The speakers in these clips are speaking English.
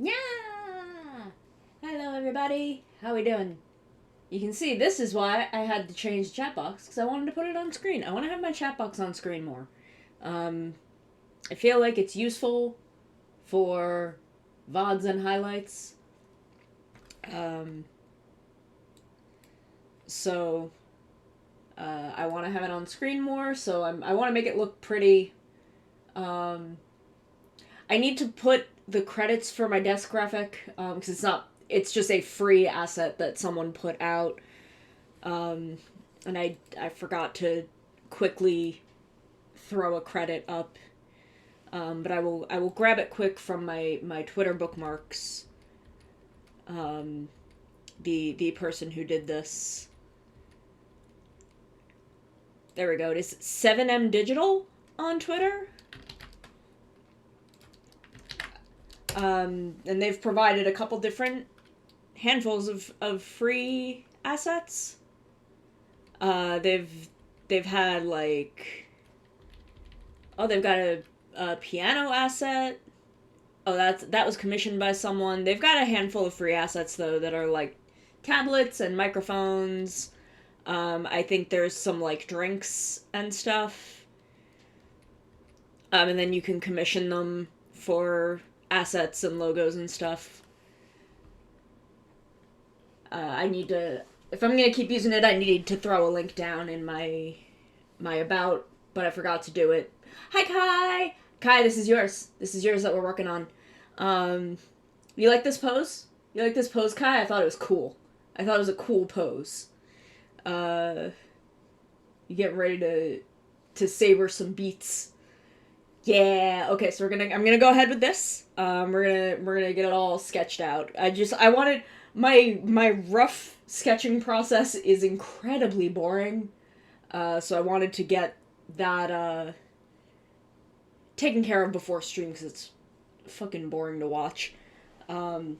Yeah! Hello, everybody. How we doing? You can see this is why I had to change the chat box because I wanted to put it on screen. I want to have my chat box on screen more. Um, I feel like it's useful for VODs and highlights. Um, so I want to have it on screen more. So I want to make it look pretty. Um, I need to put the credits for my desk graphic because it's not. It's just a free asset that someone put out. And I forgot to quickly throw a credit up. But I will grab it quick from my Twitter bookmarks. Um, the person who did this. There we go. It is 7M Digital on Twitter. And they've provided a couple different handfuls of free assets. They've had like, oh, they've got a piano asset. Oh, that was commissioned by someone. They've got a handful of free assets though that are like tablets and microphones. I think there's some like drinks and stuff. And then you can commission them for assets and logos and stuff. I need to, if I'm gonna keep using it, I need to throw a link down in my about, but I forgot to do it. Hi Kai. Kai, this is yours. This is yours that we're working on. Um, you like this pose? You like this pose, Kai? I thought it was cool. I thought it was a cool pose. Uh, you get ready to savor some beats. Yeah. Okay. So I'm gonna go ahead with this. We're gonna get it all sketched out. I wanted my rough sketching process is incredibly boring. So I wanted to get that taken care of before stream because it's fucking boring to watch. Um,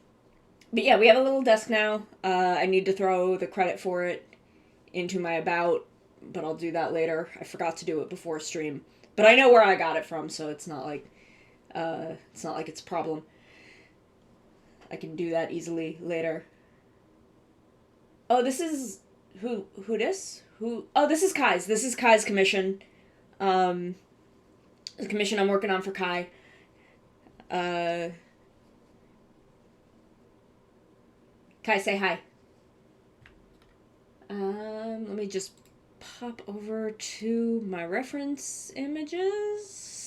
but yeah, we have a little desk now. I need to throw the credit for it into my about, but I'll do that later. I forgot to do it before stream, but I know where I got it from, so it's not like it's a problem. I can do that easily later. Oh, this is who this who? Oh, this is Kai's. This is Kai's commission. Um, the commission I'm working on for Kai. Uh, Kai, say hi. Let me just pop over to my reference images.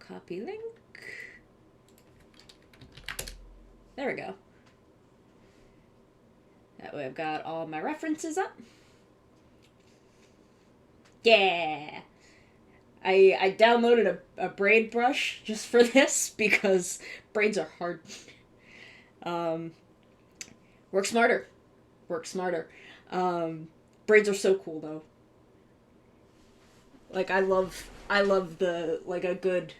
Copy link. There we go. That way I've got all my references up. Yeah! I downloaded a braid brush just for this because braids are hard. Um, work smarter. Work smarter. Braids are so cool though. Like I love the like a good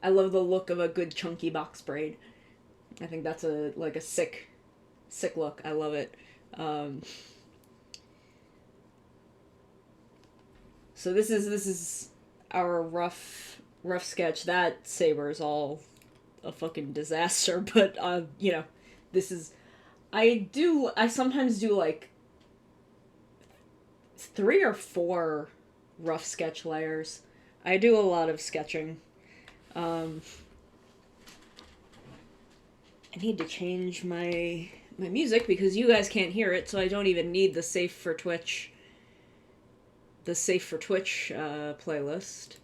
I love the look of a good chunky box braid. I think that's a sick look. I love it. Um, so this is our rough sketch. That saber is all a fucking disaster, but this is I sometimes do like 3 or 4 rough sketch layers. I do a lot of sketching. Um, I need to change my music because you guys can't hear it, so I don't even need the Safe for Twitch playlist.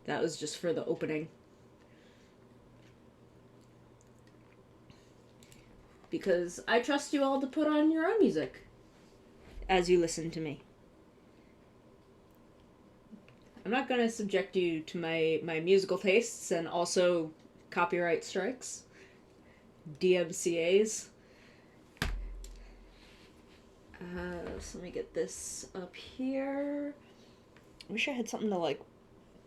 That was just for the opening. Because I trust you all to put on your own music as you listen to me. I'm not going to subject you to my musical tastes and also copyright strikes. DMCA's. So let me get this up here. I wish I had something to like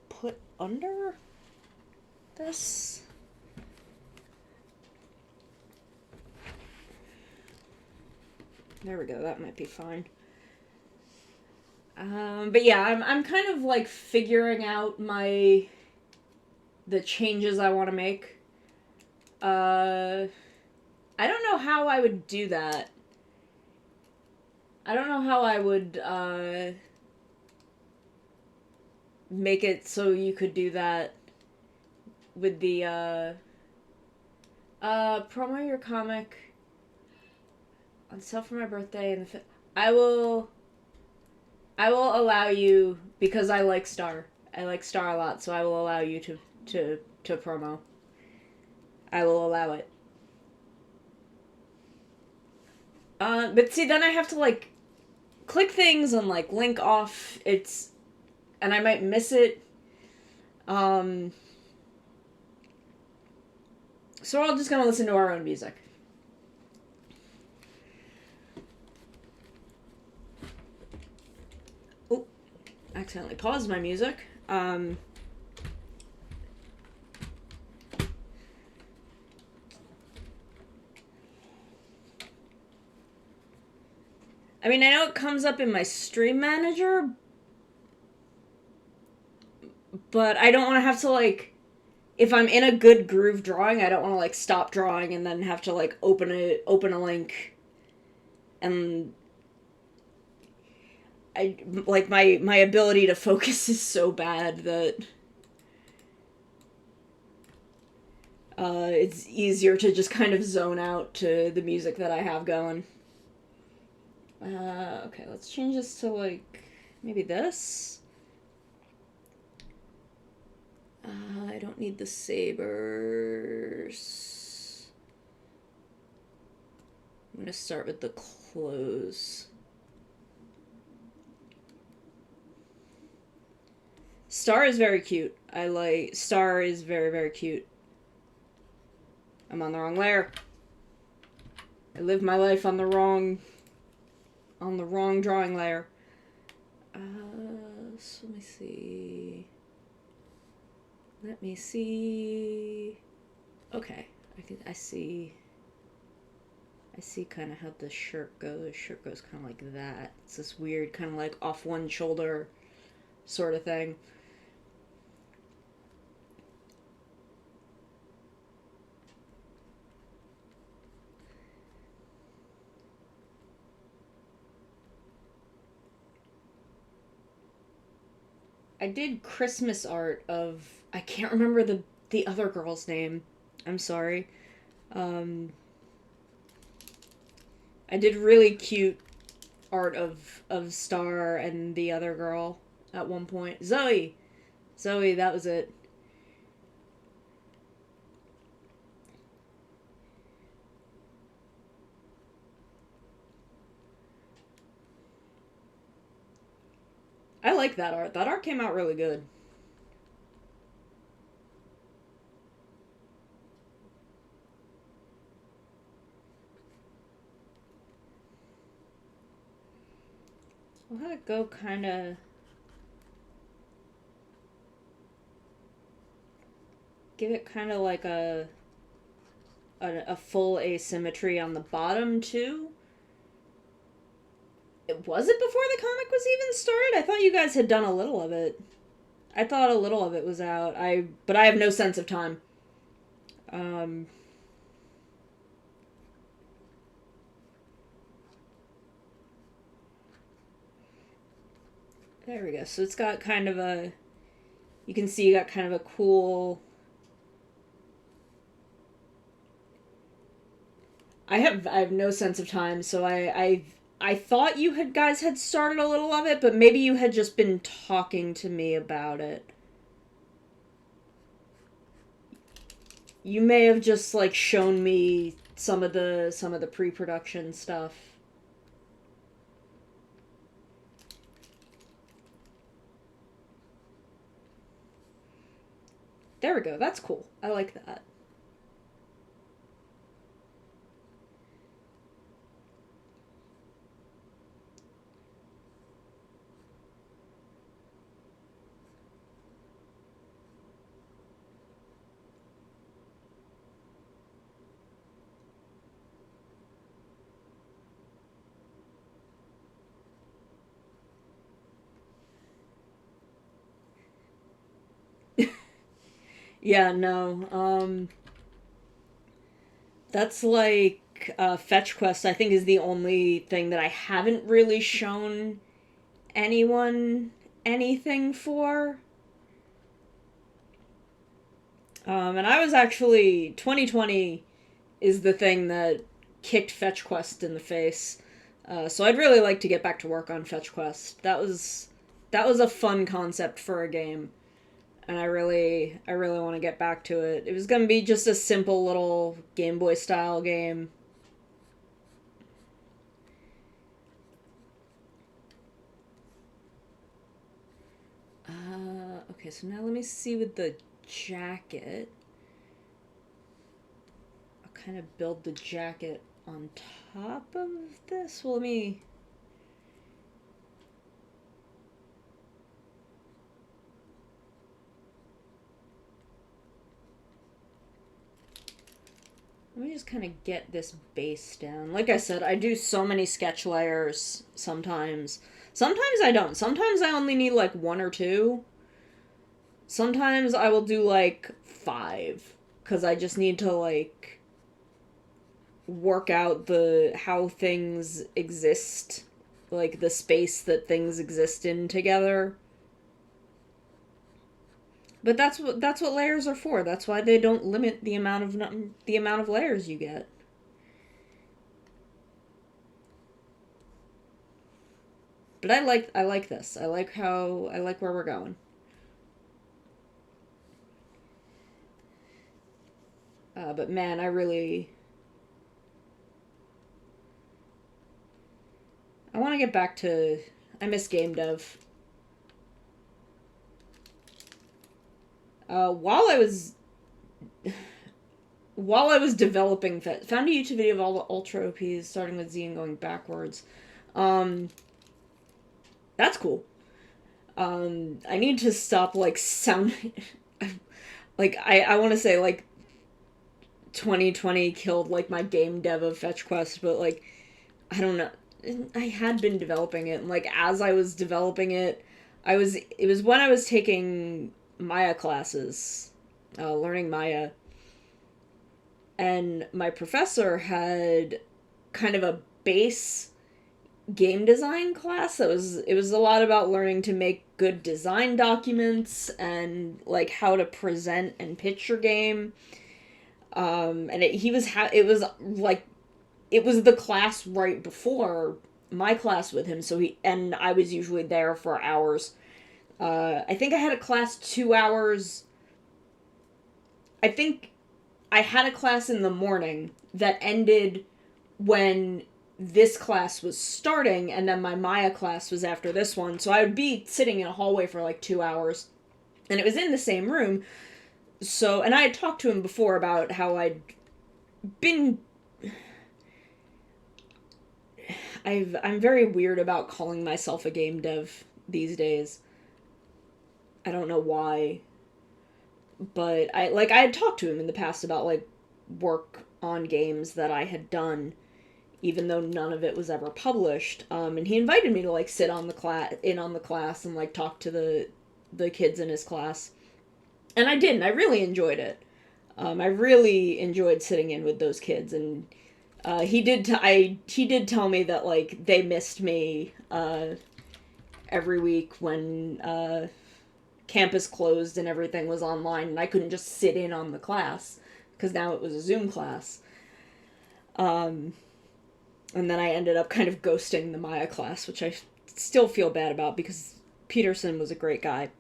put under this. There we go, that might be fine. But yeah, I'm kind of like figuring out the changes I want to make. I don't know how I would do that. I don't know how I would make it so you could do that with the promo your comic on sale for my birthday and I will allow you because I like Star. I like Star a lot, so I will allow you to promo. I will allow it. But see, then I have to like click things and like link off. And I might miss it. So we're all just gonna listen to our own music. Oh, accidentally paused my music. I mean, I know it comes up in my stream manager, but I don't want to have to like, if I'm in a good groove drawing, I don't want to like stop drawing and then have to like open a link, and I like my ability to focus is so bad that it's easier to just kind of zone out to the music that I have going. Okay, let's change this to like maybe this. I don't need the sabers. I'm gonna start with the clothes. Star is very cute. Star is very, very cute. I'm on the wrong layer. I live my life on the wrong drawing layer. So let me see. Let me see. Okay, I see kind of how the shirt goes. The shirt goes kind of like that. It's this weird kind of like off one shoulder sort of thing. I did Christmas art of, I can't remember the other girl's name. I'm sorry. I did really cute art of Star and the other girl at one point. Zoe, that was it. I like that art. That art came out really good. We'll have it go kind of... Give it kind of like a full asymmetry on the bottom, too. Was it before the comic was even started? I thought you guys had done a little of it. I thought a little of it was out. But I have no sense of time. There we go. So it's got kind of a... You can see you got kind of a cool... I have no sense of time, so I thought you guys had started a little of it, but maybe you had just been talking to me about it. You may have just like shown me some of the pre-production stuff. There we go. That's cool. I like that. Yeah, no. That's like Fetch Quest, I think, is the only thing that I haven't really shown anyone anything for. And I was actually 2020 is the thing that kicked Fetch Quest in the face. So I'd really like to get back to work on Fetch Quest. That was a fun concept for a game, and I really want to get back to it. It was gonna be just a simple little Game Boy style game. Okay, so now let me see with the jacket. I'll kind of build the jacket on top of this. Well, let me. Let me just kind of get this base down. Like I said, I do so many sketch layers sometimes. Sometimes I don't. Sometimes I only need like one or two. Sometimes I will do like five. Because I just need to like work out the how things exist. Like the space that things exist in together. But that's what layers are for. That's why they don't limit the amount of layers you get. But I like this. I like where we're going. But man, I want to get back to. I miss game dev. While I was developing, found a YouTube video of all the Ultra OPs starting with Z and going backwards. Um, that's cool. I need to stop like sound. Like I want to say like 2020 killed like my game dev of Fetch Quest, but like I don't know. I had been developing it, and like as I was developing it, it was when I was taking Maya classes, learning Maya, and my professor had kind of a base game design class that was it was a lot about learning to make good design documents and like how to present and pitch your game. And it was like it was the class right before my class with him, so he and I was usually there for hours. I think I had a class 2 hours. I think I had a class in the morning that ended when this class was starting, and then my Maya class was after this one. So I would be sitting in a hallway for like 2 hours, and it was in the same room. So, and I had talked to him before about how been. I'm very weird about calling myself a game dev these days. I don't know why, but I had talked to him in the past about like work on games that I had done, even though none of it was ever published. And he invited me to like sit on the class and like talk to the kids in his class, and I did, and I really enjoyed it. I really enjoyed sitting in with those kids, and he did tell me that like they missed me every week when campus closed and everything was online, and I couldn't just sit in on the class because now it was a Zoom class. Um, and then I ended up kind of ghosting the Maya class, which I still feel bad about because Peterson was a great guy.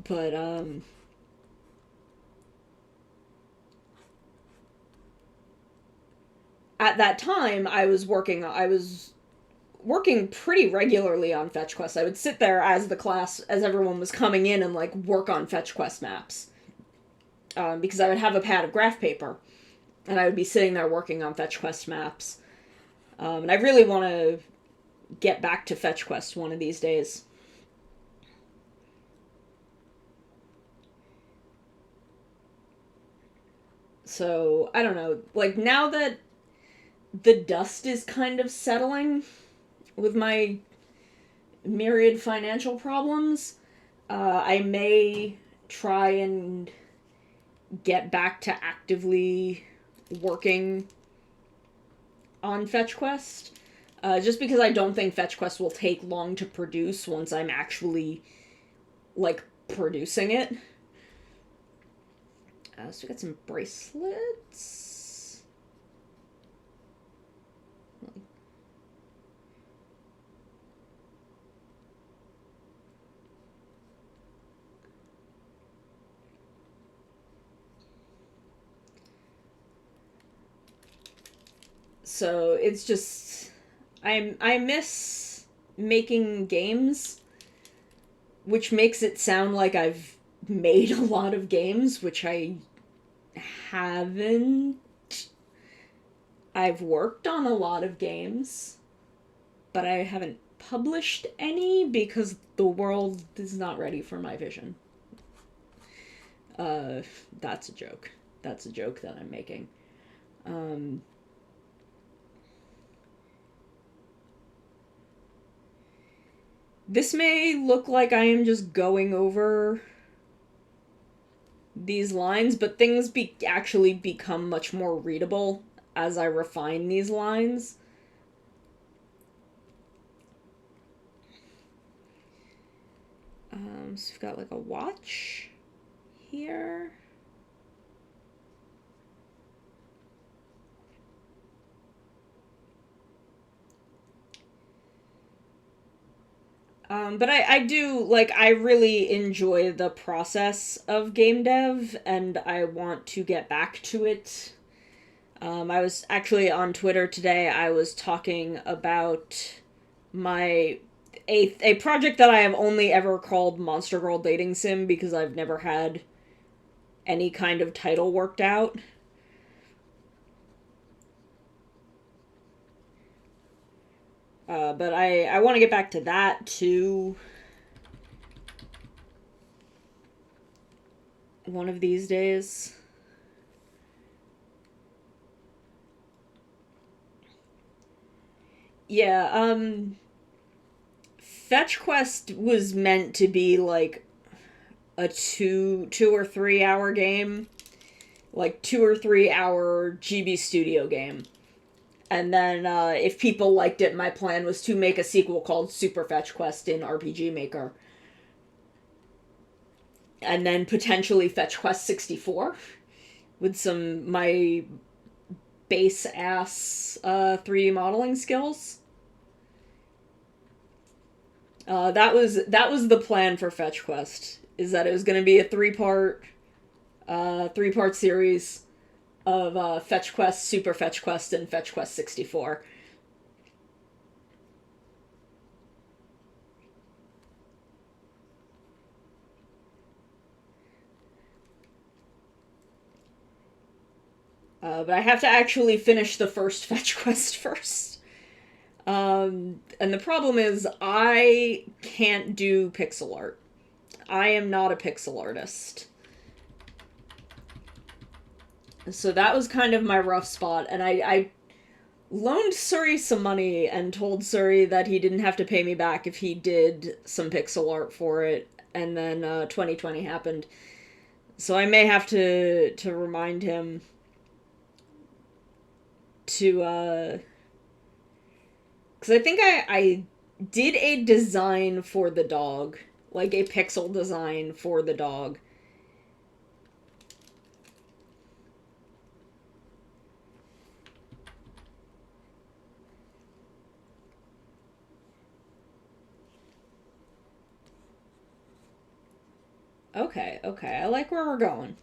But at that time, I was working pretty regularly on Fetch Quest. I would sit there as everyone was coming in and like work on Fetch Quest maps, because I would have a pad of graph paper, and I would be sitting there working on Fetch Quest maps. And I really want to get back to Fetch Quest one of these days. So I don't know. Like now that the dust is kind of settling with my myriad financial problems, I may try and get back to actively working on Fetch Quest. Just because I don't think Fetch Quest will take long to produce once I'm actually, like, producing it. So we got some bracelets. So it's just I miss making games, which makes it sound like I've made a lot of games, which I haven't. I've worked on a lot of games, but I haven't published any because the world is not ready for my vision. That's a joke. That's a joke that I'm making. This may look like I am just going over these lines, but things actually become much more readable as I refine these lines. So we've got like a watch here. But I do, like, I really enjoy the process of game dev, and I want to get back to it. I was actually on Twitter today, I was talking about a project that I have only ever called Monster Girl Dating Sim because I've never had any kind of title worked out. But I want to get back to that too. One of these days. Yeah, Fetch Quest was meant to be like a two or 3 hour game. Like 2 or 3 hour GB Studio game. And then, if people liked it, my plan was to make a sequel called Super Fetch Quest in RPG Maker. And then potentially Fetch Quest 64 with my base ass 3D modeling skills. That was the plan for Fetch Quest, is that it was going to be a three-part series of Fetch Quest, Super Fetch Quest, and Fetch Quest 64. But I have to actually finish the first Fetch Quest first. And the problem is, I can't do pixel art. I am not a pixel artist. So that was kind of my rough spot, and I loaned Suri some money and told Suri that he didn't have to pay me back if he did some pixel art for it, and then 2020 happened. So I may have to remind him to, because I think I did a design for the dog, like a pixel design for the dog. Okay, I like where we're going.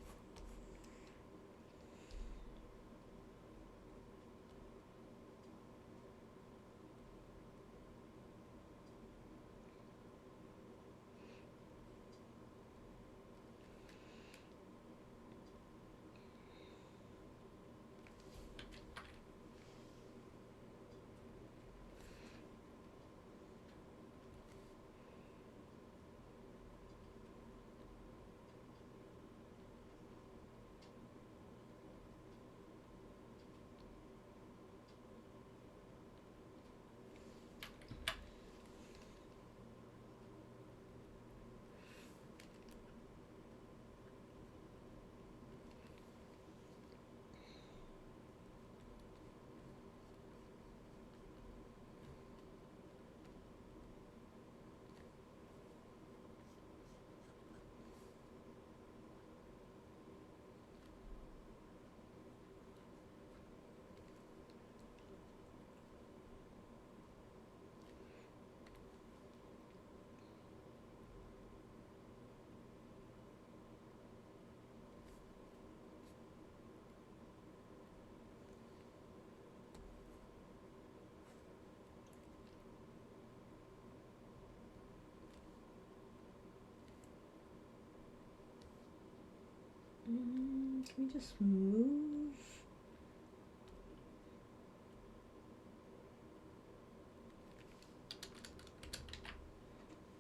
Can we just move?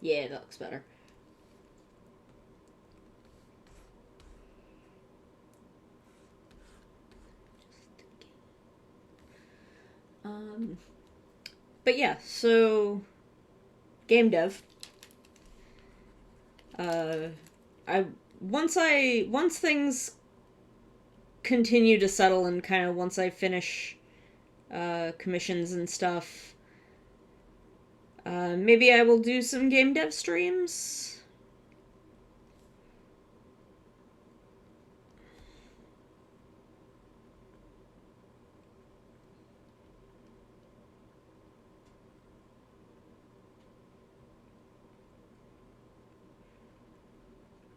Yeah, that looks better. But yeah, so game dev. Once things continue to settle and kind of once I finish commissions and stuff, maybe I will do some game dev streams.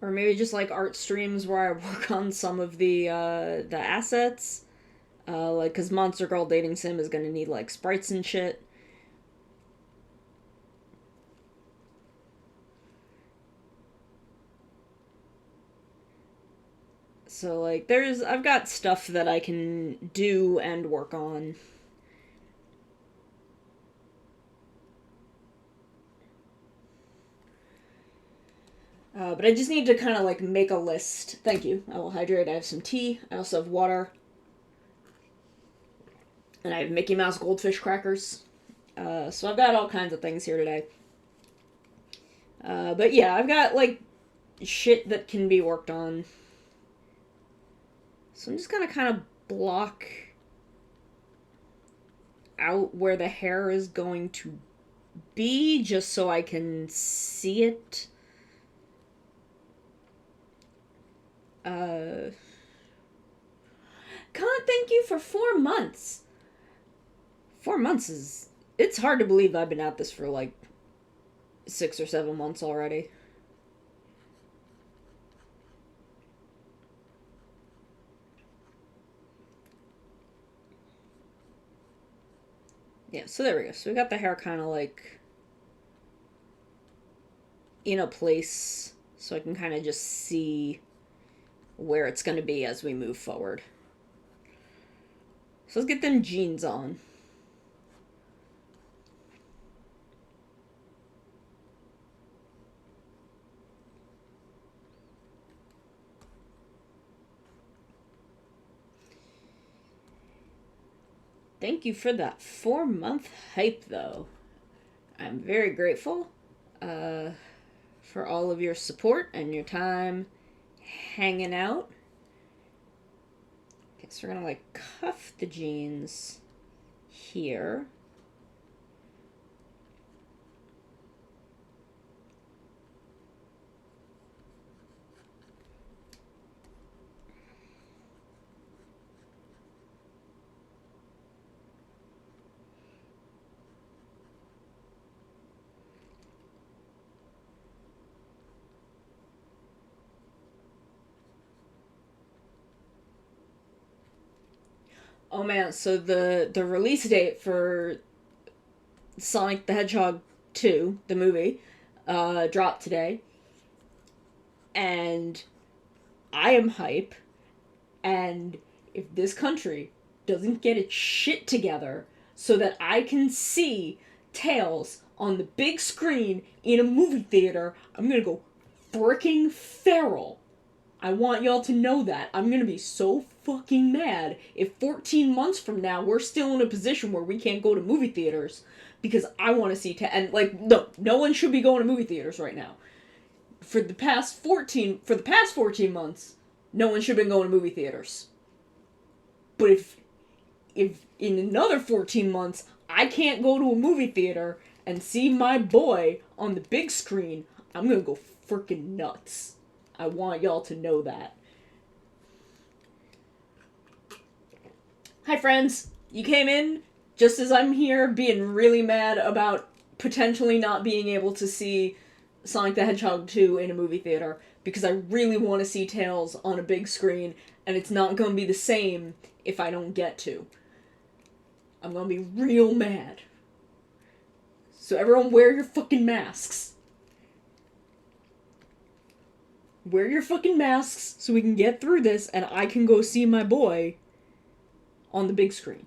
Or maybe just like art streams where I work on some of the assets. Like, cause Monster Girl Dating Sim is gonna need like sprites and shit. So like, I've got stuff that I can do and work on. But I just need to kind of like make a list. Thank you. I will hydrate. I have some tea. I also have water. And I have Mickey Mouse goldfish crackers. So I've got all kinds of things here today. But yeah, I've got like shit that can be worked on. So I'm just gonna kind of block out where the hair is going to be just so I can see it. Can't thank you for 4 months. 4 months is... It's hard to believe I've been at this for like 6 or 7 months already. Yeah, so there we go. So we got the hair kind of like in a place so I can kind of just see where it's going to be as we move forward. So let's get them jeans on. Thank you for that 4-month hype, though. I'm very grateful for all of your support and your time hanging out. Okay, so we're gonna like cuff the jeans here. Oh man, so the release date for Sonic the Hedgehog 2, the movie, dropped today. And I am hype. And if this country doesn't get its shit together so that I can see Tails on the big screen in a movie theater, I'm gonna go freaking feral. I want y'all to know that. I'm gonna be so fucking mad if 14 months from now we're still in a position where we can't go to movie theaters because I want to see and like no one should be going to movie theaters right now. For the past 14 months, no one should have been going to movie theaters. But if in another 14 months I can't go to a movie theater and see my boy on the big screen, I'm gonna go freaking nuts. I want y'all to know that. Hi friends, you came in just as I'm here being really mad about potentially not being able to see Sonic the Hedgehog 2 in a movie theater because I really want to see Tails on a big screen and it's not going to be the same if I don't get to. I'm going to be real mad. So everyone wear your fucking masks. Wear your fucking masks so we can get through this and I can go see my boy on the big screen.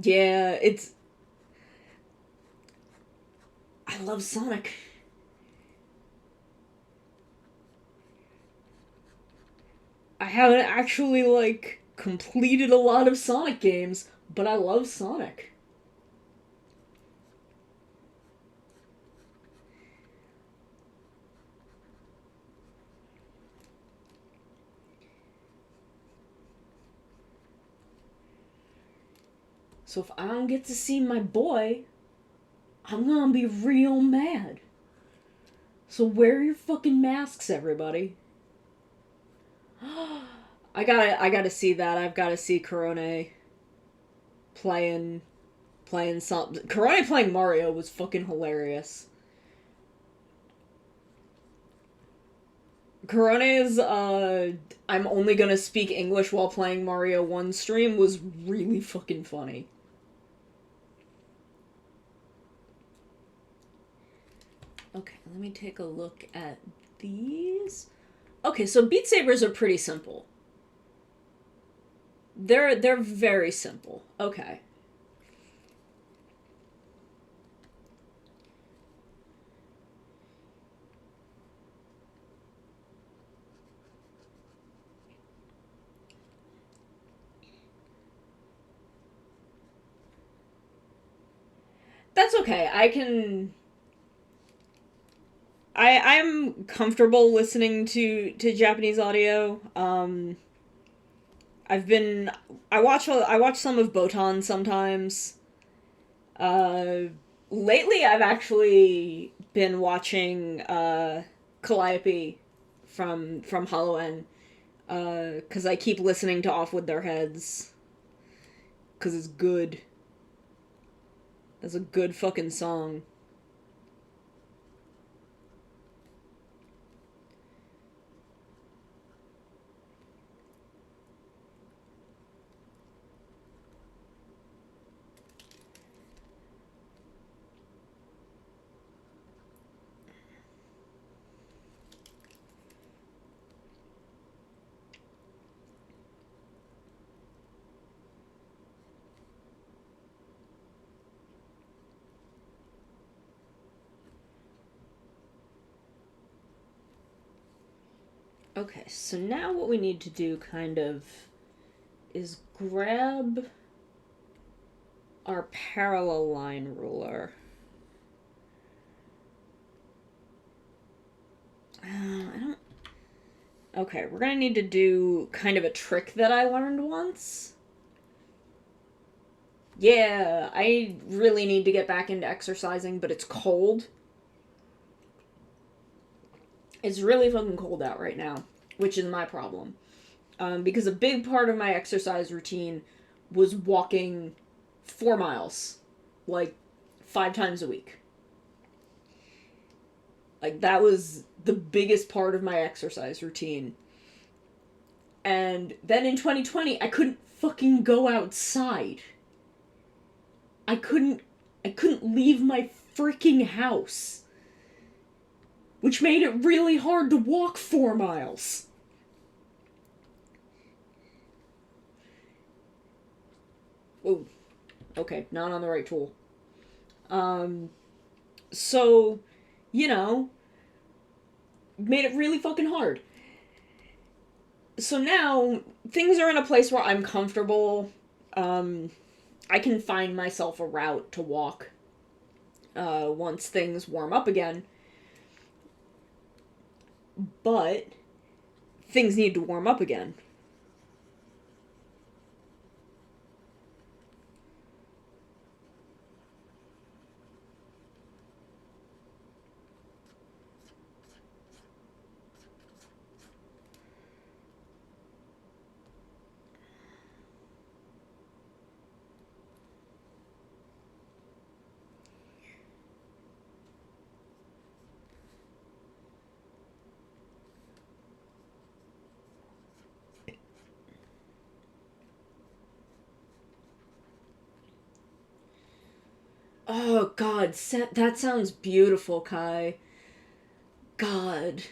Yeah, I love Sonic. I haven't actually, like, completed a lot of Sonic games, but I love Sonic. So if I don't get to see my boy, I'm gonna be real mad. So wear your fucking masks, everybody. I gotta see that. I've gotta see Corone playing something. Corone playing Mario was fucking hilarious. Corone's I'm only gonna speak English while playing Mario 1 stream was really fucking funny. Okay, let me take a look at these. Okay, so Beat Sabers are pretty simple. They're very simple. Okay. That's okay. I'm comfortable listening to Japanese audio. I've been I watch some of Botan sometimes. Uh Lately I've actually been watching Calliope from Hollow N cuz I keep listening to Off With Their Heads cuz it's good. It's a good fucking song. Okay, so now what we need to do kind of is grab our parallel line ruler. I don't. Okay, we're gonna need to do kind of a trick that I learned once. Yeah, I really need to get back into exercising, but it's cold. It's really fucking cold out right now, which is my problem. Because a big part of my exercise routine was walking 4 miles, like 5 times a week. Like, that was the biggest part of my exercise routine. And then in 2020, I couldn't fucking go outside. I couldn't leave my freaking house. Which made it really hard to walk 4 miles. Oh, okay, not on the right tool. So, you know, made it really fucking hard. So now, things are in a place where I'm comfortable. I can find myself a route to walk once things warm up again. But things need to warm up again. Oh god, that sounds beautiful, Kai. God.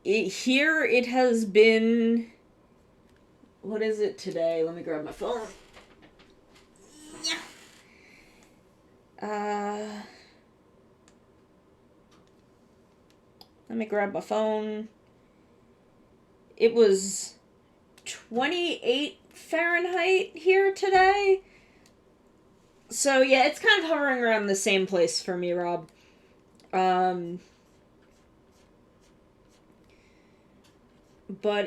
Here it has been... What is it today? Let me grab my phone. Let me grab my phone. It was 28 Fahrenheit here today. So yeah, it's kind of hovering around the same place for me, Rob. But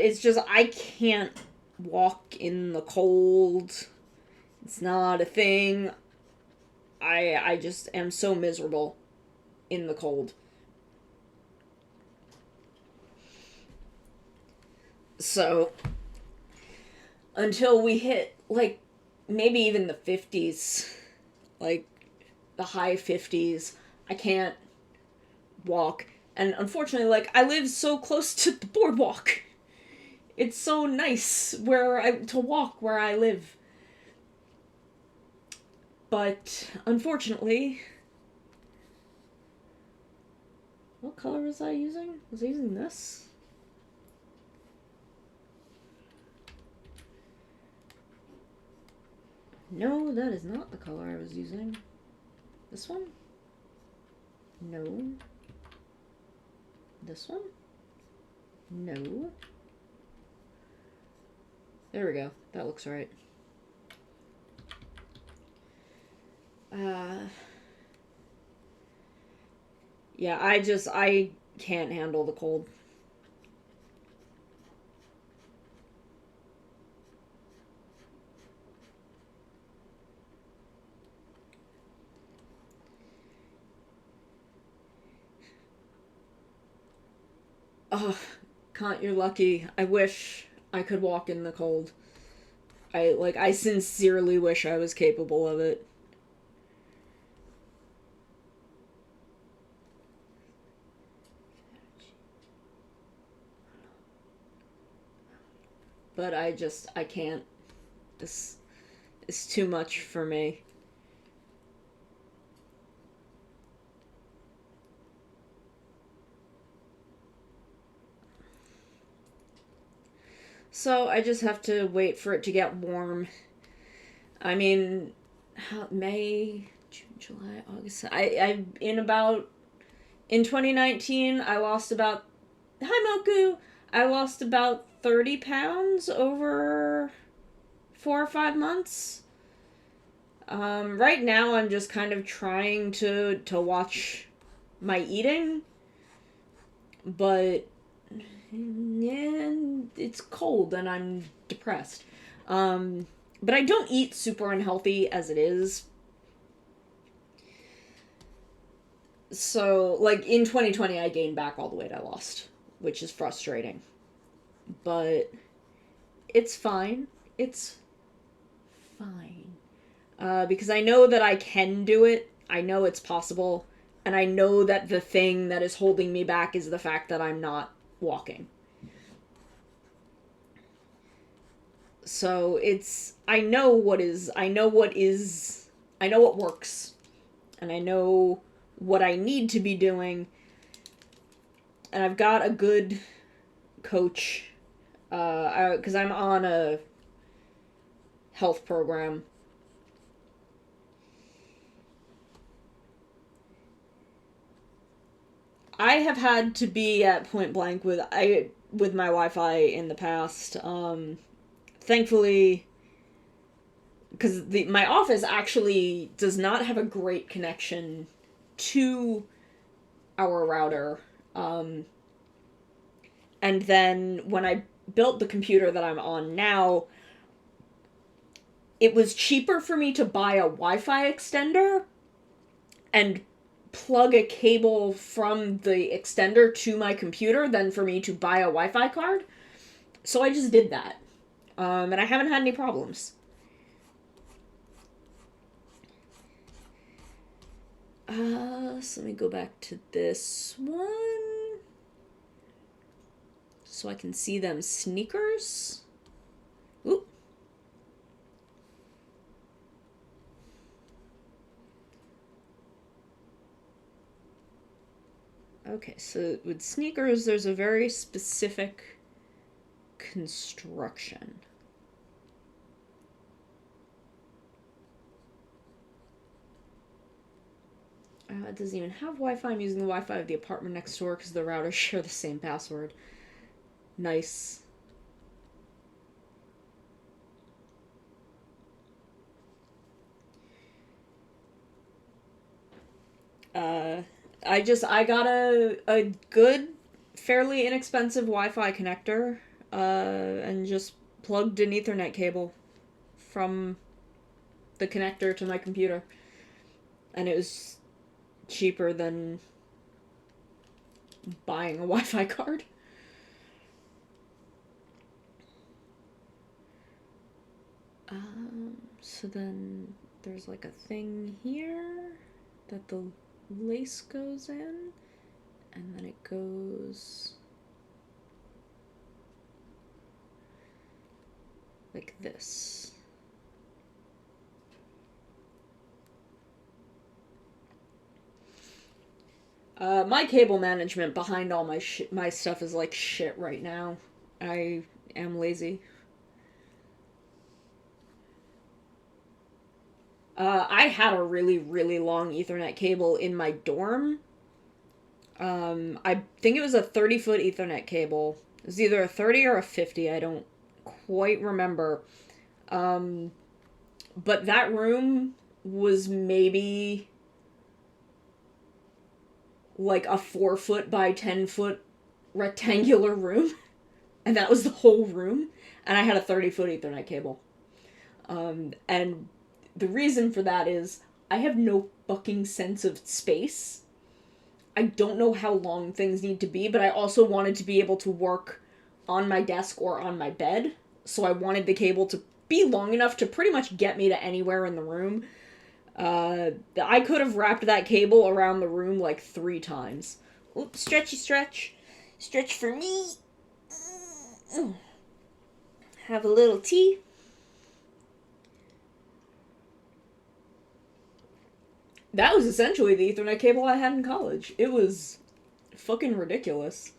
it's just, I can't walk in the cold. It's not a thing. I just am so miserable in the cold. So, until we hit, like, maybe even the 50s, like, the high 50s, I can't walk. And unfortunately, like, I live so close to the boardwalk. It's so nice to walk where I live. But, unfortunately... What color was I using? Was I using this? No, that is not the color I was using. This one? No. This one? No. There we go. That looks right. Yeah, I can't handle the cold. Oh, Kant, you're lucky. I wish I could walk in the cold. I sincerely wish I was capable of it. But I can't. This is too much for me. So I just have to wait for it to get warm. I mean, May, June, July, August. In 2019, I lost about... Hi, Moku! I lost about 30 pounds over 4 or 5 months. Right now, I'm just kind of trying to watch my eating. But, yeah, it's cold and I'm depressed. But I don't eat super unhealthy as it is. So, like, in 2020, I gained back all the weight I lost, which is frustrating. But it's fine. It's fine. Because I know that I can do it. I know it's possible. And I know that the thing that is holding me back is the fact that I'm not walking. So I know what works. And I know what I need to be doing. And I've got a good coach. Because I'm on a health program. I have had to be at point blank with my Wi-Fi in the past. Thankfully, because my office actually does not have a great connection to our router. And then when I built the computer that I'm on now, it was cheaper for me to buy a Wi-Fi extender and plug a cable from the extender to my computer than for me to buy a Wi-Fi card. So I just did that. And I haven't had any problems. So let me go back to this one. So I can see them sneakers. Ooh. Okay, so with sneakers, there's a very specific construction. It doesn't even have Wi-Fi. I'm using the Wi-Fi of the apartment next door because the routers share the same password. Nice. I got a good, fairly inexpensive Wi-Fi connector, and just plugged an Ethernet cable from the connector to my computer. And it was cheaper than buying a Wi-Fi card. So then there's like a thing here that the lace goes in, and then it goes like this. My cable management behind all my stuff is like shit right now. I am lazy. I had a really, really long Ethernet cable in my dorm. I think it was a 30-foot Ethernet cable. It was either a 30 or a 50, I don't quite remember. But that room was maybe like a 4-foot by 10-foot rectangular room. And that was the whole room. And I had a 30-foot Ethernet cable. And the reason for that is I have no fucking sense of space. I don't know how long things need to be, but I also wanted to be able to work on my desk or on my bed. So I wanted the cable to be long enough to pretty much get me to anywhere in the room. I could have wrapped that cable around the room like 3 times. Oops, stretchy stretch. Stretch for me. Have a little tea. That was essentially the Ethernet cable I had in college. It was fucking ridiculous.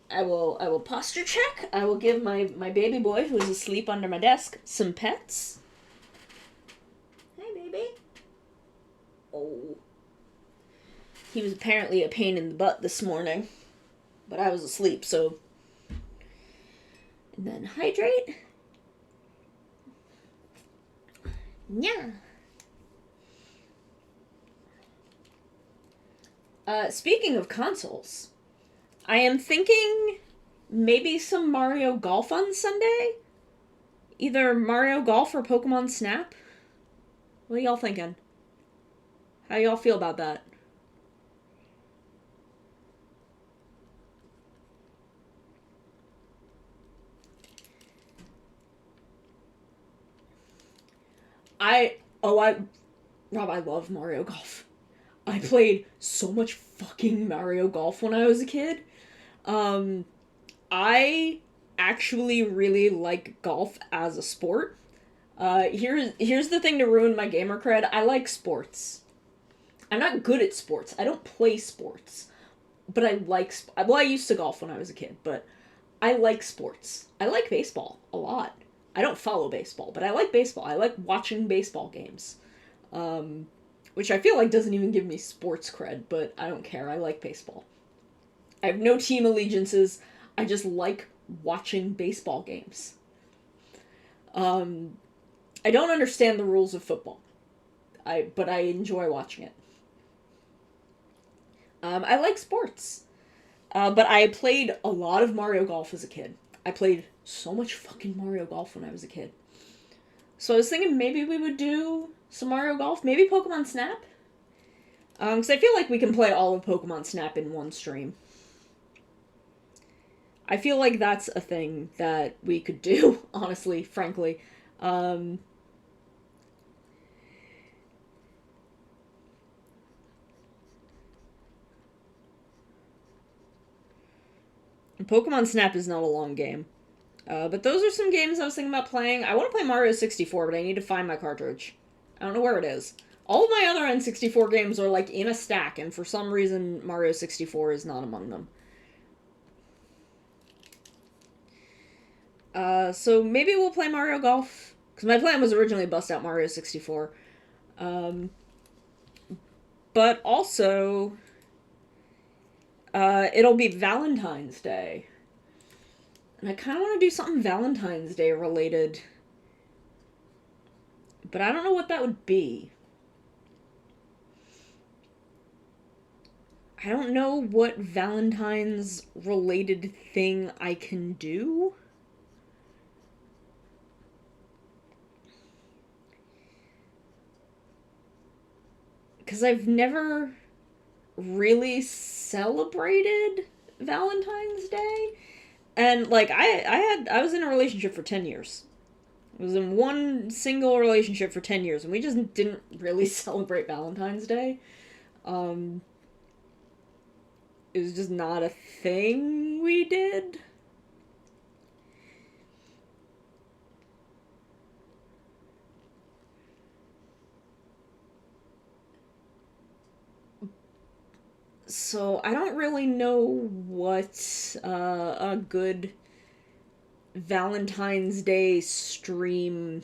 I will posture check. I will give my baby boy, who is asleep under my desk, some pets. Hey, baby. Oh. He was apparently a pain in the butt this morning. But I was asleep, so... And then hydrate. Yeah. Speaking of consoles, I am thinking maybe some Mario Golf on Sunday? Either Mario Golf or Pokemon Snap? What are y'all thinking? How y'all feel about that? Rob, I love Mario Golf. I played so much fucking Mario Golf when I was a kid. I actually really like golf as a sport. Here's the thing to ruin my gamer cred. I like sports. I'm not good at sports. I don't play sports. But I like... Well, I used to golf when I was a kid, but I like sports. I like baseball a lot. I don't follow baseball, but I like baseball. I like watching baseball games. Which I feel like doesn't even give me sports cred, but I don't care. I like baseball. I have no team allegiances. I just like watching baseball games. I don't understand the rules of football. But I enjoy watching it. I like sports. But I played a lot of Mario Golf as a kid. I played so much fucking Mario Golf when I was a kid. So I was thinking maybe we would do some Mario Golf. Maybe Pokemon Snap? Because I feel like we can play all of Pokemon Snap in one stream. I feel like that's a thing that we could do, honestly, frankly. Pokemon Snap is not a long game. But those are some games I was thinking about playing. I want to play Mario 64, but I need to find my cartridge. I don't know where it is. All of my other N64 games are like in a stack, and for some reason Mario 64 is not among them. So maybe we'll play Mario Golf. Because my plan was originally bust out Mario 64. But also, it'll be Valentine's Day. And I kind of want to do something Valentine's Day related. But I don't know what that would be. I don't know what Valentine's related thing I can do. Because I've never really celebrated Valentine's Day. And like I was in a relationship for 10 years. I was in one single relationship for 10 years and we just didn't really celebrate Valentine's Day. It was just not a thing we did. So I don't really know what a good Valentine's Day stream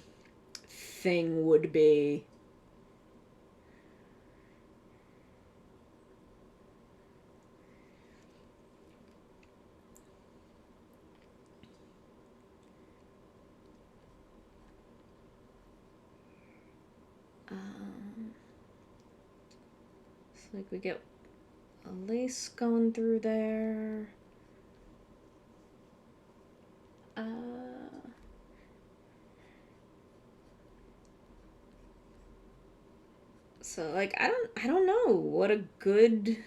thing would be. It's like we get a lace going through there. So like I don't know what a good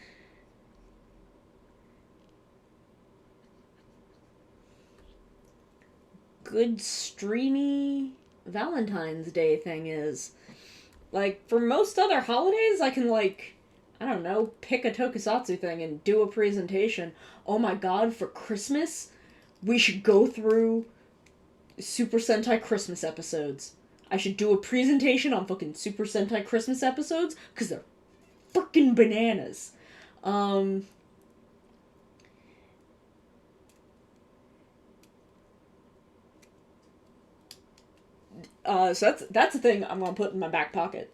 streamy Valentine's Day thing is. Like for most other holidays I can like I don't know, pick a tokusatsu thing and do a presentation. Oh my god, for Christmas, we should go through Super Sentai Christmas episodes. I should do a presentation on fucking Super Sentai Christmas episodes because they're fucking bananas. So that's a thing I'm gonna put in my back pocket.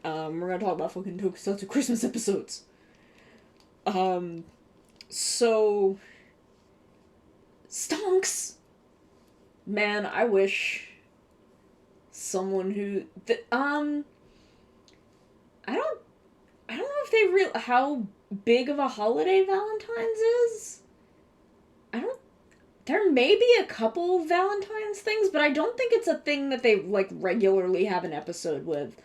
We're gonna talk about fucking Tokusatsu Christmas episodes. So Stonks, man, I wish someone who I don't know if they real how big of a holiday Valentine's is. I don't. There may be a couple Valentine's things, but I don't think it's a thing that they like regularly have an episode with.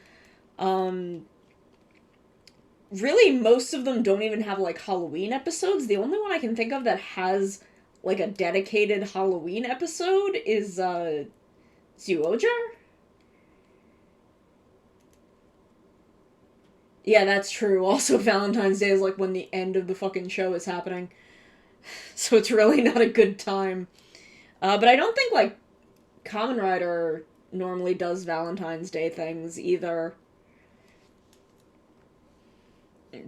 Really, most of them don't even have like Halloween episodes. The only one I can think of that has like a dedicated Halloween episode is Zyuohger. Yeah, that's true. Also, Valentine's Day is like when the end of the fucking show is happening. So it's really not a good time. But I don't think, like, Kamen Rider normally does Valentine's Day things either.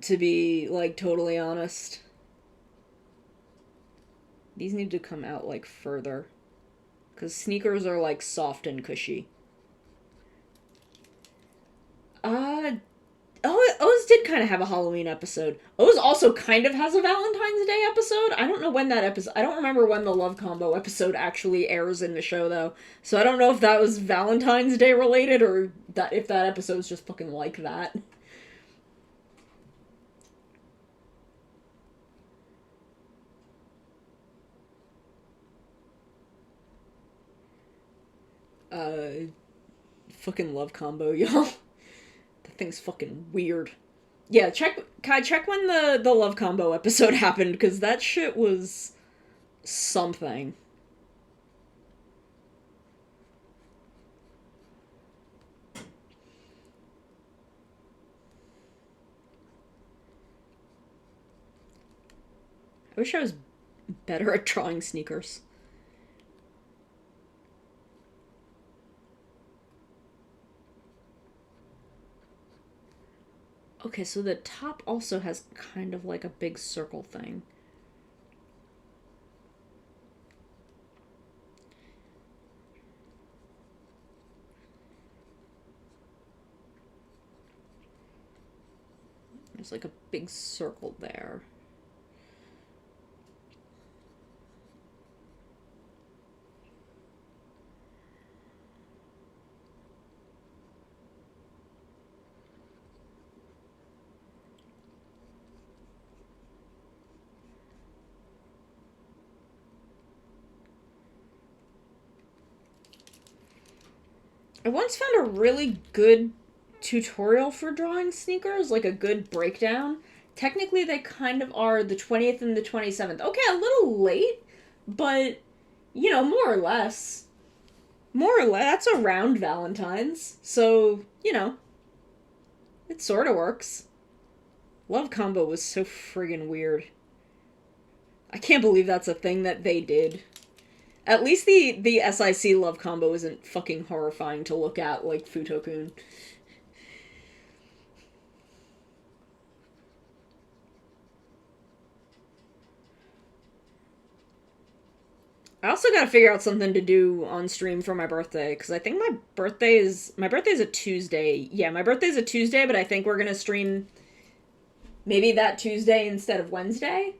To be, like, totally honest. These need to come out, like, further. Because sneakers are, like, soft and cushy. O's did kind of have a Halloween episode. O's also kind of has a Valentine's Day episode. I don't know when that episode... I don't remember when the Love Combo episode actually airs in the show, though. So I don't know if that was Valentine's Day related or that if that episode's just fucking like that. Fucking Love Combo, y'all. That thing's fucking weird. Yeah, check when the Love Combo episode happened, because that shit was something. I wish I was better at drawing sneakers. Okay, so the top also has kind of like a big circle thing. There's like a big circle there. I once found a really good tutorial for drawing sneakers, like a good breakdown. Technically, they kind of are the 20th and the 27th. Okay, a little late, but, you know, more or less. More or less. That's around Valentine's. So, you know, it sort of works. Love Combo was so friggin' weird. I can't believe that's a thing that they did. At least the SIC Love Combo isn't fucking horrifying to look at like Futokun. I also gotta figure out something to do on stream for my birthday because I think my birthday's a Tuesday. Yeah, my birthday's a Tuesday, but I think we're gonna stream maybe that Tuesday instead of Wednesday.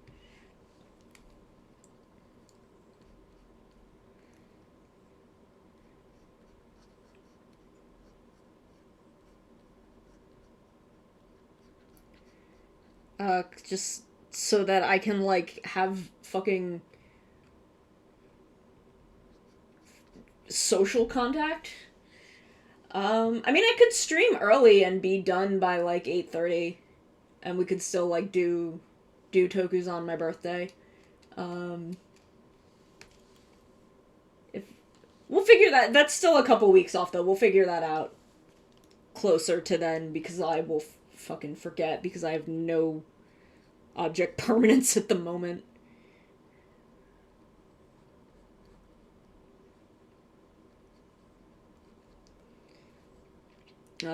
Just so that I can like have fucking social contact. I mean, I could stream early and be done by like 8:30, and we could still like do tokus on my birthday. Um, if we'll figure that that's still a couple weeks off though. We'll figure that out closer to then because I will fucking forget because I have no object permanence at the moment.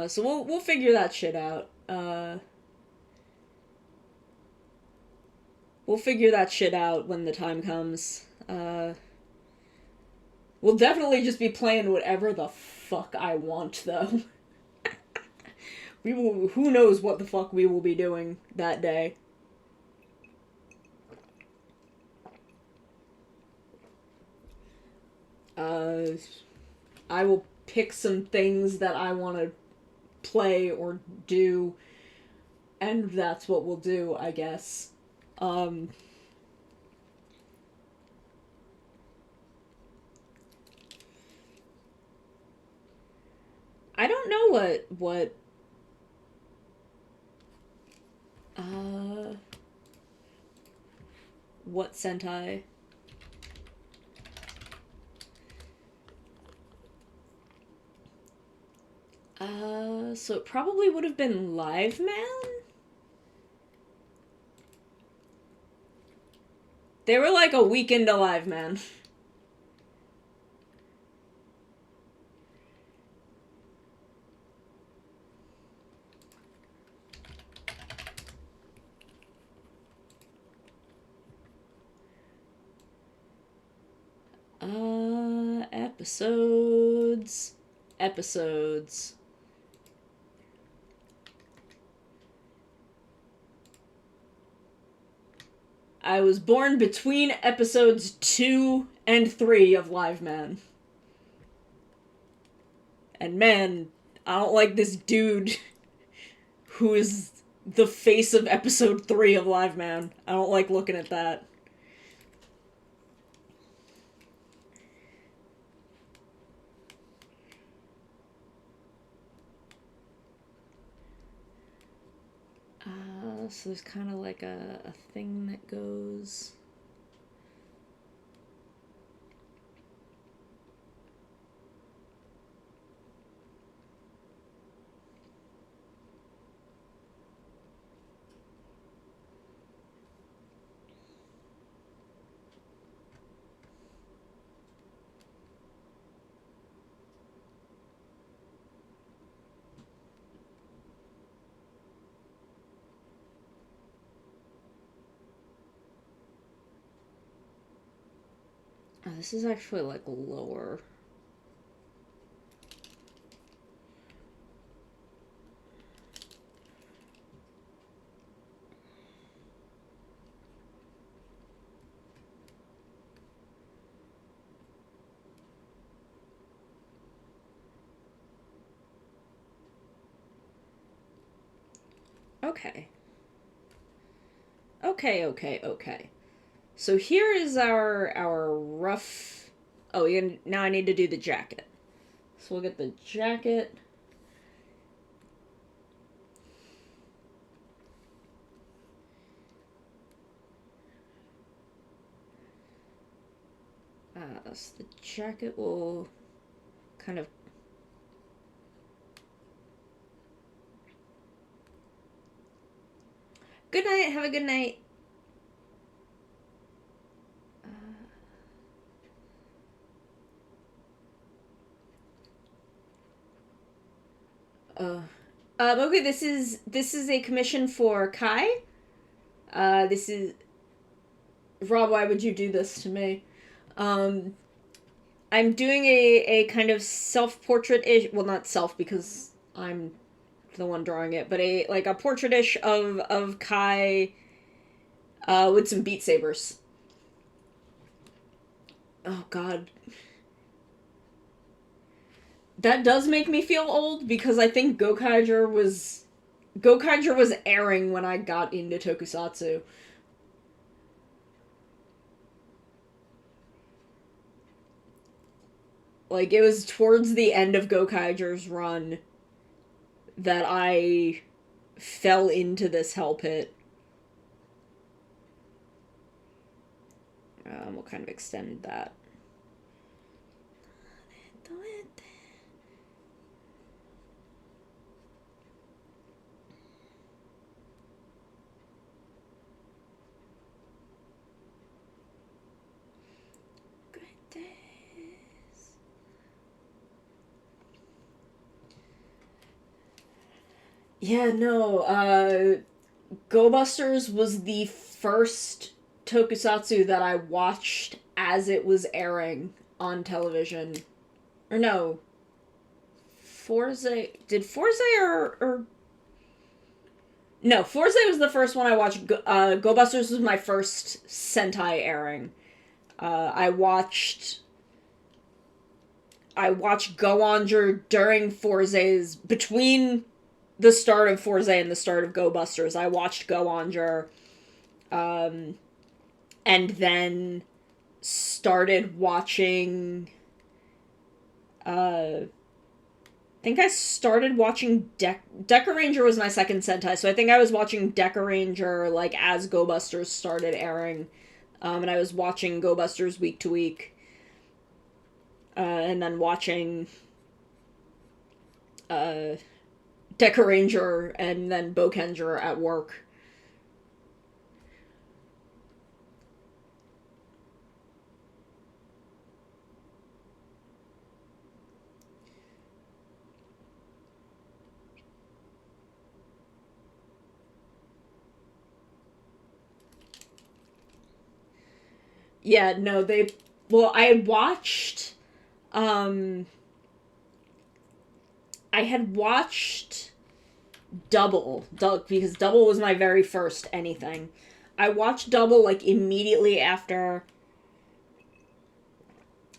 So we'll figure that shit out. We'll figure that shit out when the time comes. We'll definitely just be playing whatever the fuck I want though. We will. Who knows what the fuck we will be doing that day. Uh, I will pick some things that I want to play or do, and that's what we'll do, I guess. Um, I don't know uh what Sentai. So it probably would have been Live Man. They were like a week into Live Man. Episodes. Episodes. I was born between episodes 2 and 3 of Live Man. And man, I don't like this dude who is the face of episode 3 of Live Man. I don't like looking at that. So there's kind of like a thing that goes. This is actually, like, lower. Okay. Okay. So here is our rough... Oh, now I need to do the jacket. So we'll get the jacket. So the jacket will kind of... Good night. Have a good night. Okay, this is a commission for Kai. This is... Rob, why would you do this to me? I'm doing a kind of self-portrait-ish... Well, not self, because I'm the one drawing it, but a portrait-ish of Kai with some Beat Sabers. Oh, God. That does make me feel old, because I think Gokaiger was airing when I got into Tokusatsu. Like, it was towards the end of Gokaiger's run that I fell into this hell pit. We'll kind of extend that. Yeah, no, Go Busters was the first tokusatsu that I watched as it was airing on television. Or no. Fourze... Did Fourze or... No, Fourze was the first one I watched. Go Busters was my first Sentai airing. I watched Go Onger during Forze's... Between the start of Fourze and the start of Go Busters, I watched Go Onger, and then started watching, I think I started watching Deca Ranger was my second Sentai, so I think I was watching Deca Ranger, like, as Go Busters started airing, and I was watching Go Busters week to week, and then watching, Deca Ranger and then Bokenger at work. Yeah, no, I watched, I had watched Double, because Double was my very first anything. I watched Double, like, immediately after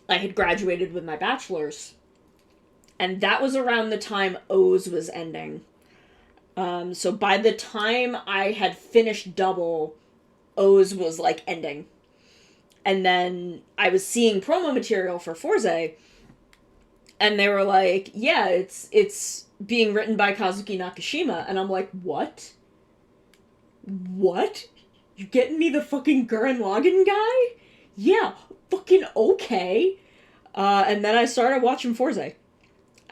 I had graduated with my bachelor's. And that was around the time O's was ending. So by the time I had finished Double, O's was, like, ending. And then I was seeing promo material for Fourze, and they were like, yeah, it's being written by Kazuki Nakashima. And I'm like, what? What? You getting me the fucking Gurren Lagann guy? Yeah, fucking okay. And then I started watching Fourze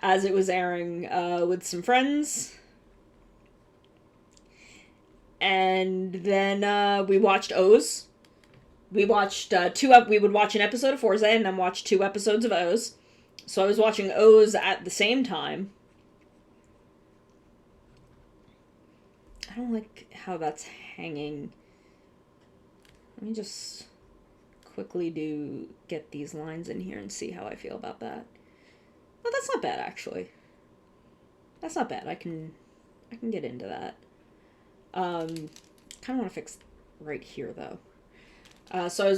as it was airing with some friends. And then we watched O's. We watched we would watch an episode of Fourze and then watch 2 episodes of O's. So I was watching O's at the same time. I don't like how that's hanging. Let me just quickly get these lines in here and see how I feel about that. Oh, that's not bad, actually. That's not bad. I can get into that. Kind of want to fix right here, though. So I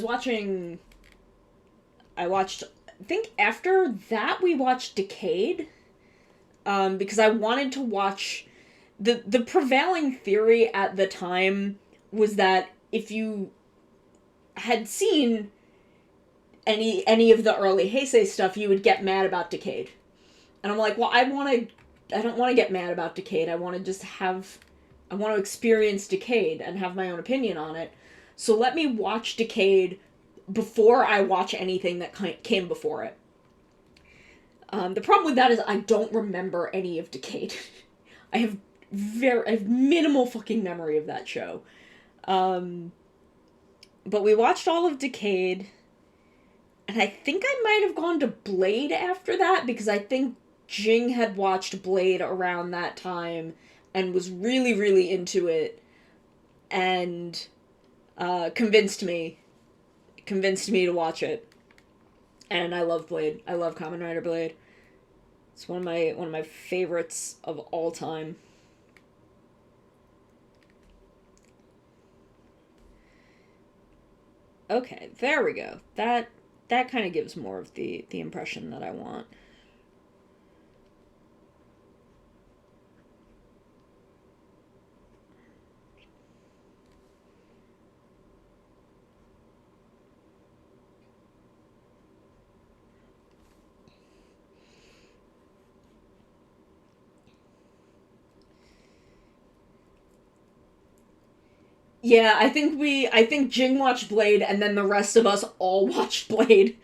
think after that we watched Decade, because I wanted to watch, the prevailing theory at the time was that if you had seen any of the early Heisei stuff, you would get mad about Decade. And I'm like, well, I don't want to get mad about Decade. I want to experience Decade and have my own opinion on it. So let me watch Decade before I watch anything that came before it. The problem with that is I don't remember any of Decade. I have minimal fucking memory of that show. But we watched all of Decade, and I think I might have gone to Blade after that, because I think Jing had watched Blade around that time and was really, really into it, and convinced me to watch it. And I love Blade. I love Kamen Rider Blade. It's one of my favorites of all time. Okay, there we go. That kind of gives more of the impression that I want. Yeah, I think Jing watched Blade, and then the rest of us all watched Blade.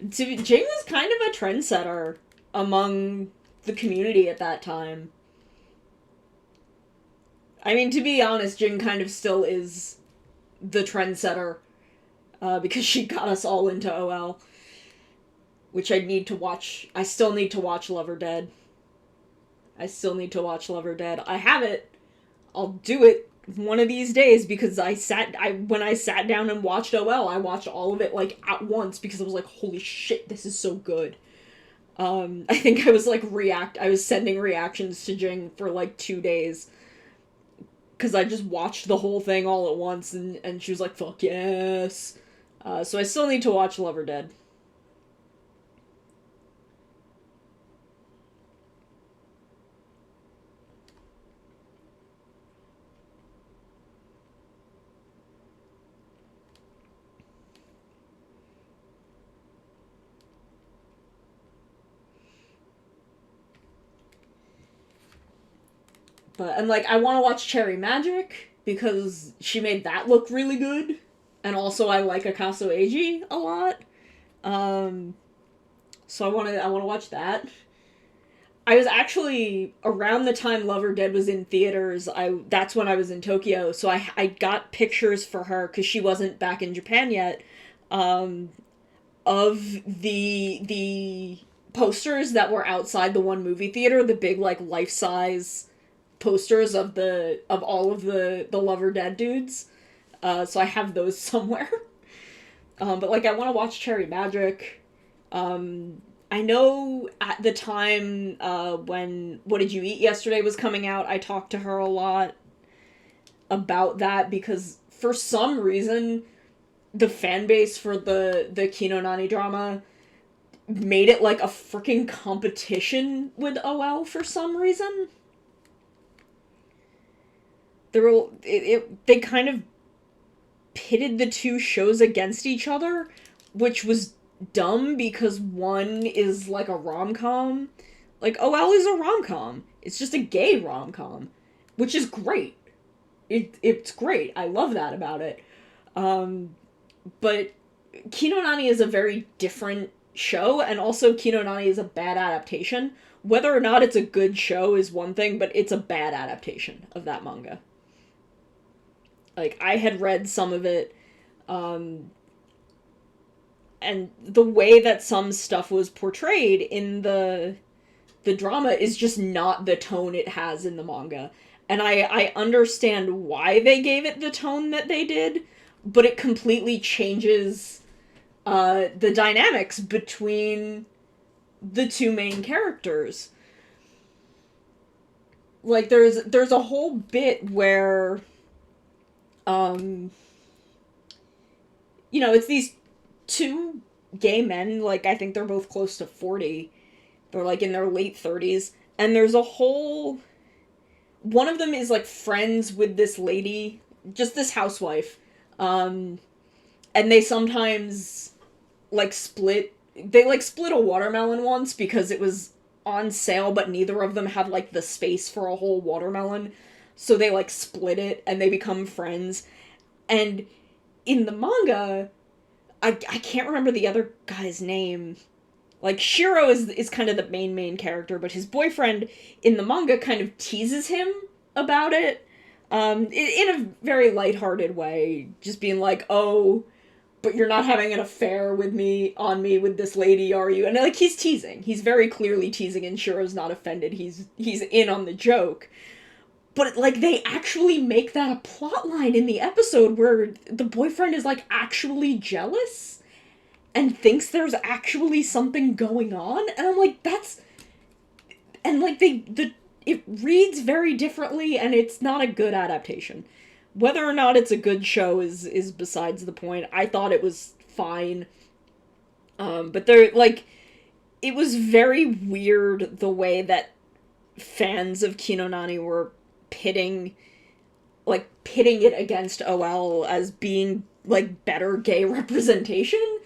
Jing was kind of a trendsetter among the community at that time. I mean, to be honest, Jing kind of still is the trendsetter, because she got us all into OL. Which I need to watch. I still need to watch Love or Dead. I have it. I'll do it one of these days, because when I sat down and watched OL, I watched all of it, like, at once, because I was like, holy shit, this is so good. I think I was, like, I was sending reactions to Jing for, like, 2 days, because I just watched the whole thing all at once, and she was like, fuck yes. So I still need to watch Love or Dead. And, like, I want to watch Cherry Magic, because she made that look really good. And also, I like Akaso Eiji a lot. So I want to watch that. I was actually, around the time Love or Dead was in theaters, that's when I was in Tokyo, so I got pictures for her, because she wasn't back in Japan yet, of the posters that were outside the one movie theater, the big, like, life-size posters of all of the Love or Dead dudes. So I have those somewhere. But, like, I want to watch Cherry Magic. I know at the time, when What Did You Eat Yesterday was coming out, I talked to her a lot about that, because for some reason, the fan base for the Kino Nani drama made it like a freaking competition with OL for some reason. They kind of pitted the two shows against each other, which was dumb, because one is like a rom-com. Like, OL is a rom-com. It's just a gay rom-com, which is great. It's great. I love that about it. But Kino Nani is a very different show, and also Kino Nani is a bad adaptation. Whether or not it's a good show is one thing, but it's a bad adaptation of that manga. Like, I had read some of it, and the way that some stuff was portrayed in the the drama is just not the tone it has in the manga. And I understand why they gave it the tone that they did, but it completely changes the dynamics between the two main characters. Like, there's a whole bit where, it's these two gay men, like, I think they're both close to 40. They're, like, in their late 30s. And there's a whole... One of them is, like, friends with this lady, just this housewife. And they sometimes, like, split... They, like, split a watermelon once because it was on sale, but neither of them had, like, the space for a whole watermelon. So they, like, split it, and they become friends. And in the manga, I can't remember the other guy's name. Like, Shiro is kind of the main character, but his boyfriend in the manga kind of teases him about it. In a very lighthearted way. Just being like, oh, but you're not having an affair with me with this lady, are you? And, like, he's teasing. He's very clearly teasing, and Shiro's not offended. He's in on the joke. But, like, they actually make that a plot line in the episode where the boyfriend is, like, actually jealous and thinks there's actually something going on. And I'm like, that's... And, like, it reads very differently, and it's not a good adaptation. Whether or not it's a good show is besides the point. I thought it was fine. But there, like, it was very weird the way that fans of Kinonani were pitting it against OL as being, like, better gay representation.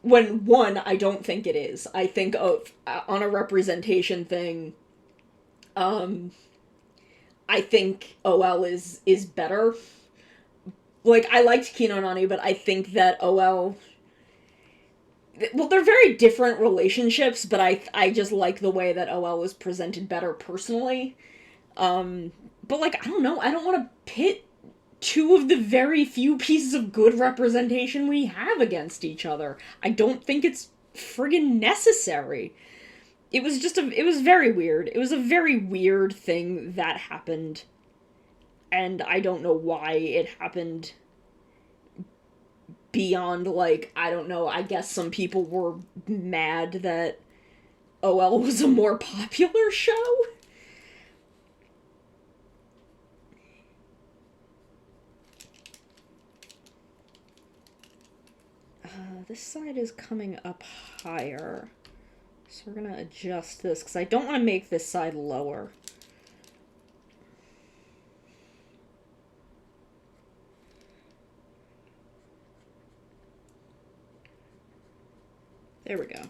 When, one, I don't think it is. I think on a representation thing, I think OL is better. Like, I liked Kinonani, but I think that OL... Well, they're very different relationships, but I just like the way that OL was presented better personally. But, like, I don't know, I don't want to pit two of the very few pieces of good representation we have against each other. I don't think it's friggin' necessary. It was very weird. It was a very weird thing that happened. And I don't know why it happened beyond, like, I don't know, I guess some people were mad that OL was a more popular show? This side is coming up higher. So we're gonna adjust this, because I don't want to make this side lower. There we go.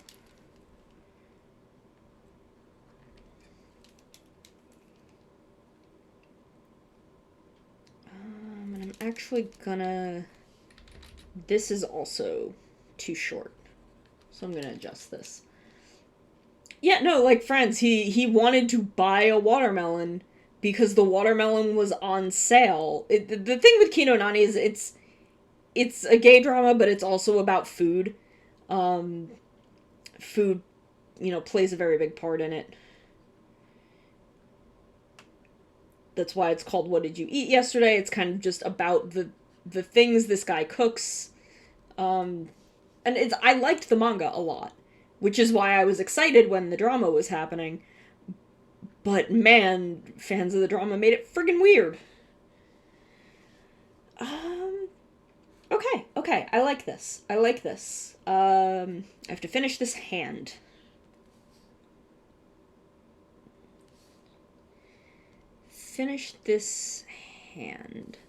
And I'm actually gonna... This is also too short. So I'm gonna adjust this. Yeah, no, like, friends, he wanted to buy a watermelon because the watermelon was on sale. The thing with Kinonani is it's a gay drama, but it's also about food. Food, plays a very big part in it. That's why it's called What Did You Eat Yesterday? It's kind of just about the things this guy cooks. And I liked the manga a lot, which is why I was excited when the drama was happening. But man, fans of the drama made it friggin' weird. Okay, I like this. I have to finish this hand. Finish this hand.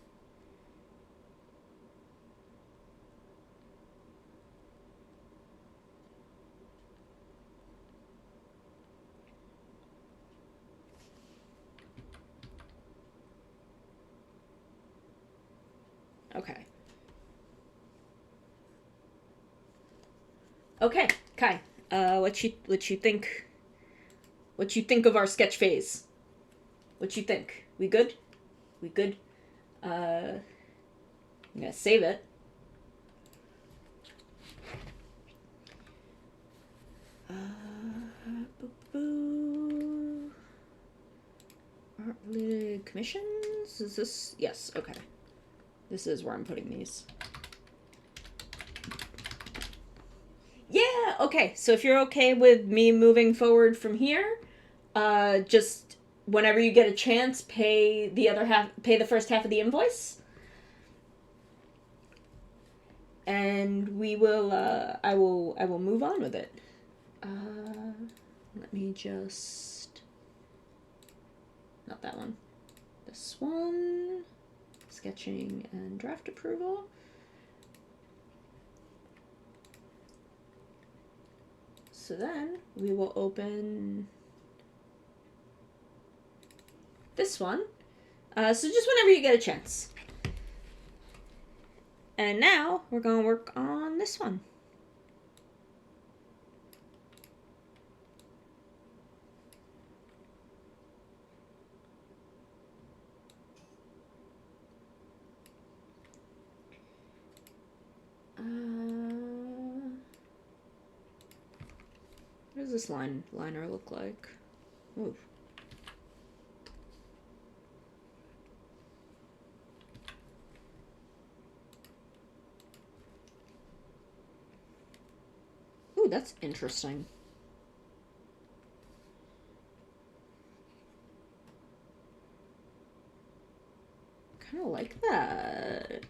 Okay. Okay, Kai. What you think? What you think of our sketch phase? What you think? We good? We good? I'm gonna save it. Boo-boo. commissions? Is this... Yes, okay. This is where I'm putting these. Yeah, okay. So if you're okay with me moving forward from here, just whenever you get a chance, pay the first half of the invoice. And we will, I will move on with it. Let me just... Not that one. This one. Sketching and draft approval. So then we will open this one. So just whenever you get a chance. And now we're going to work on this one. What does this liner look like? Ooh. Ooh, that's interesting. Kind of like that.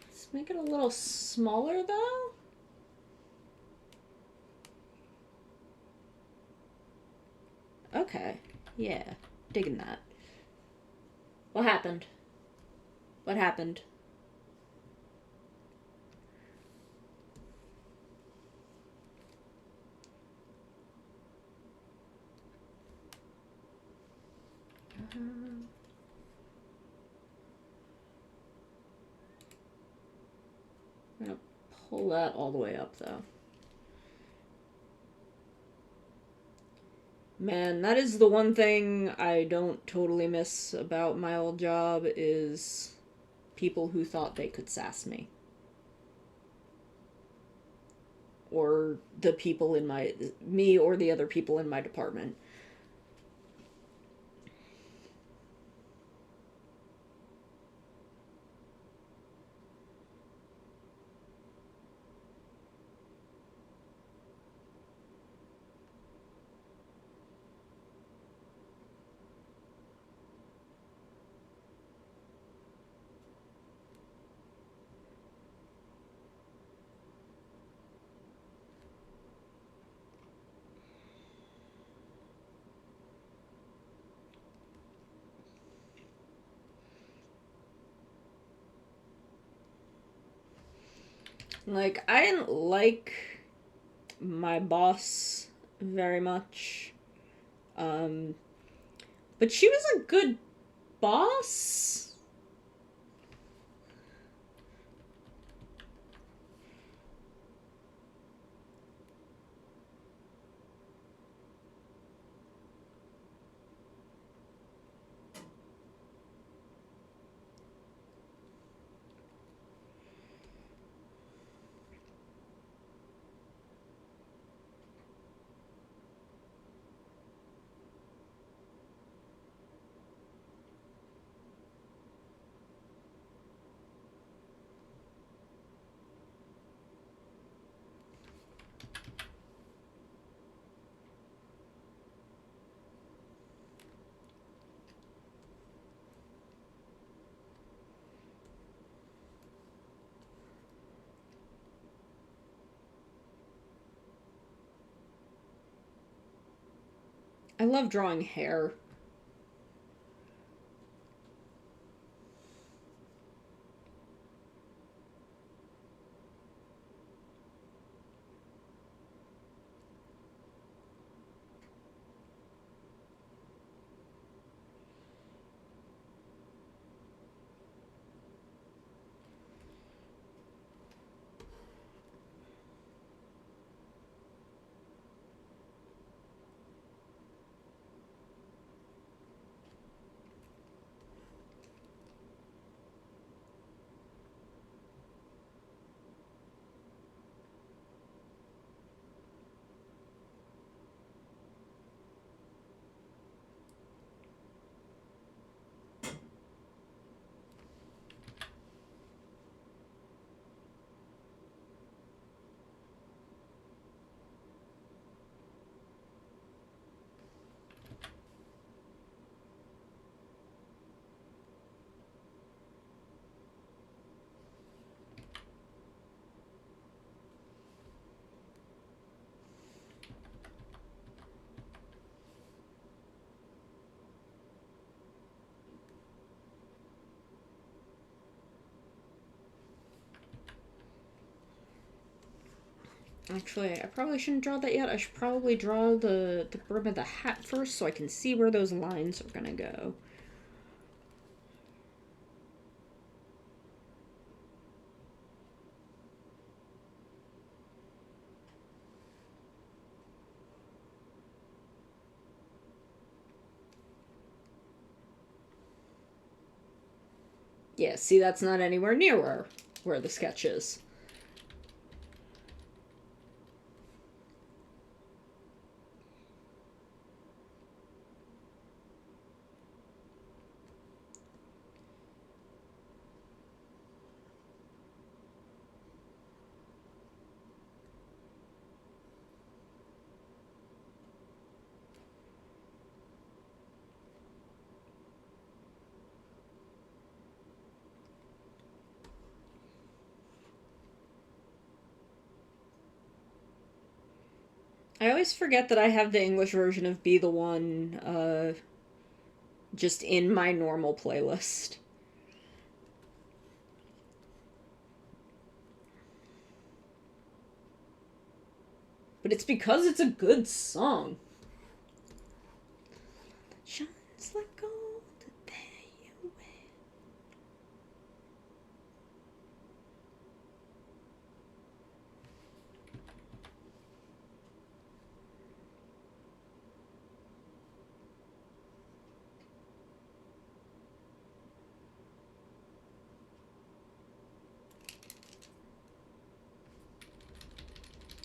Let's make it a little smaller, though. Okay. Yeah. Digging that. What happened? What happened? I'm gonna pull that all the way up, though. Man, that is the one thing I don't totally miss about my old job is people who thought they could sass me. Or the people in me or the other people in my department. Like, I didn't like my boss very much. But she was a good boss. I love drawing hair. Actually, I probably shouldn't draw that yet. I should probably draw the brim of the hat first so I can see where those lines are gonna go. Yeah, see, that's not anywhere near where the sketch is. I always forget that I have the English version of Be the One, just in my normal playlist. But it's because it's a good song. Shines like gold, there you went.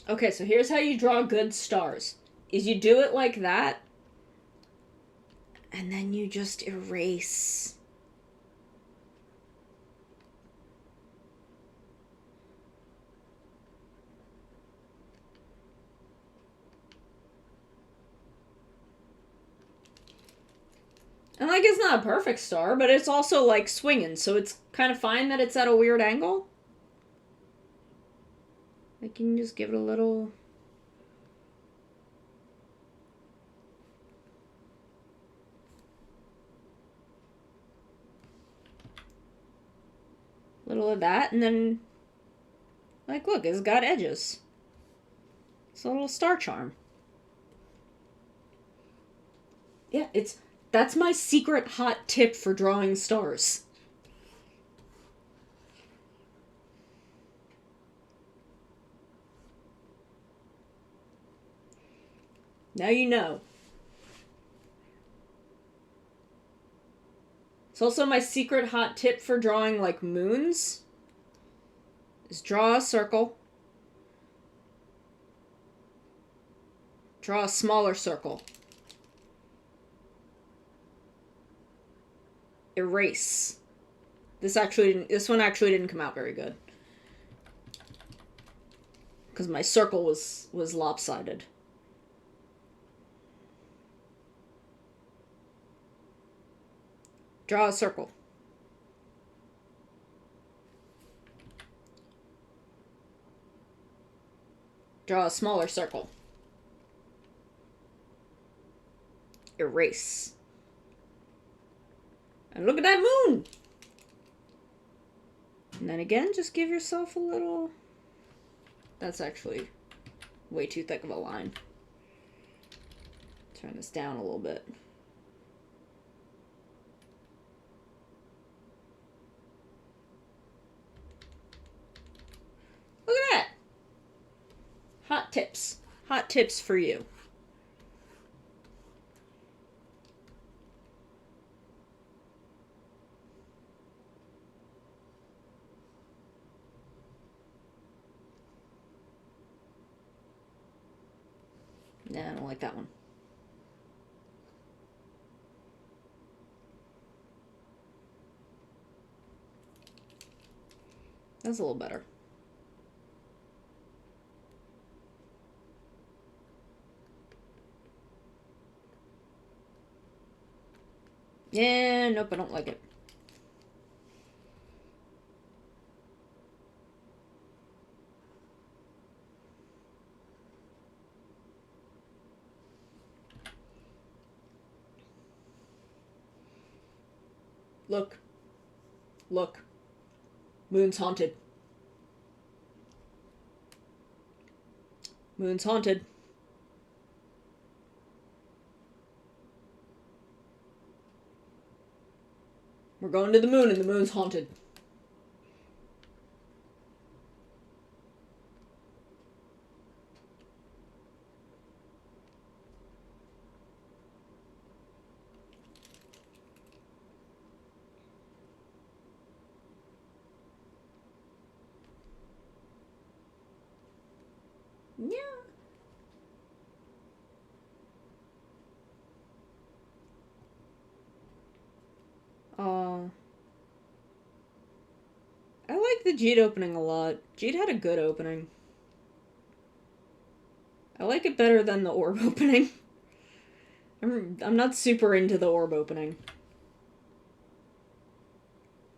Okay, so here's how you draw good stars. Is you do it like that, and then you just erase. And like, it's not a perfect star, but it's also like swinging, so it's kind of fine that it's at a weird angle. Like, you can just give it a little. Little of that, and then, like, look, it's got edges. It's a little star charm. Yeah, that's my secret hot tip for drawing stars. Now you know. It's also my secret hot tip for drawing, like, moons. Is draw a circle. Draw a smaller circle. Erase. This one actually didn't come out very good. Because my circle was lopsided. Draw a circle. Draw a smaller circle. Erase. And look at that moon! And then again, just give yourself a little... That's actually way too thick of a line. Turn this down a little bit. Look at that! Hot tips. Hot tips for you. Nah, I don't like that one. That's a little better. Yeah, nope, I don't like it. Look. Look. Moon's haunted. Moon's haunted. We're going to the moon and the moon's haunted. Yeah. I like the Jeet opening a lot. Jeet had a good opening. I like it better than the orb opening. I'm not super into the orb opening.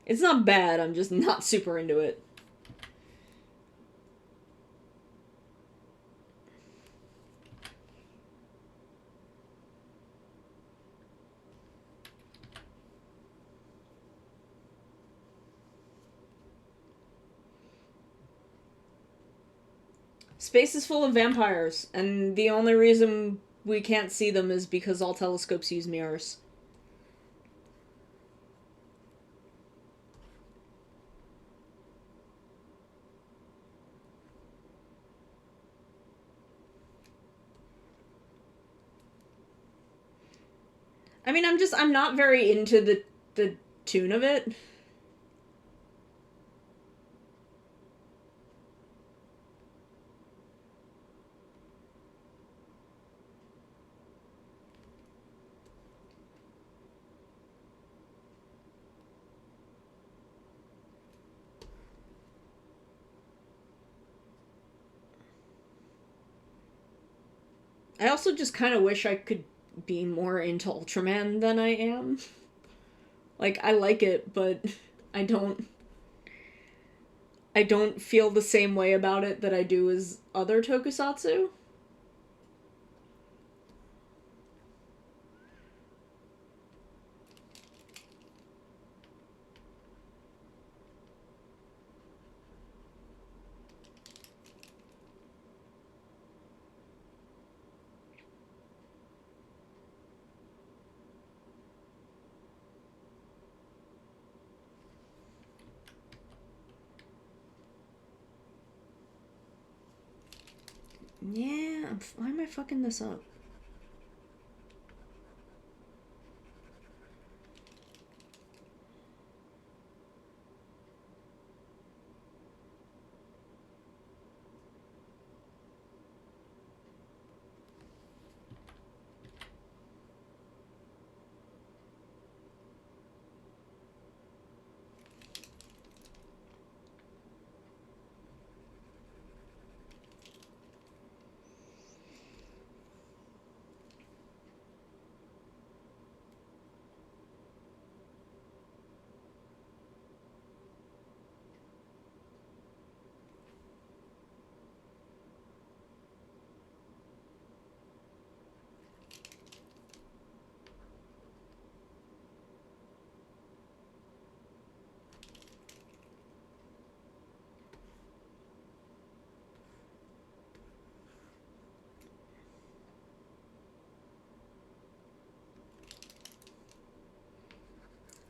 It's not bad, I'm just not super into it. Space is full of vampires, and the only reason we can't see them is because all telescopes use mirrors. I mean, I'm not very into the tune of it. I also just kind of wish I could be more into Ultraman than I am. Like, I like it, but I don't I don't feel the same way about it that I do as other tokusatsu. Yeah, why am I fucking this up?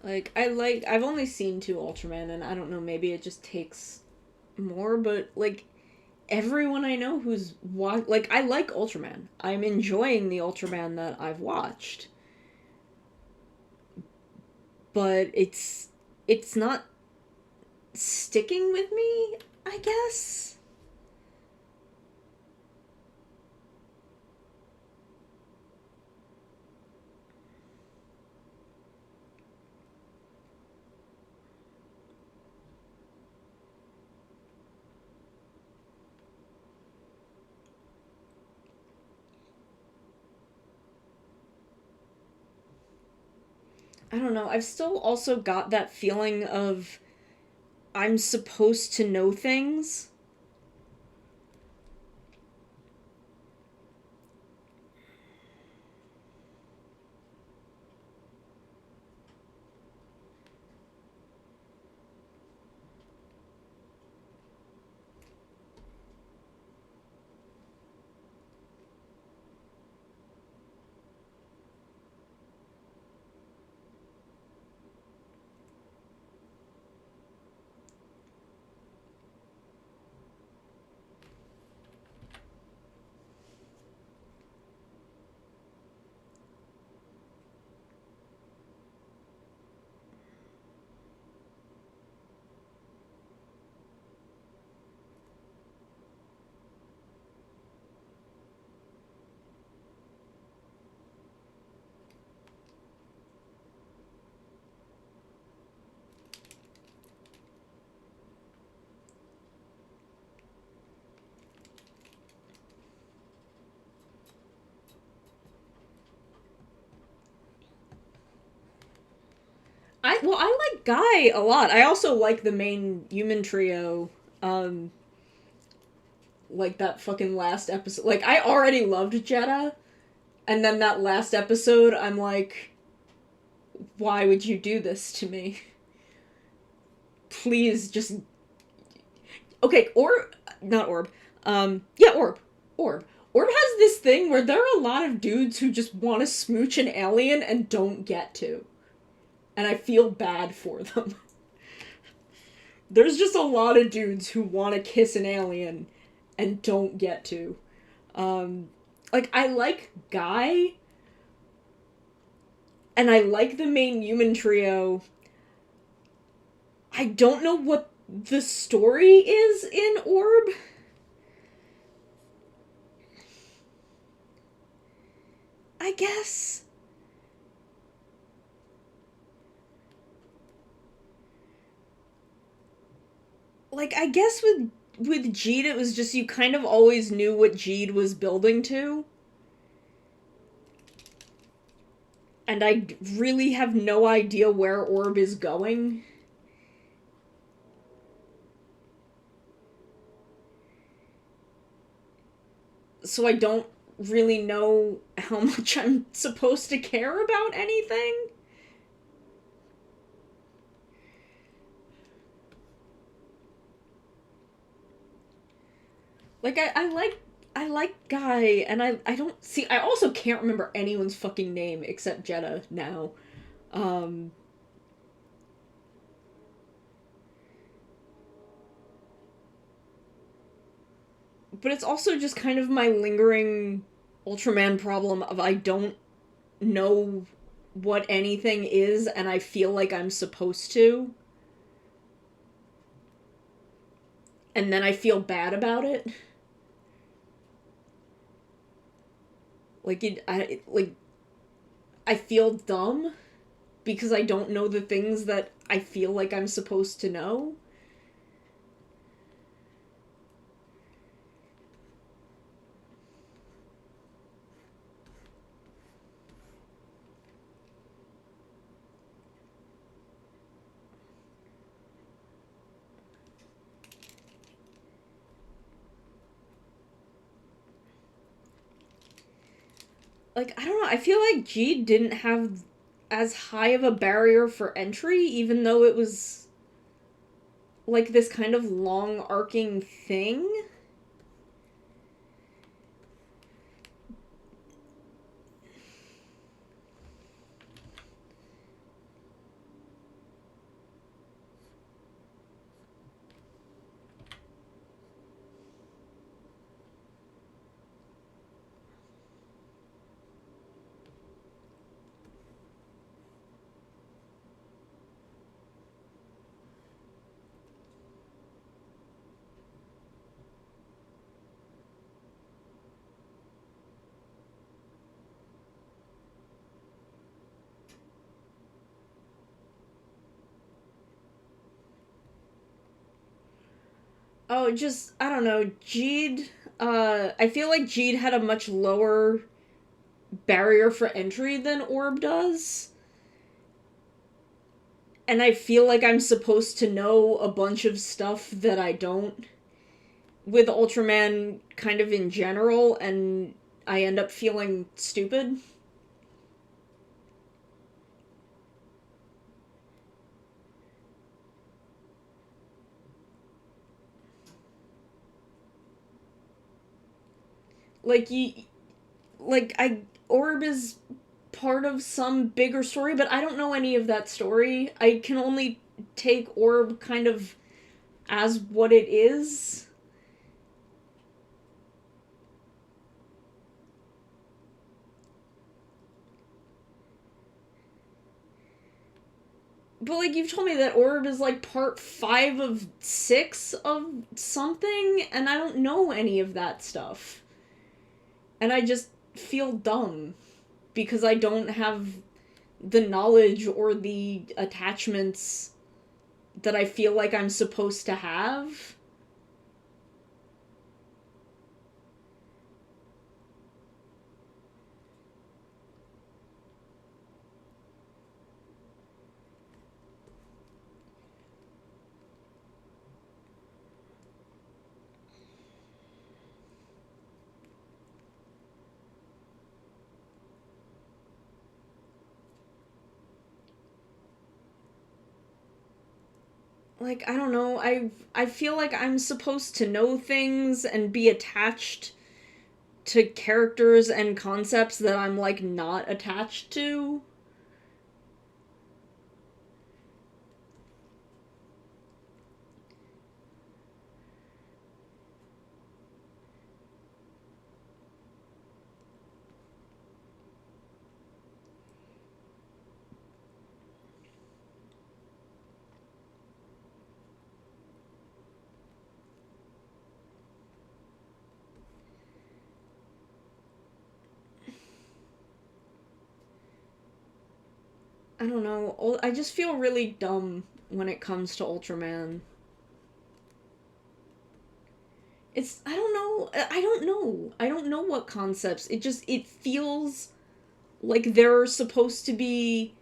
Like, I've only seen 2 Ultraman, and I don't know, maybe it just takes more, but, like, everyone I know who's like, I like Ultraman. I'm enjoying the Ultraman that I've watched. But it's not sticking with me, I guess. I don't know. I've still also got that feeling of I'm supposed to know things. I like Guy a lot. I also like the main human trio. Um, like that fucking last episode. Like I already loved Jeddah, and then that last episode, I'm like, why would you do this to me? Please just okay. Or not Orb. Yeah, Orb. Orb. Orb has this thing where there are a lot of dudes who just want to smooch an alien and don't get to. And I feel bad for them. There's just a lot of dudes who want to kiss an alien and don't get to. Like, I like Guy, and I like the main human trio. I don't know what the story is in Orb. I guess. Like, I guess with Jeed, it was just you kind of always knew what Jeed was building to. And I really have no idea where Orb is going. So I don't really know how much I'm supposed to care about anything. Like I like Guy, and I don't see. I also can't remember anyone's fucking name except Jeddah now. Um, but it's also just kind of my lingering Ultraman problem of I don't know what anything is, and I feel like I'm supposed to. And then I feel bad about it. I feel dumb because I don't know the things that I feel like I'm supposed to know. Like, I don't know, I feel like G didn't have as high of a barrier for entry, even though it was like this kind of long arcing thing. Oh, just I don't know, Jeed I feel like Jeed had a much lower barrier for entry than Orb does. And I feel like I'm supposed to know a bunch of stuff that I don't with Ultraman kind of in general, and I end up feeling stupid. Like you like I Orb is part of some bigger story, but I don't know any of that story. I can only take Orb kind of as what it is. But like you've told me that Orb is like part 5 of 6 of something, and I don't know any of that stuff. And I just feel dumb because I don't have the knowledge or the attachments that I feel like I'm supposed to have. like, I don't know, I feel like I'm supposed to know things and be attached to characters and concepts that I'm, like, not attached to. I don't know. I just feel really dumb when it comes to Ultraman. It's I don't know. I don't know. I don't know what concepts. It feels like they're supposed to be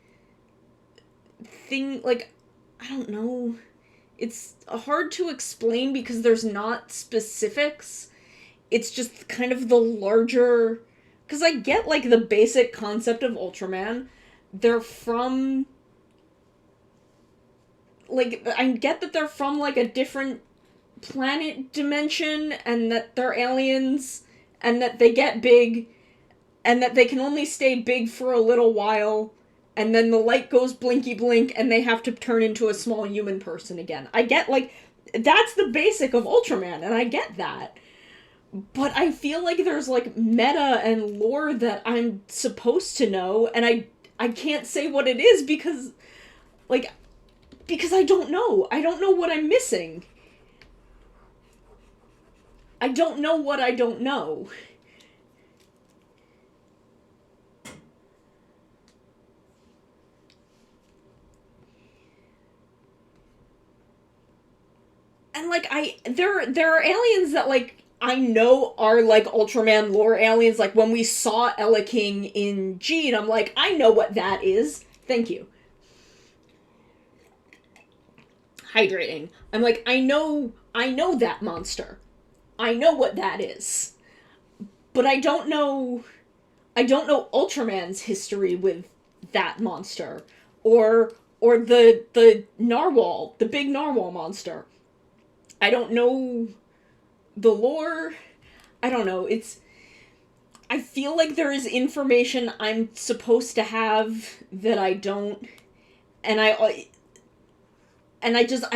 like I don't know. It's hard to explain because there's not specifics. It's just kind of the larger cuz I get like the basic concept of Ultraman. They're from like I get that they're from like a different planet dimension and that they're aliens and that they get big and that they can only stay big for a little while and then the light goes blinky blink and they have to turn into a small human person again. I get like that's the basic of Ultraman and I get that. But I feel like there's like meta and lore that I'm supposed to know and I can't say what it is like because I don't know. I don't know what I'm missing. I don't know what I don't know. And like there are aliens that like I know are like Ultraman lore aliens. Like when we saw Ella King in Gene, I'm like, I know what that is. Thank you. Hydrating. I'm like, I know that monster. I know what that is. But I don't know Ultraman's history with that monster. Or the narwhal, the big narwhal monster. I don't know the lore. I don't know. I feel like there is information I'm supposed to have that I don't and I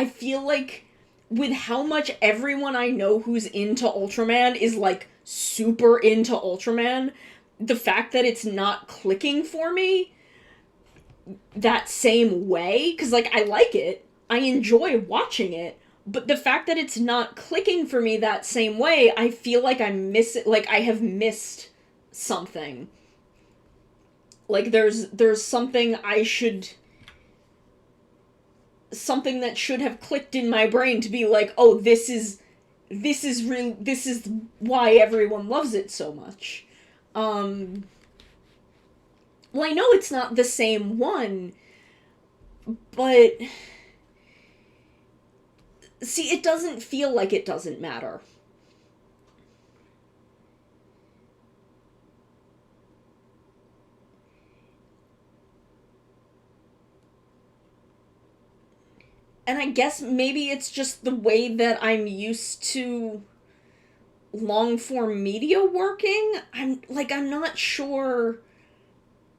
feel like with how much everyone I know who's into Ultraman is like super into Ultraman, the fact that it's not clicking for me that same way cuz like I like it. I enjoy watching it, but the fact that it's not clicking for me that same way, I feel like I have missed something. Like there's something that should have clicked in my brain to be like, "Oh, this is why everyone loves it so much." Um well, I know it's not the same one, but see, it doesn't feel like it doesn't matter. And I guess maybe it's just the way that I'm used to long form media working. I'm not sure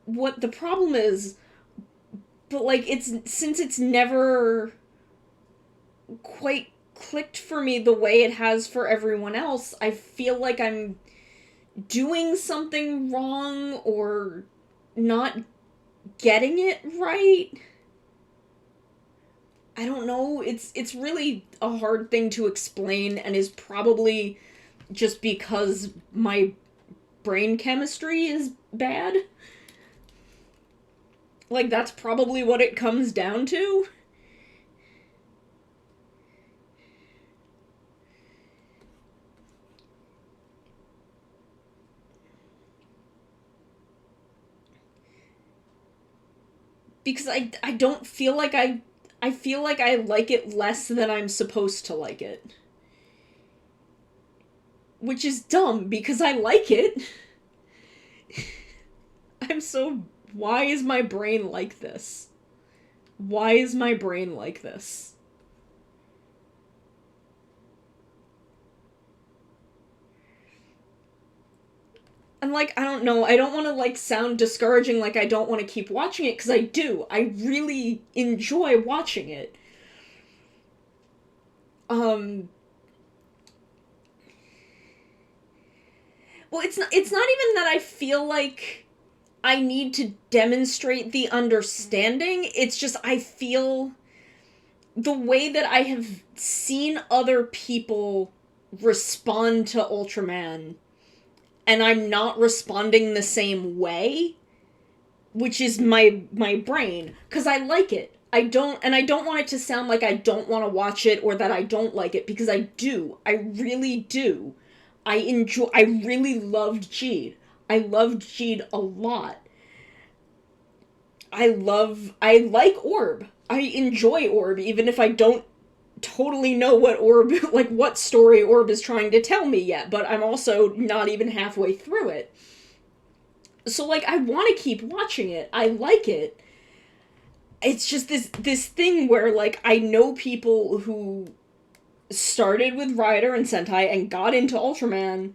what the problem is, but like it's since it's never quite clicked for me the way it has for everyone else, I feel like I'm doing something wrong or not getting it right. I don't know. It's really a hard thing to explain and is probably just because my brain chemistry is bad. Like that's probably what it comes down to. Because I don't feel like I feel like I like it less than I'm supposed to like it. Which is dumb because I like it. I'm so why is my brain like this? Why is my brain like this? And, like, I don't know, I don't want to, like, sound discouraging, like I don't want to keep watching it, because I do. I really enjoy watching it. Um, well, it's not even that I feel like I need to demonstrate the understanding. It's just I feel the way that I have seen other people respond to Ultraman, and I'm not responding the same way, which is my brain, because I like it. I don't want it to sound like I don't want to watch it or that I don't like it, because I do. I really do. I really loved Jeed. I loved Jeed a lot. I like Orb. I enjoy Orb, even if I don't totally know what Orb, like what story Orb is trying to tell me yet, but I'm also not even halfway through it. So, like, I want to keep watching it. I like it. It's just this thing where, like, I know people who started with Rider and Sentai and got into Ultraman.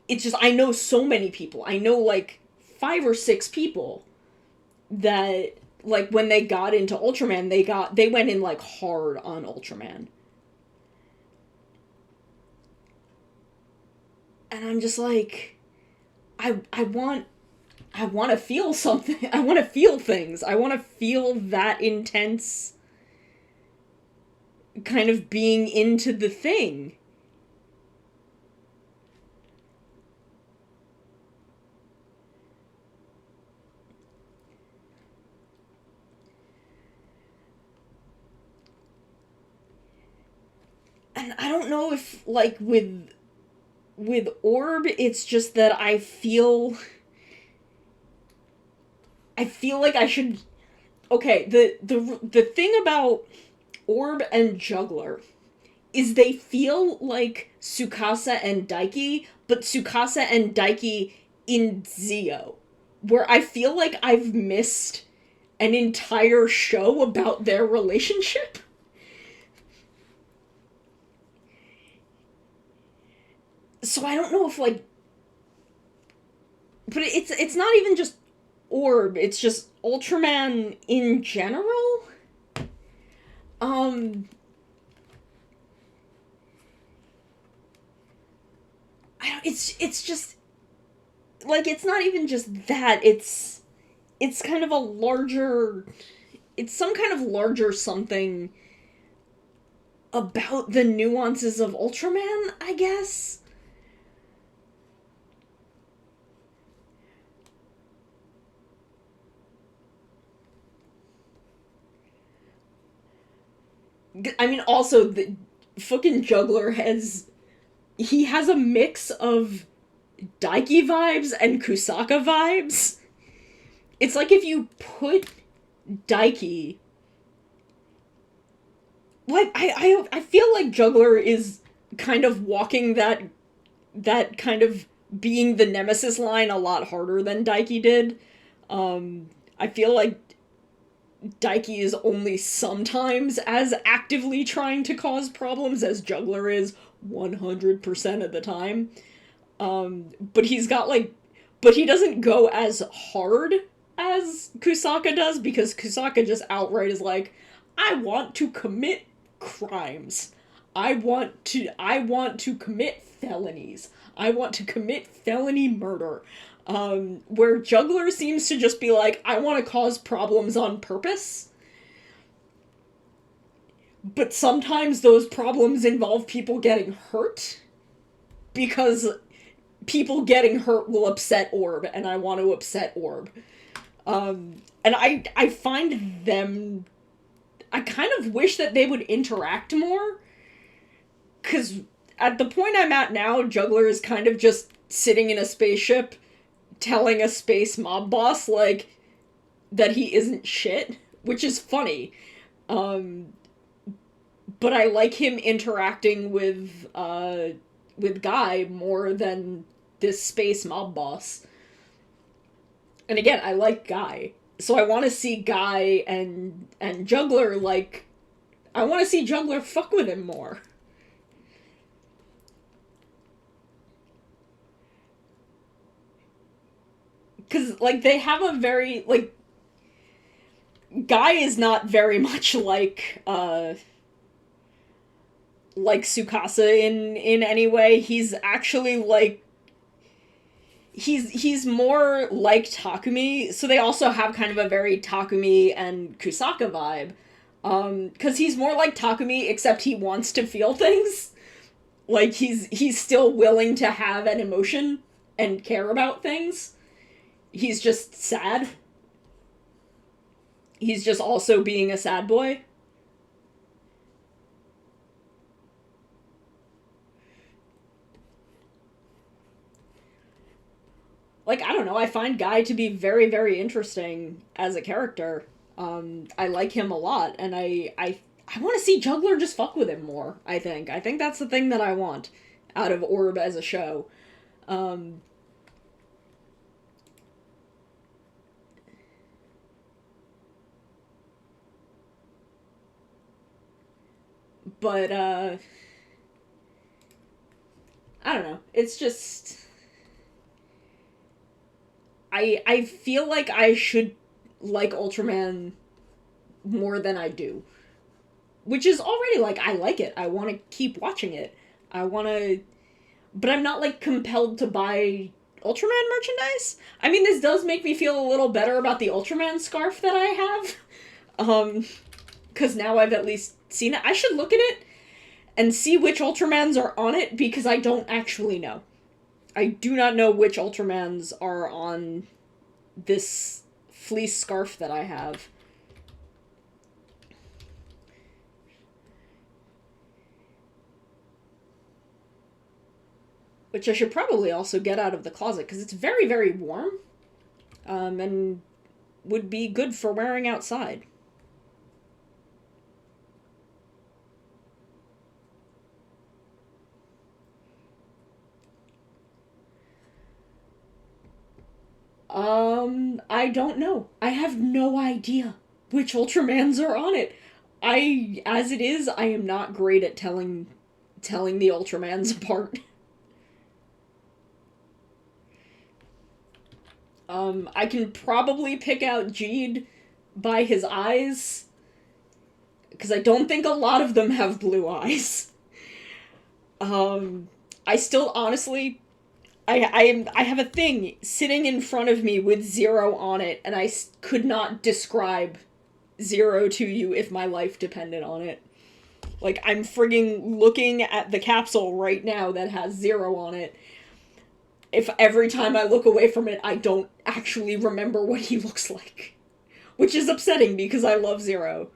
It's just, I know so many people. I know, like, 5 or 6 people that, like, when they got into Ultraman, they went in, like, hard on Ultraman. And I'm just like, I want to feel something. I want to feel things. I want to feel that intense kind of being into the thing. And I don't know if, like, with Orb, it's just that I feel like I should. Okay, the thing about Orb and Juggler is they feel like Tsukasa and Daiki, but Tsukasa and Daiki in Zio, where I feel like I've missed an entire show about their relationship. So I don't know if, like, but it's not even just Orb, it's just Ultraman in general. Um it's just, like, it's not even just that. It's kind of a larger, it's some kind of larger something about the nuances of Ultraman, I guess. I mean, also, the fucking Juggler he has a mix of Daiki vibes and Kusaka vibes. It's like if you put Daiki, like, I feel like Juggler is kind of walking that kind of being the nemesis line a lot harder than Daiki did. I feel like Daiki is only sometimes as actively trying to cause problems as Juggler is 100% of the time. But he's got, like, but he doesn't go as hard as Kusaka does, because Kusaka just outright is like, I want to commit crimes. I want to commit felonies. I want to commit felony murder. Where Juggler seems to just be like, I want to cause problems on purpose. But sometimes those problems involve people getting hurt, because people getting hurt will upset Orb, and I want to upset Orb. And I find them. I kind of wish that they would interact more, because at the point I'm at now, Juggler is kind of just sitting in a spaceship telling a space mob boss, like, that he isn't shit, which is funny. But I like him interacting with Guy more than this space mob boss. And again, I like Guy. So I want to see Guy and Juggler, like, I want to see Juggler fuck with him more. because, like, they have a very, like, Guy is not very much like Tsukasa in any way. He's actually, like, he's more like Takumi, so they also have kind of a very Takumi and Kusaka vibe. Because he's more like Takumi, except he wants to feel things. Like, he's still willing to have an emotion and care about things. He's just sad. He's just also being a sad boy. Like, I don't know, I find Guy to be very, very interesting as a character. I like him a lot, and I want to see Juggler just fuck with him more, I think. I think that's the thing that I want out of Orb as a show. Um, but, I don't know. It's just... I feel like I should like Ultraman more than I do. Which is already, like, I like it. I want to keep watching it. I want to... But I'm not, like, compelled to buy Ultraman merchandise. I mean, this does make me feel a little better about the Ultraman scarf that I have. Because now I've at least seen it. I should look at it and see which Ultramans are on it, because I don't actually know. I do not know which Ultramans are on this fleece scarf that I have. Which I should probably also get out of the closet, because it's very, very warm. And would be good for wearing outside. I don't know. I have no idea which Ultramans are on it. As it is, I am not great at telling the Ultramans apart. I can probably pick out Jeed by his eyes, because I don't think a lot of them have blue eyes. I still honestly, I have a thing sitting in front of me with Zero on it, and I could not describe Zero to you if my life depended on it. Like, I'm frigging looking at the capsule right now that has Zero on it. If every time I look away from it, I don't actually remember what he looks like. Which is upsetting, because I love Zero.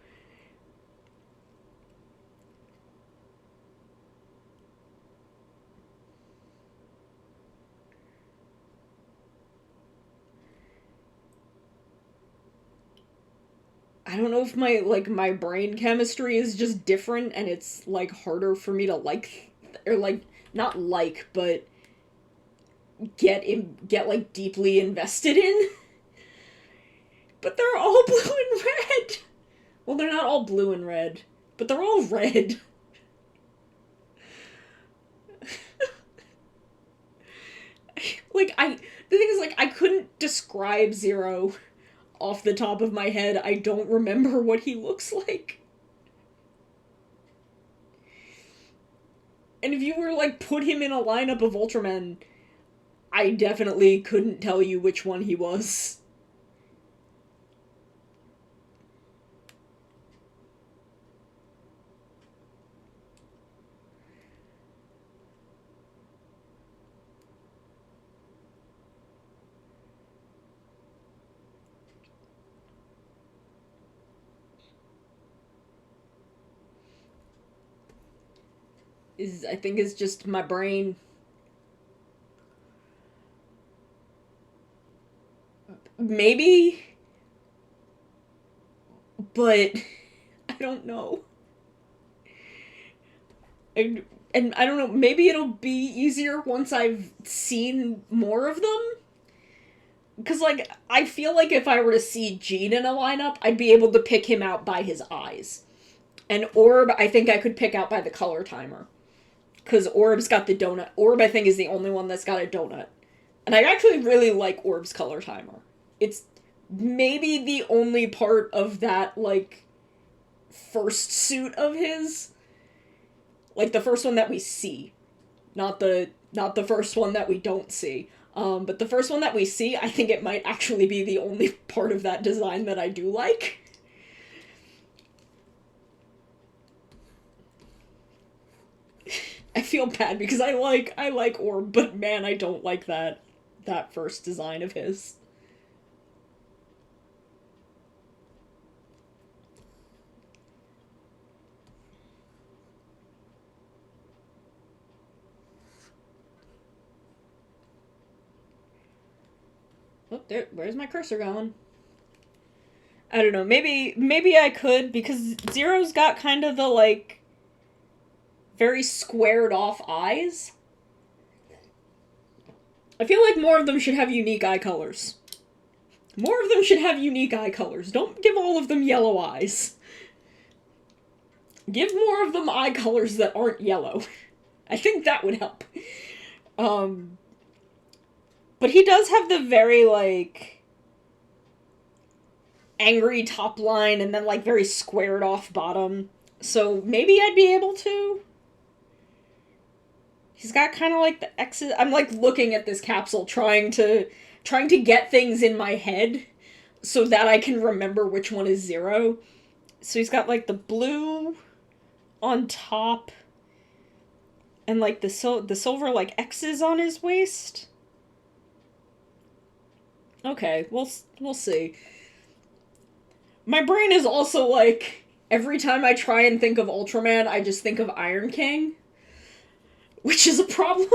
I don't know if my brain chemistry is just different, and it's, like, harder for me to like, or, like, not like, but get like deeply invested in. But they're all blue and red. Well, they're not all blue and red, but they're all red. The thing is, like, I couldn't describe Zero off the top of my head. I don't remember what he looks like. And if you were, like, put him in a lineup of Ultramen, I definitely couldn't tell you which one he was. I think it's just my brain. Maybe, but I don't know. And I don't know, maybe it'll be easier once I've seen more of them. Because, like, I feel like if I were to see Jeed in a lineup, I'd be able to pick him out by his eyes. And Orb, I think I could pick out by the color timer. Because Orb's got the donut. Orb, I think, is the only one that's got a donut. And I actually really like Orb's color timer. It's maybe the only part of that, like, first suit of his. Like, the first one that we see. Not the first one that we don't see. But the first one that we see, I think it might actually be the only part of that design that I do like. I feel bad because I like Orb, but man, I don't like that first design of his. Oh, there. Where's my cursor going? I don't know. Maybe I could, because Zero's got kind of the, like, very squared off eyes. I feel like more of them should have unique eye colors. More of them should have unique eye colors. Don't give all of them yellow eyes. Give more of them eye colors that aren't yellow. I think that would help. But he does have the very, like, angry top line and then, like, very squared off bottom. So maybe I'd be able to. He's got kind of like the X's. I'm, like, looking at this capsule trying to get things in my head so that I can remember which one is Zero. So he's got, like, the blue on top and, like, the silver, like, X's on his waist. Okay, we'll see. My brain is also, like, every time I try and think of Ultraman, I just think of Iron King, which is a problem.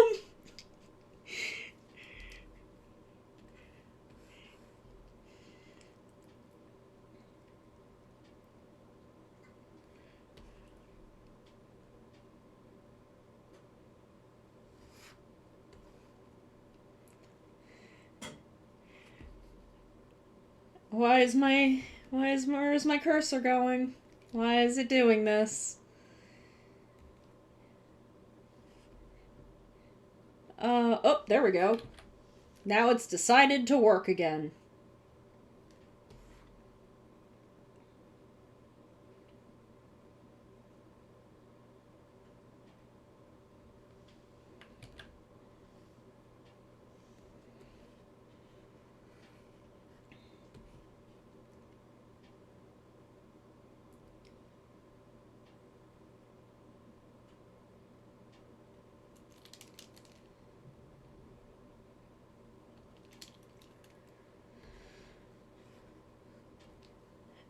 Where's my cursor going? Why is it doing this? Oh, there we go. Now it's decided to work again.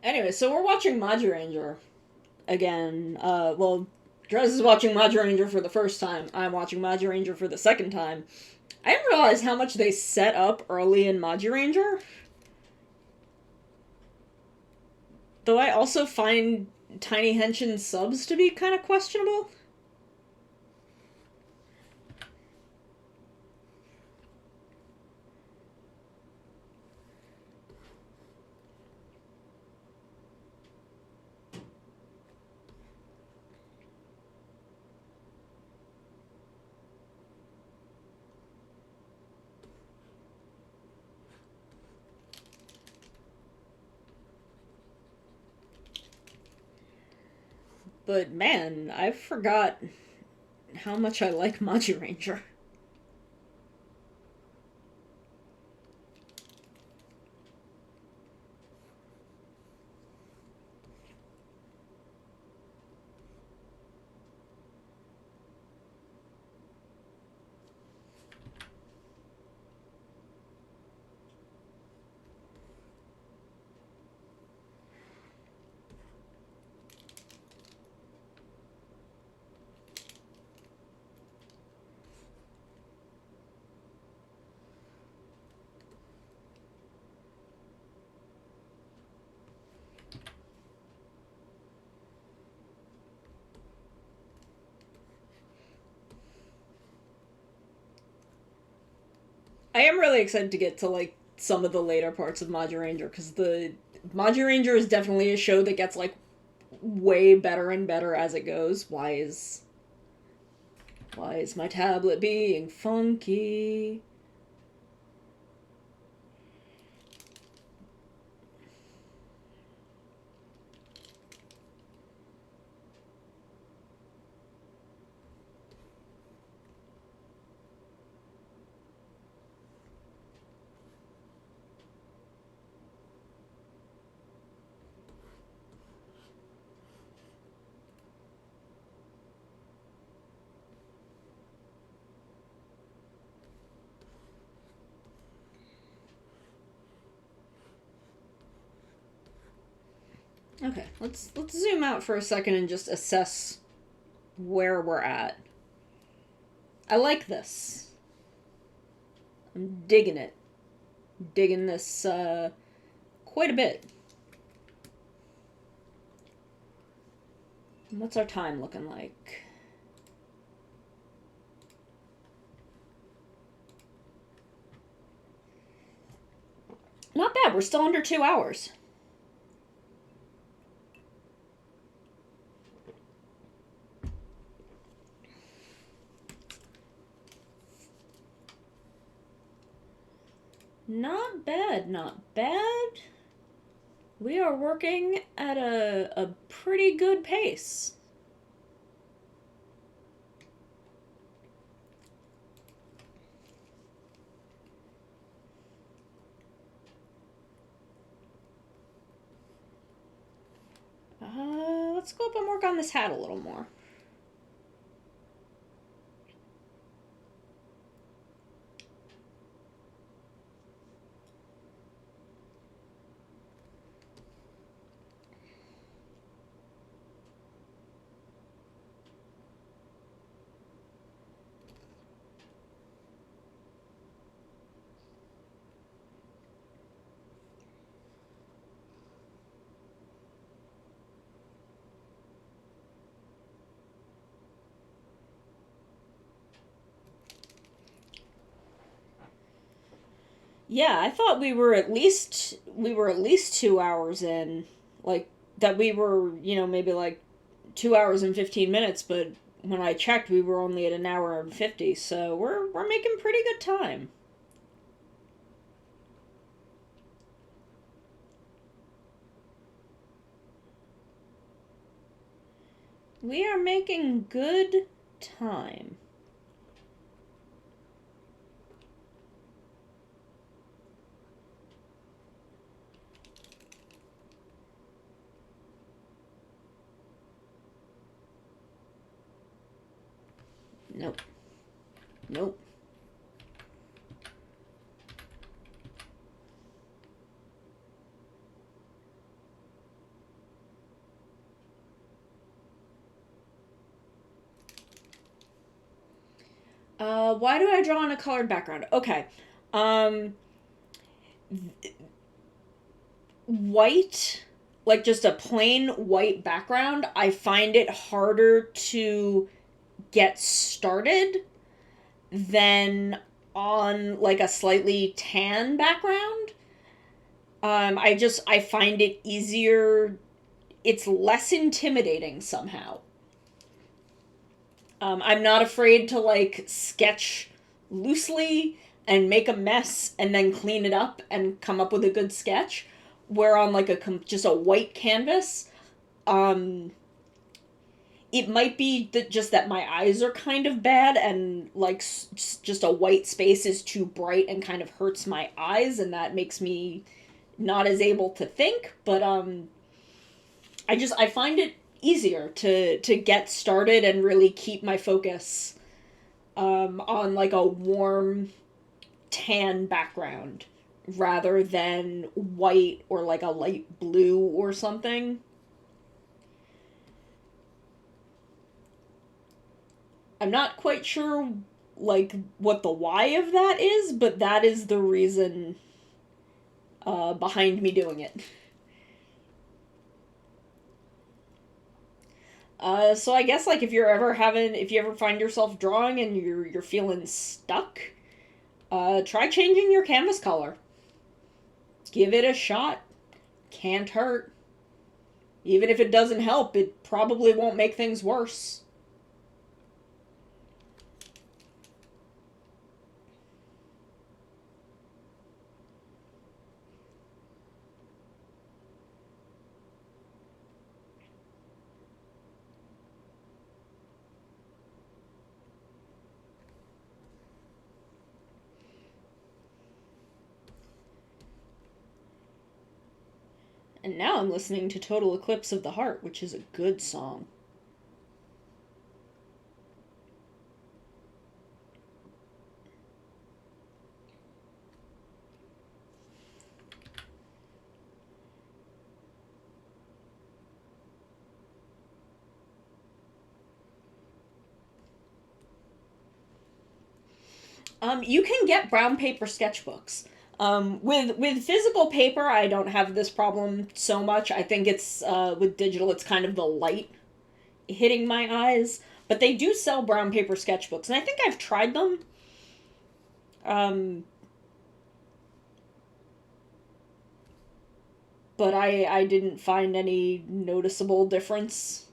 Anyway, so we're watching Magiranger again. Well, Drez is watching Magiranger for the first time. I'm watching Magiranger for the second time. I didn't realize how much they set up early in Magiranger. Though I also find Tiny Henshin subs to be kind of questionable. But man, I forgot how much I like Magiranger. I am really excited to get to, like, some of the later parts of Magiranger, because the Magiranger is definitely a show that gets, like, way better and better as it goes. Why is my tablet being funky? Okay, let's zoom out for a second and just assess where we're at. I like this. I'm digging it. Digging this quite a bit. What's our time looking like? Not bad. We're still under 2 hours. Not bad, not bad. We are working at a pretty good pace. Let's go up and work on this hat a little more. Yeah, I thought we were at least 2 hours in, like that we were, maybe like 2 hours and 15 minutes, but when I checked we were only at an hour and 50, so we're making pretty good time. We are making good time. Nope. Nope. Why do I draw on a colored background? Okay. Um, White, like just a plain white background, I find it harder to get started than on like a slightly tan background. I find it easier. It's less intimidating somehow. I'm not afraid to like sketch loosely and make a mess and then clean it up and come up with a good sketch. Where on like just a white canvas, um, it might be that just that my eyes are kind of bad and like just a white space is too bright and kind of hurts my eyes, and that makes me not as able to think. But I find it easier to get started and really keep my focus on like a warm tan background rather than white or like a light blue or something. I'm not quite sure like what the why of that is, but that is the reason behind me doing it. So I guess like if you ever find yourself drawing and you're feeling stuck, try changing your canvas color. Give it a shot. Can't hurt. Even if it doesn't help, it probably won't make things worse. And now I'm listening to Total Eclipse of the Heart, which is a good song. You can get brown paper sketchbooks. With physical paper, I don't have this problem so much. I think it's with digital, it's kind of the light hitting my eyes. But they do sell brown paper sketchbooks, and I think I've tried them. Um, but I didn't find any noticeable difference,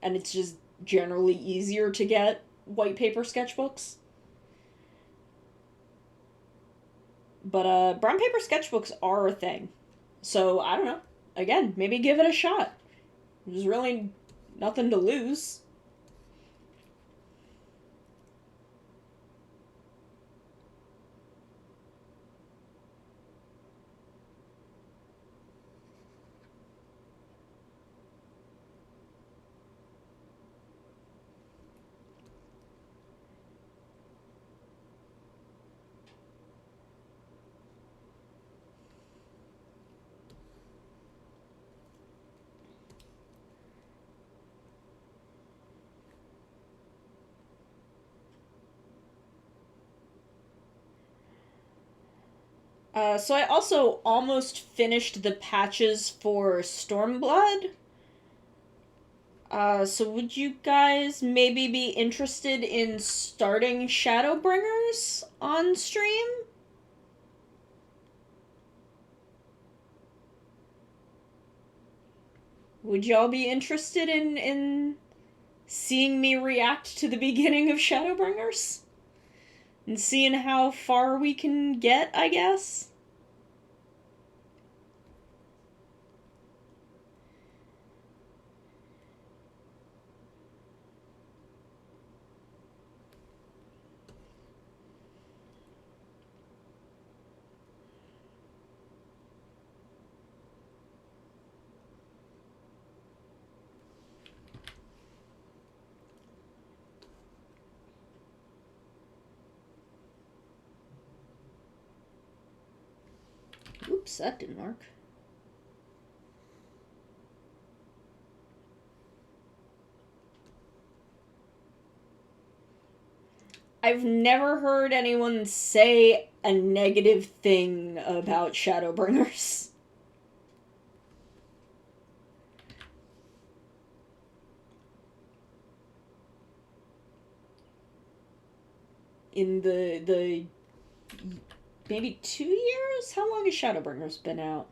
and it's just generally easier to get white paper sketchbooks. But brown paper sketchbooks are a thing. So I don't know. Again, maybe give it a shot. There's really nothing to lose. So I also almost finished the patches for Stormblood. So would you guys maybe be interested in starting Shadowbringers on stream? Would y'all be interested in seeing me react to the beginning of Shadowbringers? And seeing how far we can get, I guess? Oops, that didn't work. I've never heard anyone say a negative thing about Shadowbringers. In the maybe 2 years? How long has Shadowbringers been out?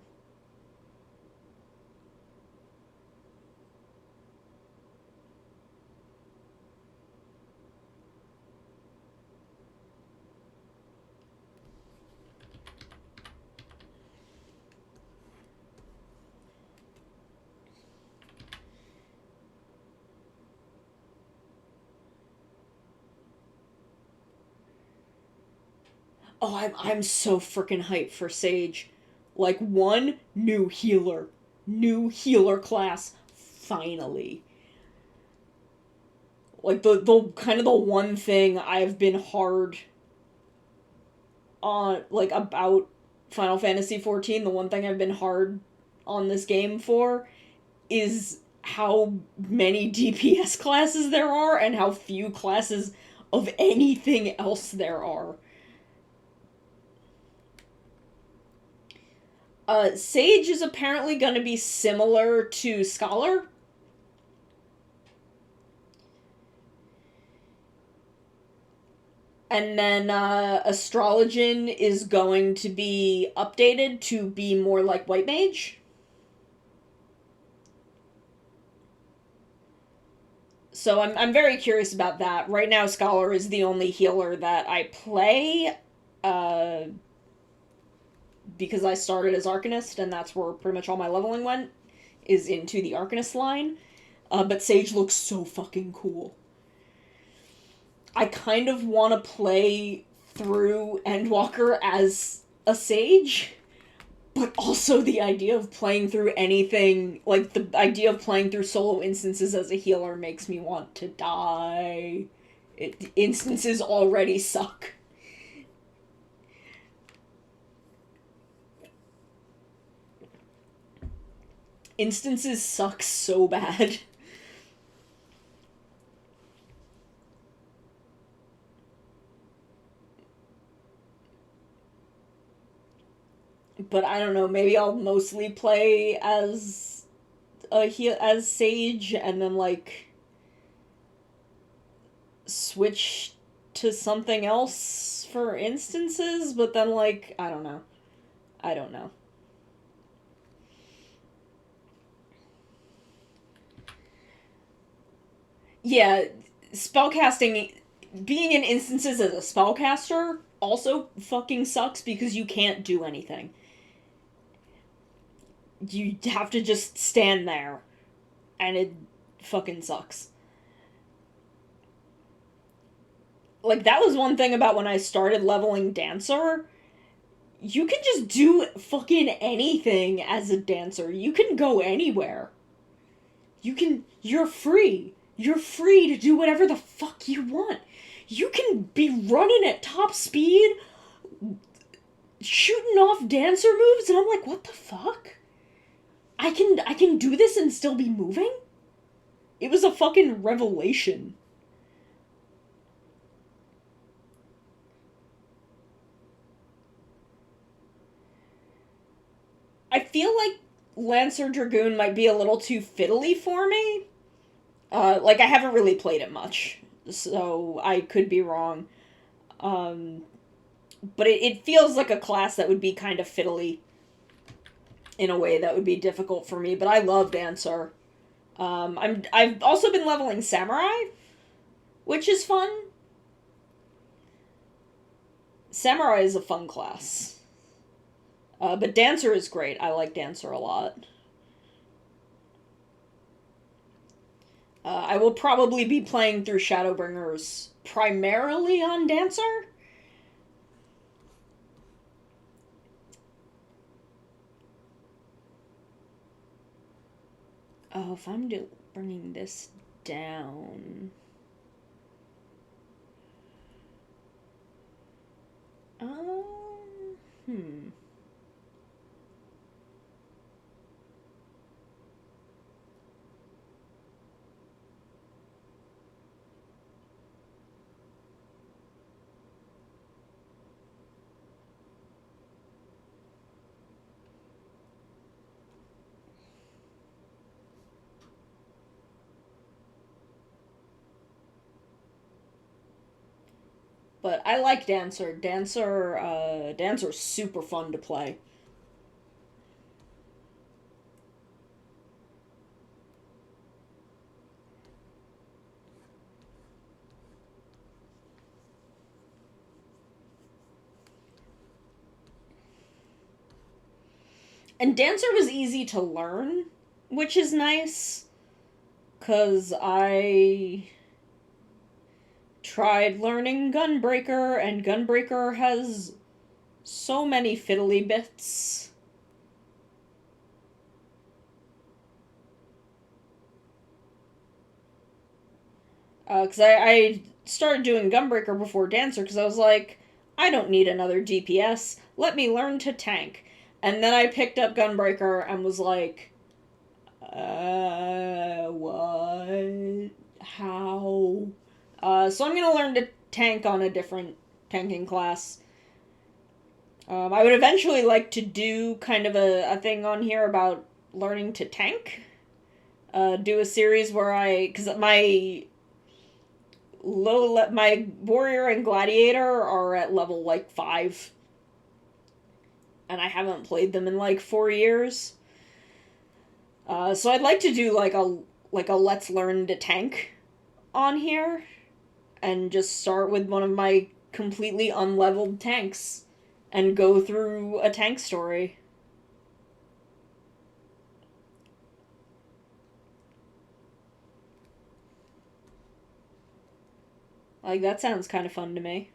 Oh, I'm so freaking hyped for Sage. Like one new healer class finally. Like the kind of the one thing I've been hard on, like, about Final Fantasy 14, the one thing I've been hard on this game for is how many DPS classes there are and how few classes of anything else there are. Sage is apparently going to be similar to Scholar. And then Astrologian is going to be updated to be more like White Mage. So I'm very curious about that. Right now, Scholar is the only healer that I play, because I started as Arcanist, and that's where pretty much all my leveling went, is into the Arcanist line. But Sage looks so fucking cool. I kind of want to play through Endwalker as a Sage, but also the idea of playing through anything, like the idea of playing through solo instances as a healer makes me want to die. Instances already suck. Instances suck so bad. But I don't know, maybe I'll mostly play as Sage and then like switch to something else for instances, but then like I don't know. I don't know. Yeah, spellcasting being in instances as a spellcaster also fucking sucks because you can't do anything. You have to just stand there and it fucking sucks. Like that was one thing about when I started leveling Dancer. You can just do fucking anything as a dancer. You can go anywhere. You're free. You're free to do whatever the fuck you want. You can be running at top speed, shooting off dancer moves, and I'm like, what the fuck? I can do this and still be moving? It was a fucking revelation. I feel like Lancer Dragoon might be a little too fiddly for me. Like I haven't really played it much, so I could be wrong. Um, but it feels like a class that would be kind of fiddly in a way that would be difficult for me. But I love Dancer. I've also been leveling Samurai, which is fun. Samurai is a fun class. But Dancer is great. I like Dancer a lot. I will probably be playing through Shadowbringers primarily on Dancer. Oh, if I'm bringing this down. Hmm. But I like Dancer. Dancer's super fun to play. And Dancer was easy to learn, which is nice. Because I tried learning Gunbreaker, and Gunbreaker has so many fiddly bits. Because I started doing Gunbreaker before Dancer because I was like, I don't need another DPS. Let me learn to tank. And then I picked up Gunbreaker and was like, what? How? So I'm gonna learn to tank on a different tanking class. I would eventually like to do kind of a thing on here about learning to tank. Do a series where because my warrior and gladiator are at level like 5, and I haven't played them in like 4 years. So I'd like to do like a let's learn to tank on here, and just start with one of my completely unleveled tanks, and go through a tank story. Like that sounds kind of fun to me.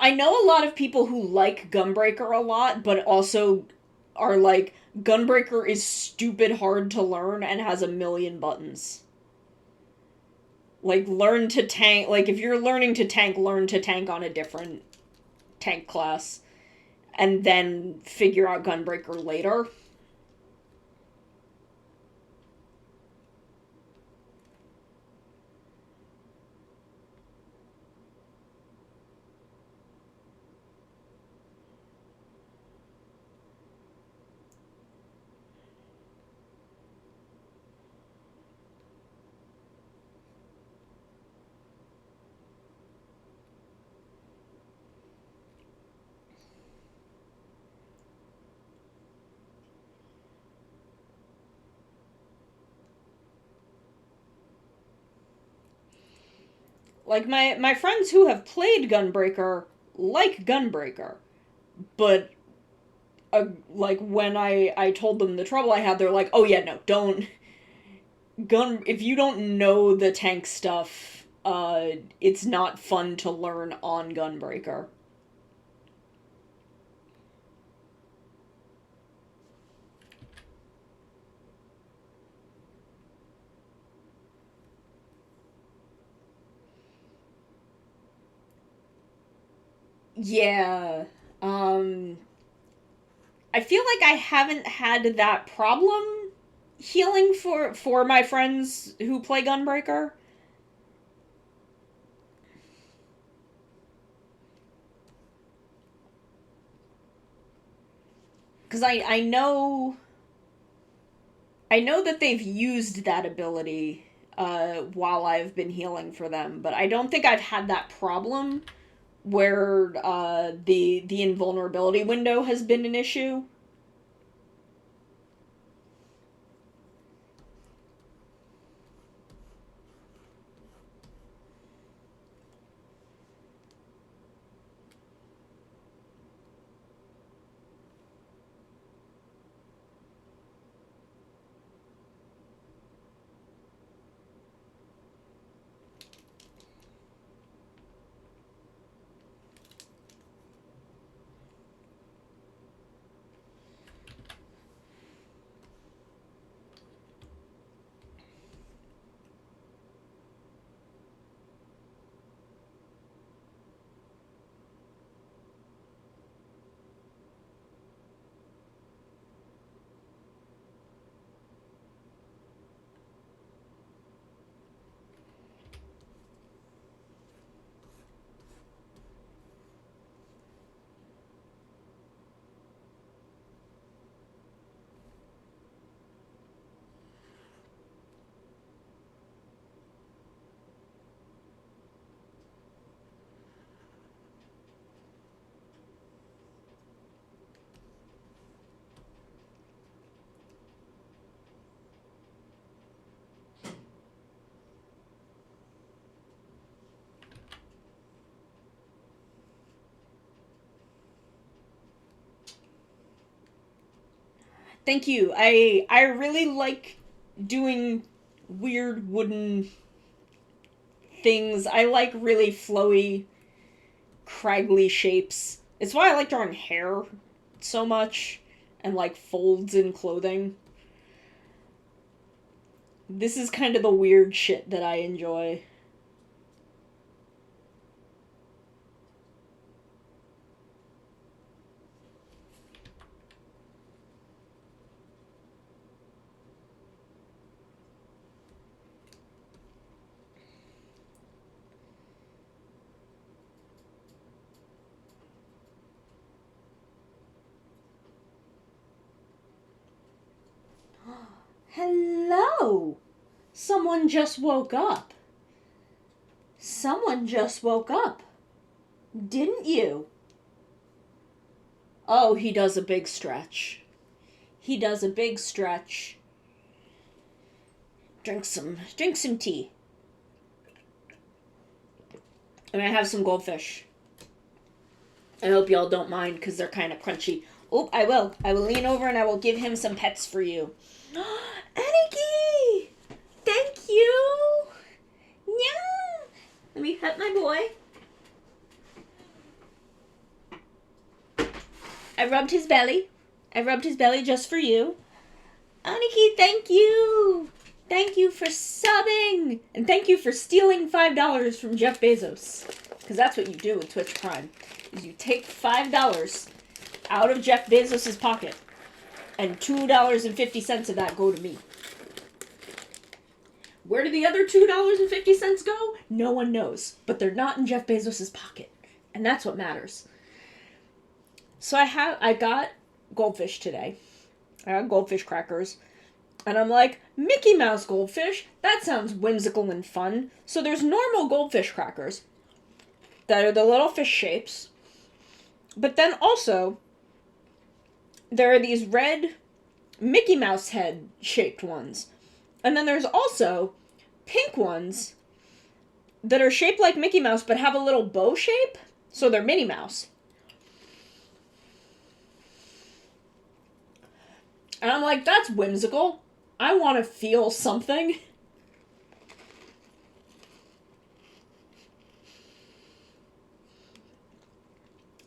I know a lot of people who like Gunbreaker a lot, but also are like, Gunbreaker is stupid hard to learn and has a million buttons. Like, learn to tank. Like, if you're learning to tank, learn to tank on a different tank class. And then figure out Gunbreaker later. Like, my friends who have played Gunbreaker like Gunbreaker, but like when I told them the trouble I had, they're like, "Oh yeah, no, don't if you don't know the tank stuff, it's not fun to learn on Gunbreaker." Yeah. Um I feel like I haven't had that problem healing for my friends who play Gunbreaker. Cuz I know that they've used that ability while I've been healing for them, but I don't think I've had that problem where the invulnerability window has been an issue. Thank you. I really like doing weird wooden things. I like really flowy, craggly shapes. It's why I like drawing hair so much and like folds in clothing. This is kind of the weird shit that I enjoy. Hello! Someone just woke up. Someone just woke up. Didn't you? Oh, he does a big stretch. He does a big stretch. Drink some tea. I'm gonna have some goldfish. I hope y'all don't mind because they're kind of crunchy. Oh, I will. I will lean over and I will give him some pets for you. Aniki! Thank you! Yeah! Let me pet my boy. I rubbed his belly. I rubbed his belly just for you. Aniki, thank you! Thank you for subbing! And thank you for stealing $5 from Jeff Bezos. Because that's what you do with Twitch Prime. Is you take $5 out of Jeff Bezos' pocket. And $2.50 of that go to me. Where do the other $2.50 go? No one knows. But they're not in Jeff Bezos' pocket. And that's what matters. So I got goldfish today. I got goldfish crackers. And I'm like, Mickey Mouse goldfish? That sounds whimsical and fun. So there's normal goldfish crackers that are the little fish shapes. But then also, there are these red Mickey Mouse head shaped ones. And then there's also pink ones that are shaped like Mickey Mouse but have a little bow shape, so they're Minnie Mouse. And I'm like, that's whimsical. I want to feel something.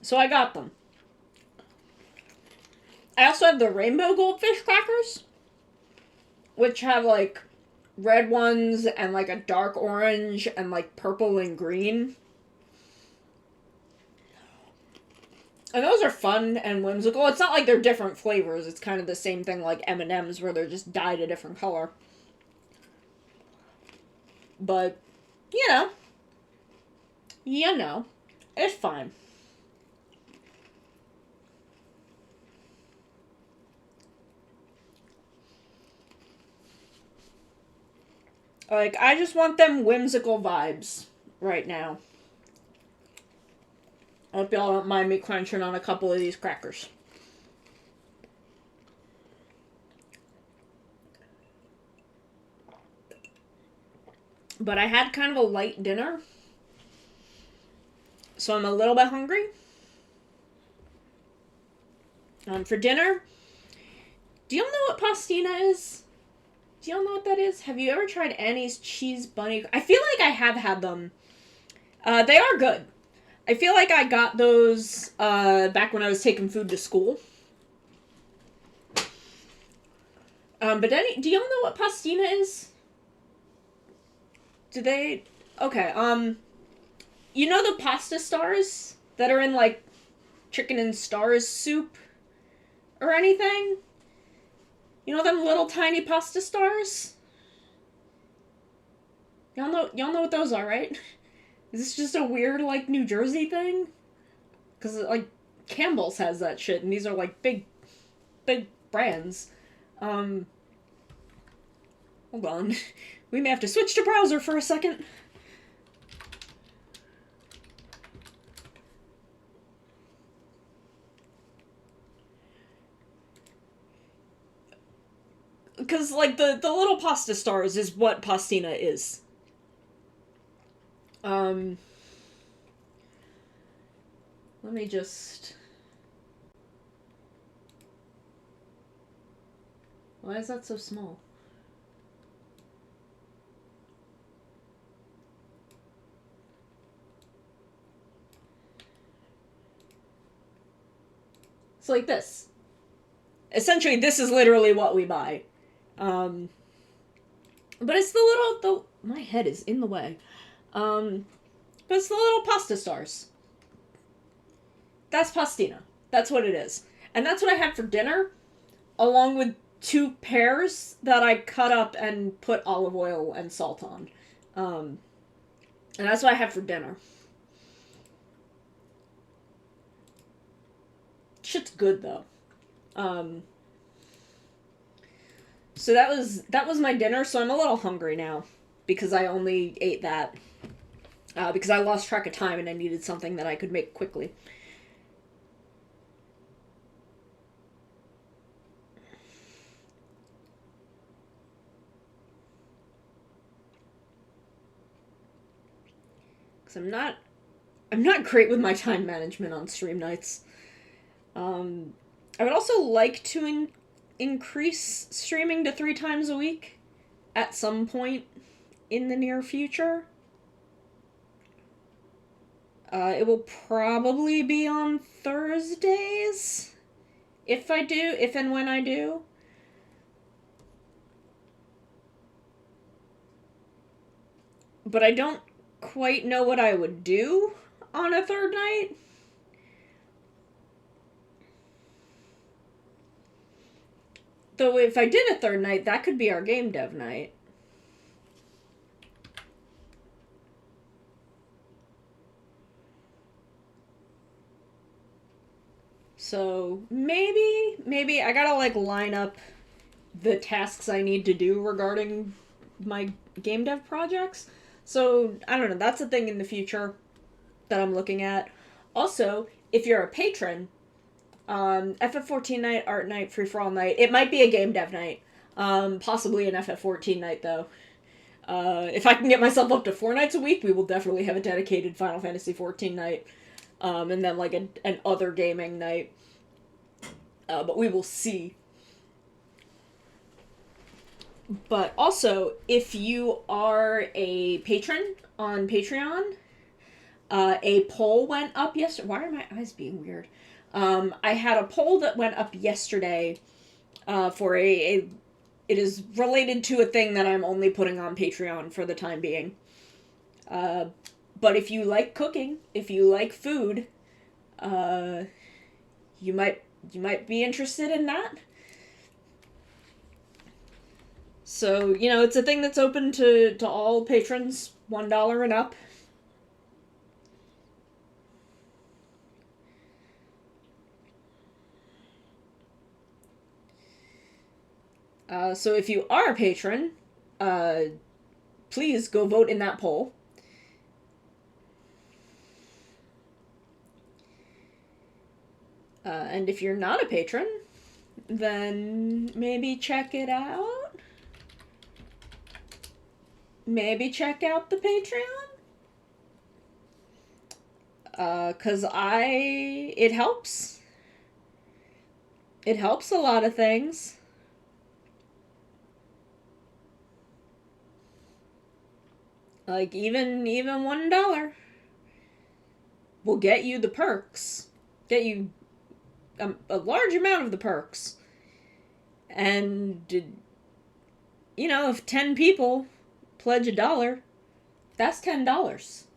So I got them. I also have the rainbow goldfish crackers, which have like red ones and like a dark orange and like purple and green. And those are fun and whimsical. It's not like they're different flavors. It's kind of the same thing like M&M's where they're just dyed a different color. But, you know, it's fine. Like, I just want them whimsical vibes right now. I hope y'all don't mind me crunching on a couple of these crackers. But I had kind of a light dinner, so I'm a little bit hungry. For dinner, do y'all know what pastina is? Do y'all know what that is? Have you ever tried Annie's cheese bunny? I feel like I have had them. They are good. I feel like I got those back when I was taking food to school. But do y'all know what pastina is? Do they? Okay. You know the pasta stars that are in like chicken and stars soup or anything? You know them little tiny pasta stars? Y'all know what those are, right? Is this just a weird like New Jersey thing? Cuz like Campbell's has that shit and these are like big brands. Hold on. We may have to switch to browser for a second. Because, like, the little pasta stars is what pastina is. Let me just... Why is that so small? It's like this. Essentially, this is literally what we buy. But it's my head is in the way. But it's the little pasta stars. That's pastina. That's what it is. And that's what I had for dinner, along with 2 pears that I cut up and put olive oil and salt on. And that's what I had for dinner. Shit's good, though. So that was my dinner, so I'm a little hungry now. Because I only ate that. Because I lost track of time and I needed something that I could make quickly. Because I'm not great with my time management on stream nights. I would also like to increase streaming to 3 times a week at some point in the near future. It will probably be on Thursdays, if and when I do. But I don't quite know what I would do on a third night. Though if I did a third night, that could be our game dev night. So maybe I gotta like line up the tasks I need to do regarding my game dev projects. So I don't know, that's a thing in the future that I'm looking at. Also, if you're a patron, FF14 night, art night, free for all night. It might be a game dev night. Possibly an FF14 night though. If I can get myself up to 4 nights a week, we will definitely have a dedicated Final Fantasy XIV night. And then like an other gaming night. But we will see. But also, if you are a patron on Patreon, a poll went up yesterday. Why are my eyes being weird? I had a poll that went up yesterday for it is related to a thing that I'm only putting on Patreon for the time being. But if you like cooking, if you like food, you might be interested in that. So, it's a thing that's open to all patrons, $1 and up. So if you are a patron, please go vote in that poll. And if you're not a patron, then maybe check it out. Maybe check out the Patreon. 'Cause it helps. It helps a lot of things. Like, even $1 will get you the perks. Get you a large amount of the perks. And, if 10 people pledge $1, that's $10.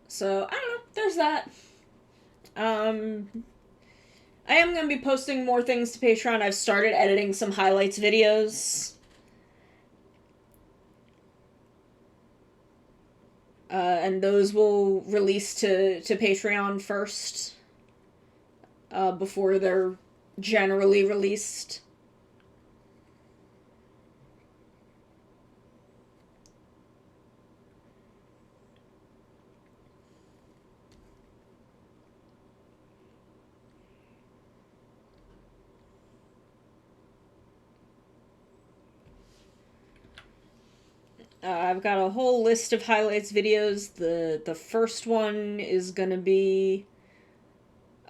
So, I don't know. There's that. I am going to be posting more things to Patreon. I've started editing some highlights videos. And those will release to Patreon first. Before they're generally released. I've got a whole list of highlights videos. The first one is gonna be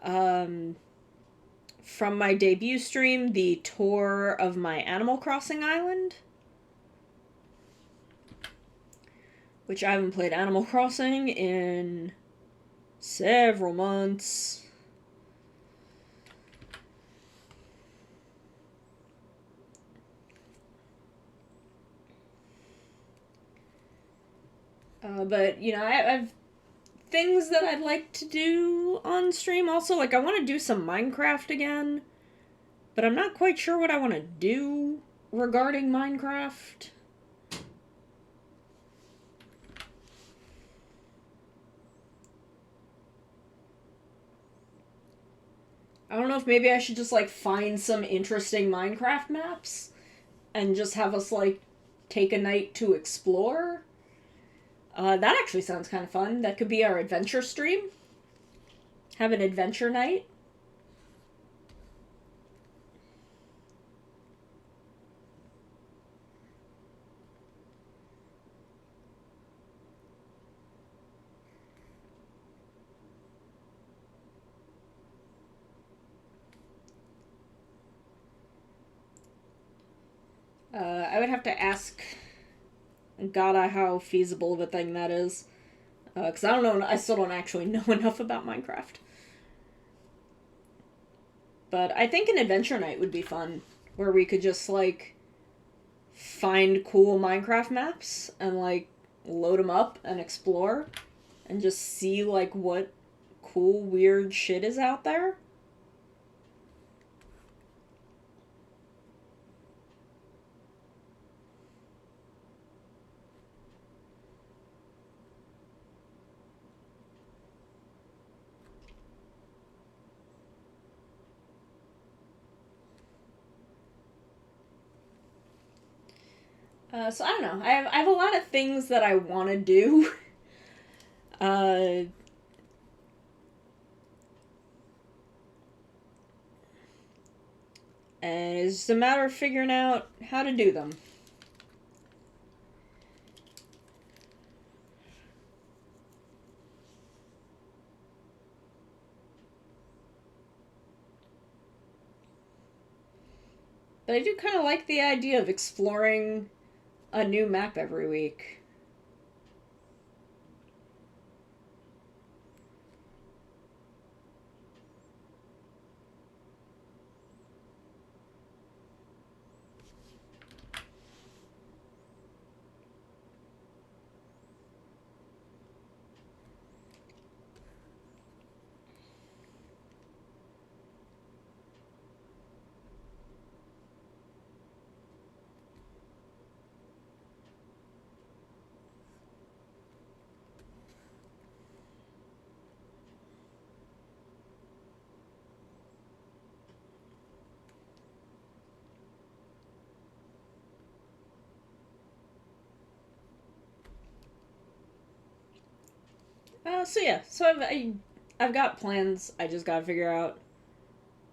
from my debut stream, the tour of my Animal Crossing island. Which I haven't played Animal Crossing in several months. But, I've things that I'd like to do on stream also. Like, I want to do some Minecraft again, but I'm not quite sure what I want to do regarding Minecraft. I don't know if maybe I should just, find some interesting Minecraft maps and just have us, take a night to explore. That actually sounds kind of fun. That could be our adventure stream. Have an adventure night. I would have to ask Gada how feasible of a thing that is. Because I don't know, I still don't actually know enough about Minecraft. But I think an adventure night would be fun, where we could just, find cool Minecraft maps and, load them up and explore and just see, what cool, weird shit is out there. So I don't know. I have a lot of things that I want to do. uh, and it's just a matter of figuring out how to do them. But I do kind of like the idea of exploring a new map every week. So yeah, so I've got plans. I just gotta figure out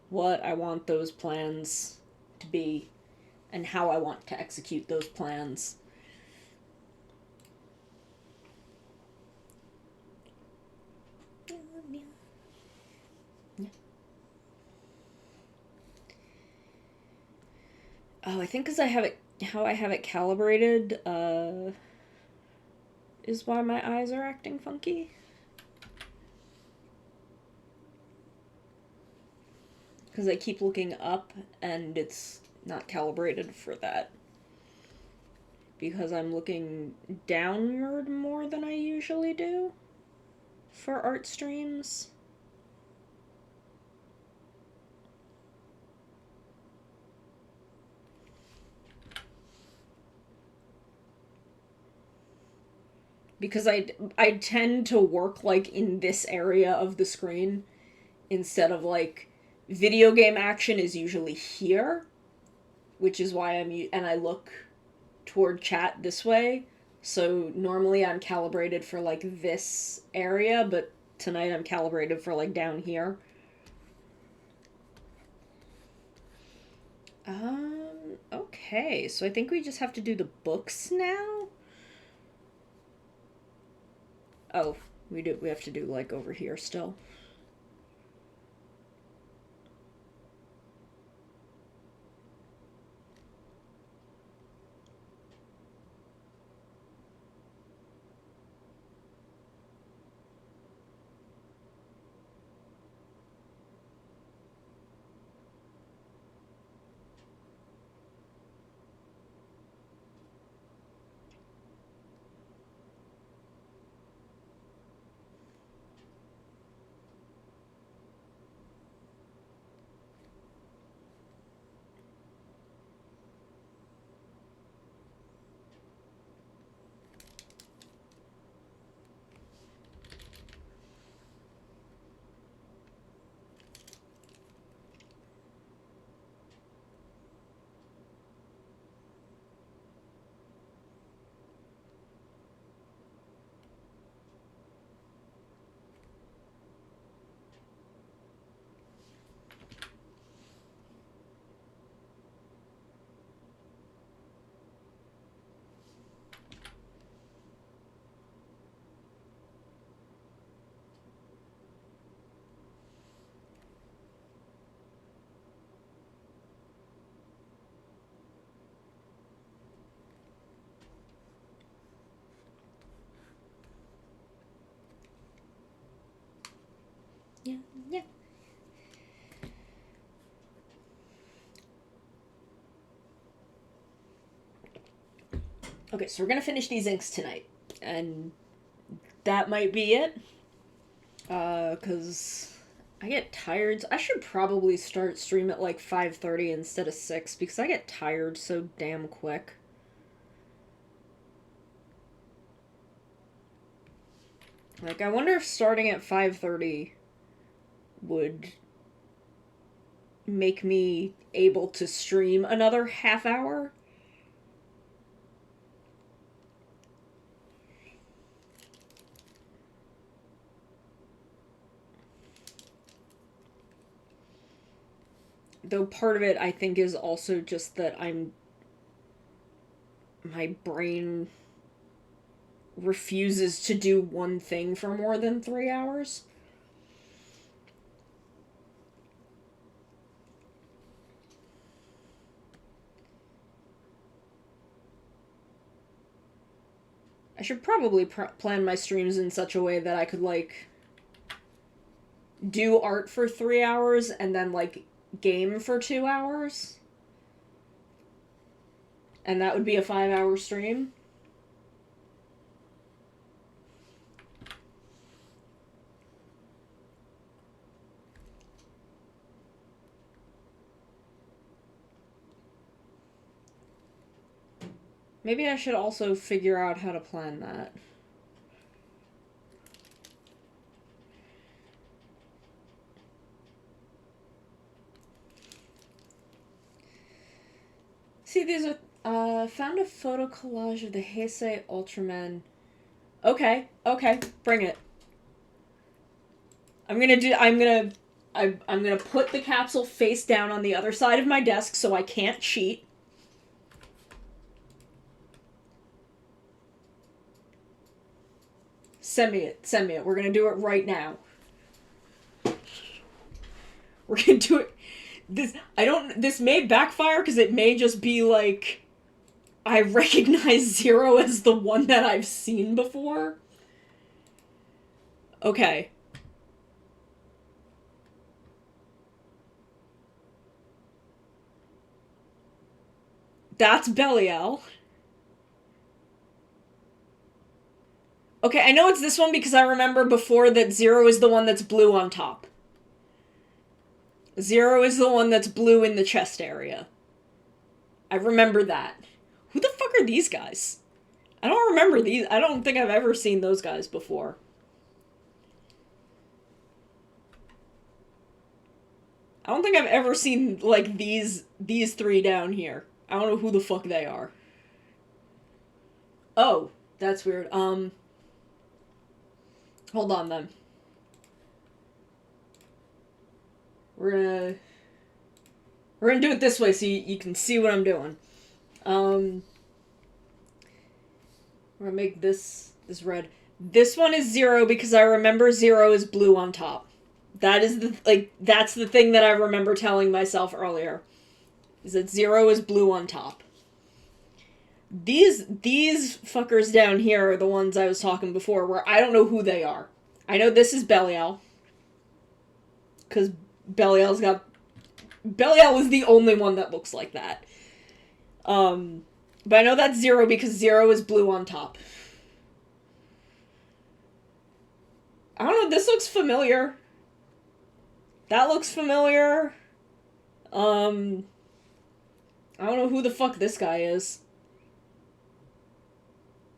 what I want those plans to be and how I want to execute those plans. Oh, I think because I have it, how I have it calibrated, is why my eyes are acting funky. Because I keep looking up and it's not calibrated for that. Because I'm looking downward more than I usually do for art streams. Because I tend to work like in this area of the screen instead of like video game action is usually here, which is why and I look toward chat this way. So normally I'm calibrated for like this area, but tonight I'm calibrated for like down here. Okay, so I think we just have to do the books now. Oh, we have to do like over here still. Yeah, yeah. Okay, so we're gonna finish these inks tonight, and that might be it. Cause I get tired. I should probably start stream at like 5:30 instead of 6 because I get tired so damn quick. Like I wonder if starting at 5:30 would make me able to stream another half hour. Though part of it, I think, is also just that my brain refuses to do one thing for more than 3 hours. I should probably plan my streams in such a way that I could, like, do art for 3 hours and then, like, game for 2 hours. And that would be a 5-hour stream. Maybe I should also figure out how to plan that. See, these are, found a photo collage of the Heisei Ultraman. Okay, bring it. I'm gonna put the capsule face down on the other side of my desk so I can't cheat. Send me it. We're gonna do it right now. We're gonna do it. This may backfire because it may just be like, I recognize Zero as the one that I've seen before. Okay. That's Belial. Okay, I know it's this one because I remember before that Zero is the one that's blue on top. Zero is the one that's blue in the chest area. I remember that. Who the fuck are these guys? I don't remember these. I don't think I've ever seen those guys before. I don't think I've ever seen, like, these three down here. I don't know who the fuck they are. Oh, that's weird. Hold on, then. We're gonna do it this way so you can see what I'm doing. We're gonna make this red. This one is Zero because I remember Zero is blue on top. That is that's the thing that I remember telling myself earlier. Is that Zero is blue on top. These fuckers down here are the ones I was talking before where I don't know who they are. I know this is Belial. Because Belial is the only one that looks like that. But I know that's Zero because Zero is blue on top. I don't know, this looks familiar. That looks familiar. I don't know who the fuck this guy is.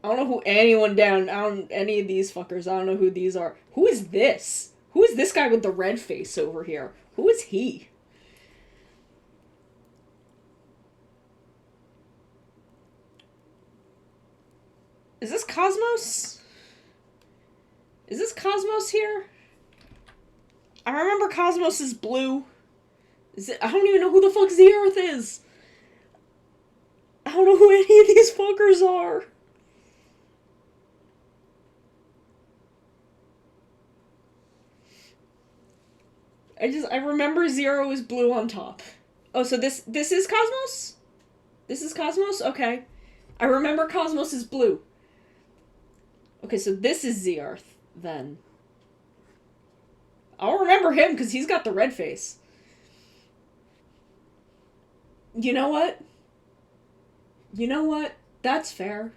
I don't know who any of these fuckers, I don't know who these are. Who is this? Who is this guy with the red face over here? Who is he? Is this Cosmos? Is this Cosmos here? I remember Cosmos is blue. I don't even know who the fuck Zeroth is. I don't know who any of these fuckers are. I remember Zero is blue on top. Oh, so this is Cosmos? This is Cosmos? Okay. I remember Cosmos is blue. Okay, so this is Zeroth, then. I'll remember him because he's got the red face. You know what? That's fair.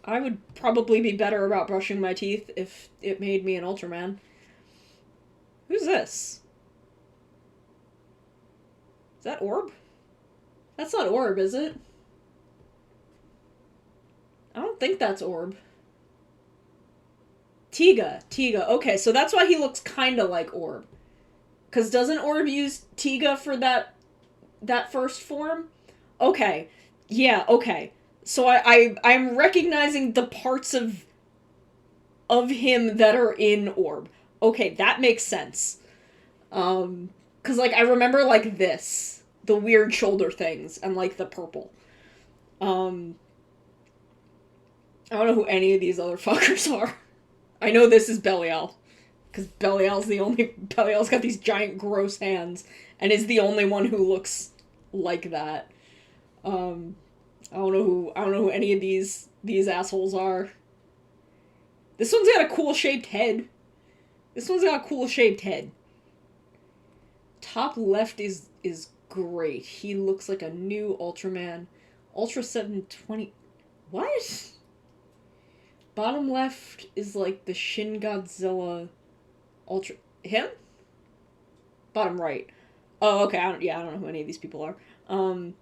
I would probably be better about brushing my teeth if it made me an Ultraman. Who's this? Is that Orb? That's not Orb, is it? I don't think that's Orb. Tiga. Okay, so that's why he looks kind of like Orb. Because doesn't Orb use Tiga for that first form? Okay. Yeah, okay. So I'm recognizing the parts of him that are in Orb. Okay, that makes sense. Because, like, I remember, like, this. The weird shoulder things and, like, the purple. I don't know who any of these other fuckers are. I know this is Belial. Because Belial's got these giant gross hands and is the only one who looks like that. I don't know who any of these assholes are. This one's got a cool shaped head. Top left is great. He looks like a new Ultraman. Ultra 720. What? Bottom left is like the Shin Godzilla Ultra. Him? Bottom right. Oh, okay. I don't know who any of these people are. Who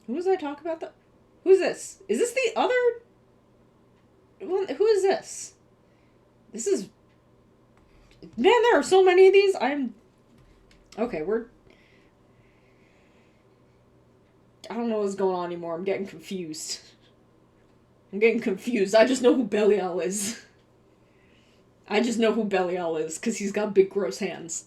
was I talking about? Who's this? Is this the other one? Who is this? This is. Man, there are so many of these. Okay, I don't know what's going on anymore. I'm getting confused. I just know who Belial is. Because he's got big, gross hands.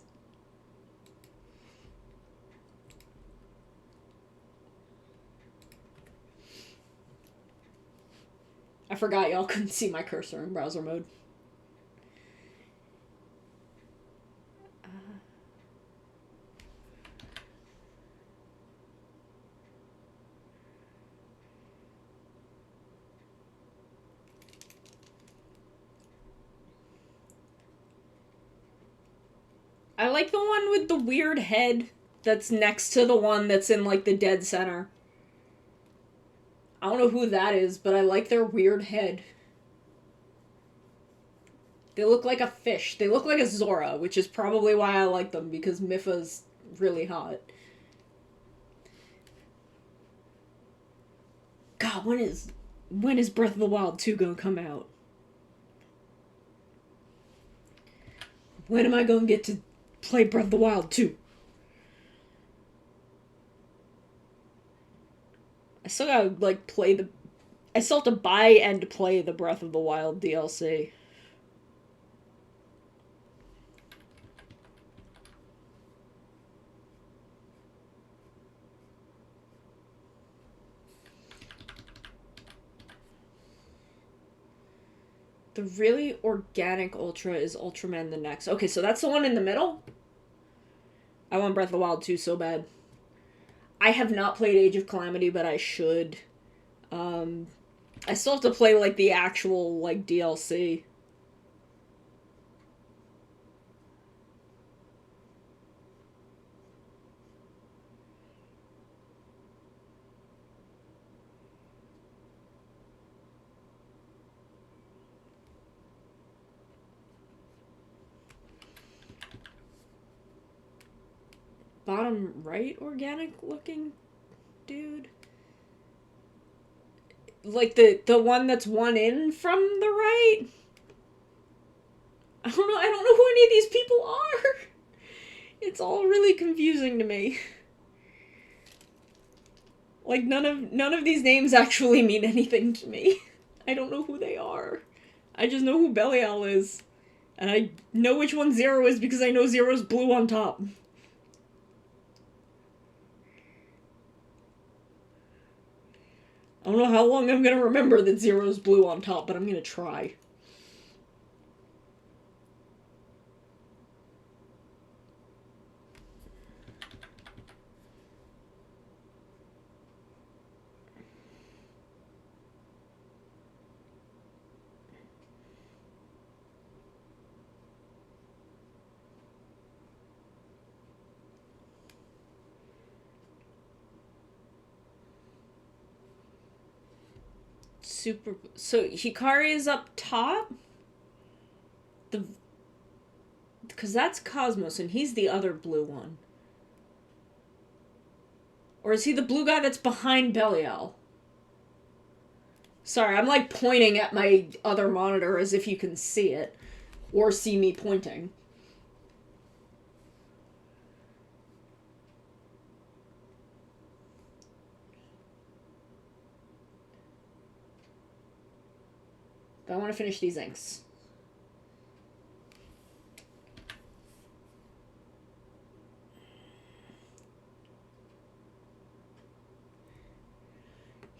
I forgot y'all couldn't see my cursor in browser mode. I like the one with the weird head that's next to the one that's in, like, the dead center. I don't know who that is, but I like their weird head. They look like a fish. They look like a Zora, which is probably why I like them, because Mipha's really hot. God, when is Breath of the Wild 2 gonna come out? When am I gonna get to play Breath of the Wild 2? I still gotta, like, I still have to buy and play the Breath of the Wild DLC. The really organic Ultra is Ultraman the Next. Okay, so that's the one in the middle? I want Breath of the Wild 2 so bad. I have not played Age of Calamity, but I should. I still have to play, like, the actual, like, DLC. Bottom right organic looking dude? Like the one that's one in from the right? I don't know who any of these people are. It's all really confusing to me. Like, none of these names actually mean anything to me. I don't know who they are. I just know who Belial is. And I know which one Zero is because I know Zero's blue on top. I don't know how long I'm gonna remember that Zero's blue on top, but I'm gonna try. So Hikari is up top? Because that's Cosmos, and he's the other blue one. Or is he the blue guy that's behind Belial? Sorry, I'm, like, pointing at my other monitor as if you can see it. Or see me pointing. But I want to finish these inks.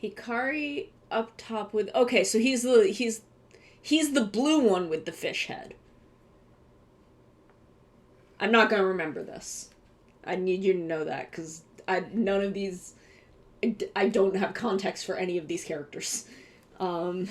Hikari up top with. Okay, so he's the blue one with the fish head. I'm not gonna remember this. I need you to know that because none of these. I don't have context for any of these characters. Um,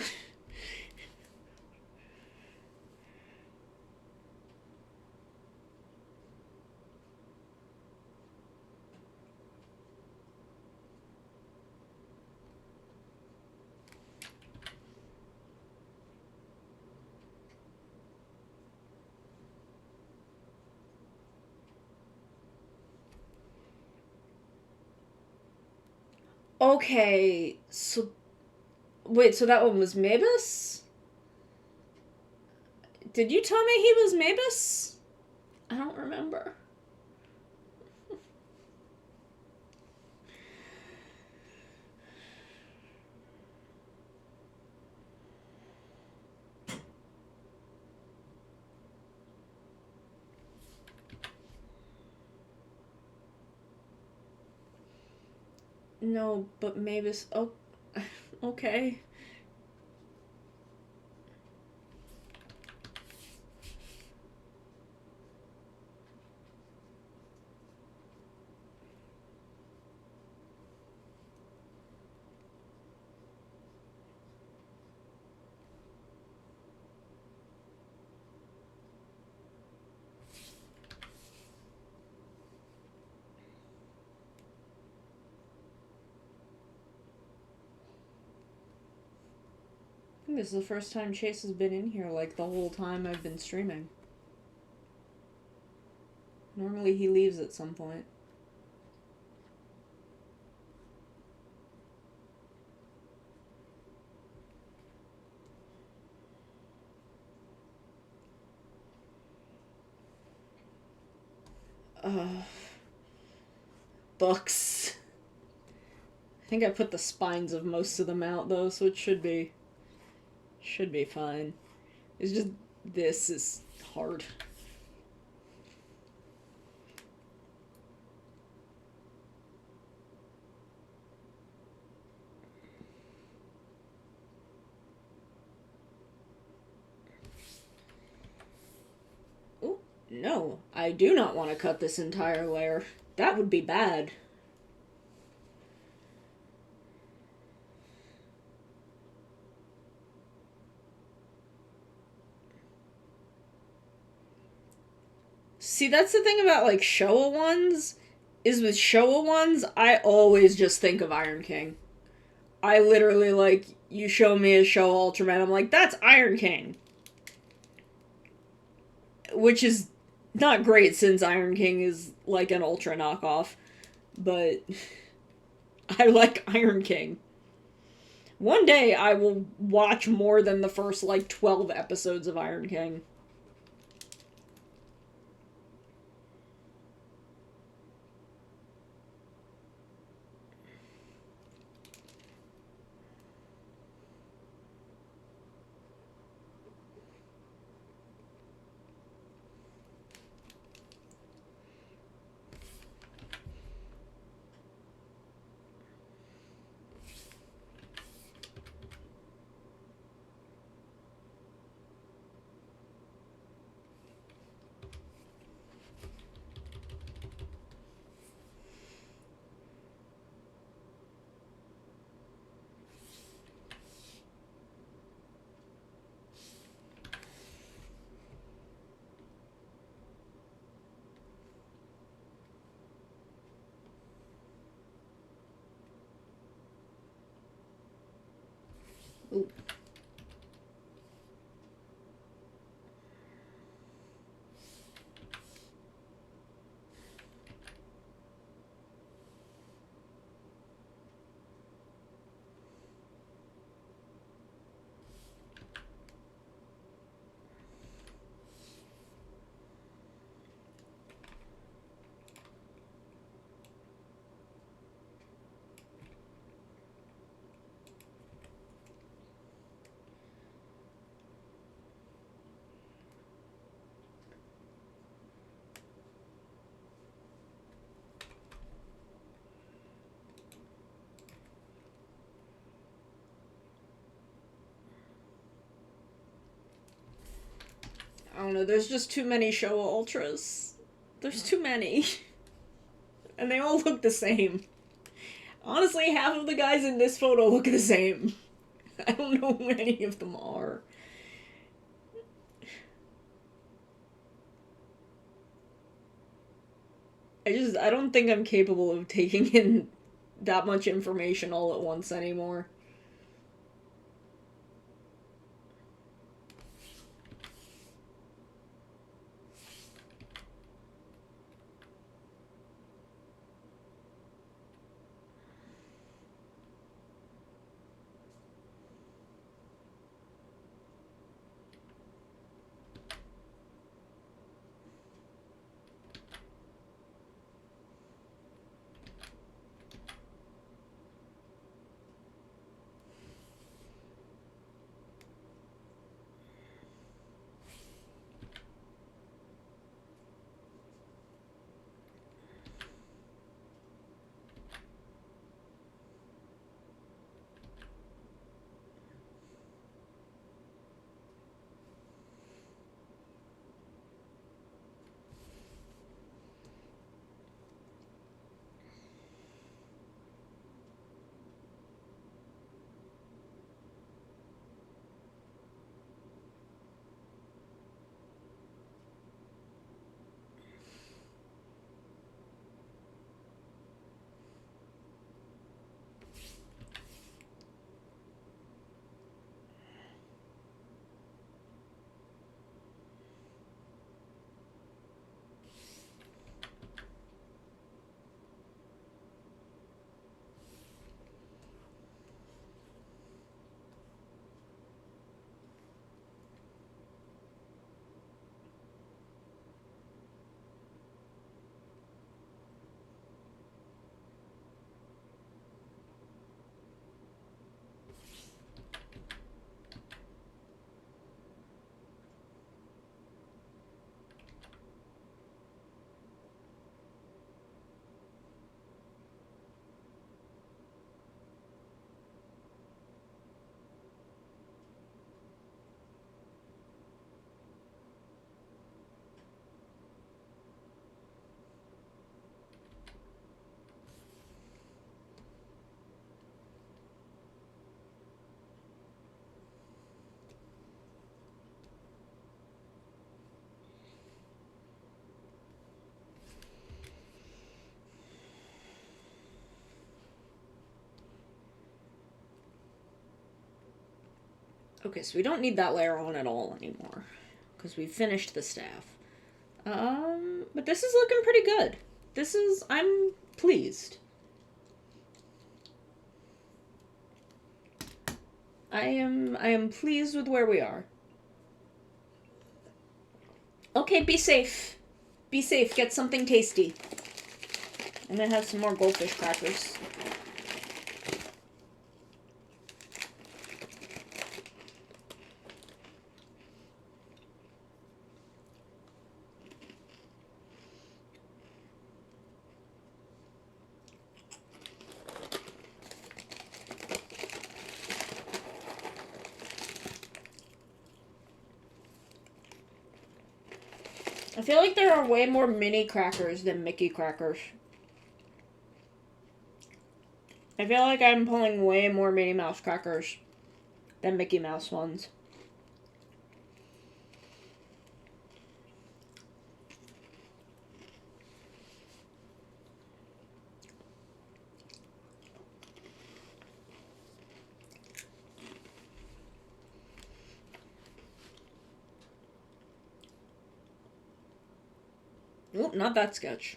okay, so wait, so that one was Maebus? Did you tell me he was Maebus? I don't remember. No, but Mavis. Oh, okay. I think this is the first time Chase has been in here like the whole time I've been streaming. Normally he leaves at some point. Books. I think I put the spines of most of them out though, so it should be fine. It's just this is hard. Ooh, no, I do not want to cut this entire layer. That would be bad. See, that's the thing about like Showa ones, is with Showa ones, I always just think of Iron King. I literally like you show me a Showa Ultraman, I'm like, that's Iron King. Which is not great since Iron King is like an Ultra knockoff, but I like Iron King. One day I will watch more than the first like 12 episodes of Iron King. Ooh. don't know, there's just too many Showa Ultras. There's too many. And they all look the same. Honestly, half of the guys in this photo look the same. I don't know who any of them are. I don't think I'm capable of taking in that much information all at once anymore. Okay, so we don't need that layer on at all anymore. Because we finished the staff. But this is looking pretty good. I'm pleased. I am pleased with where we are. Okay, be safe. Be safe, get something tasty. I'm gonna have some more goldfish crackers. I feel like there are way more mini crackers than Mickey crackers. I feel like I'm pulling way more Minnie Mouse crackers than Mickey Mouse ones. Oop, not that sketch.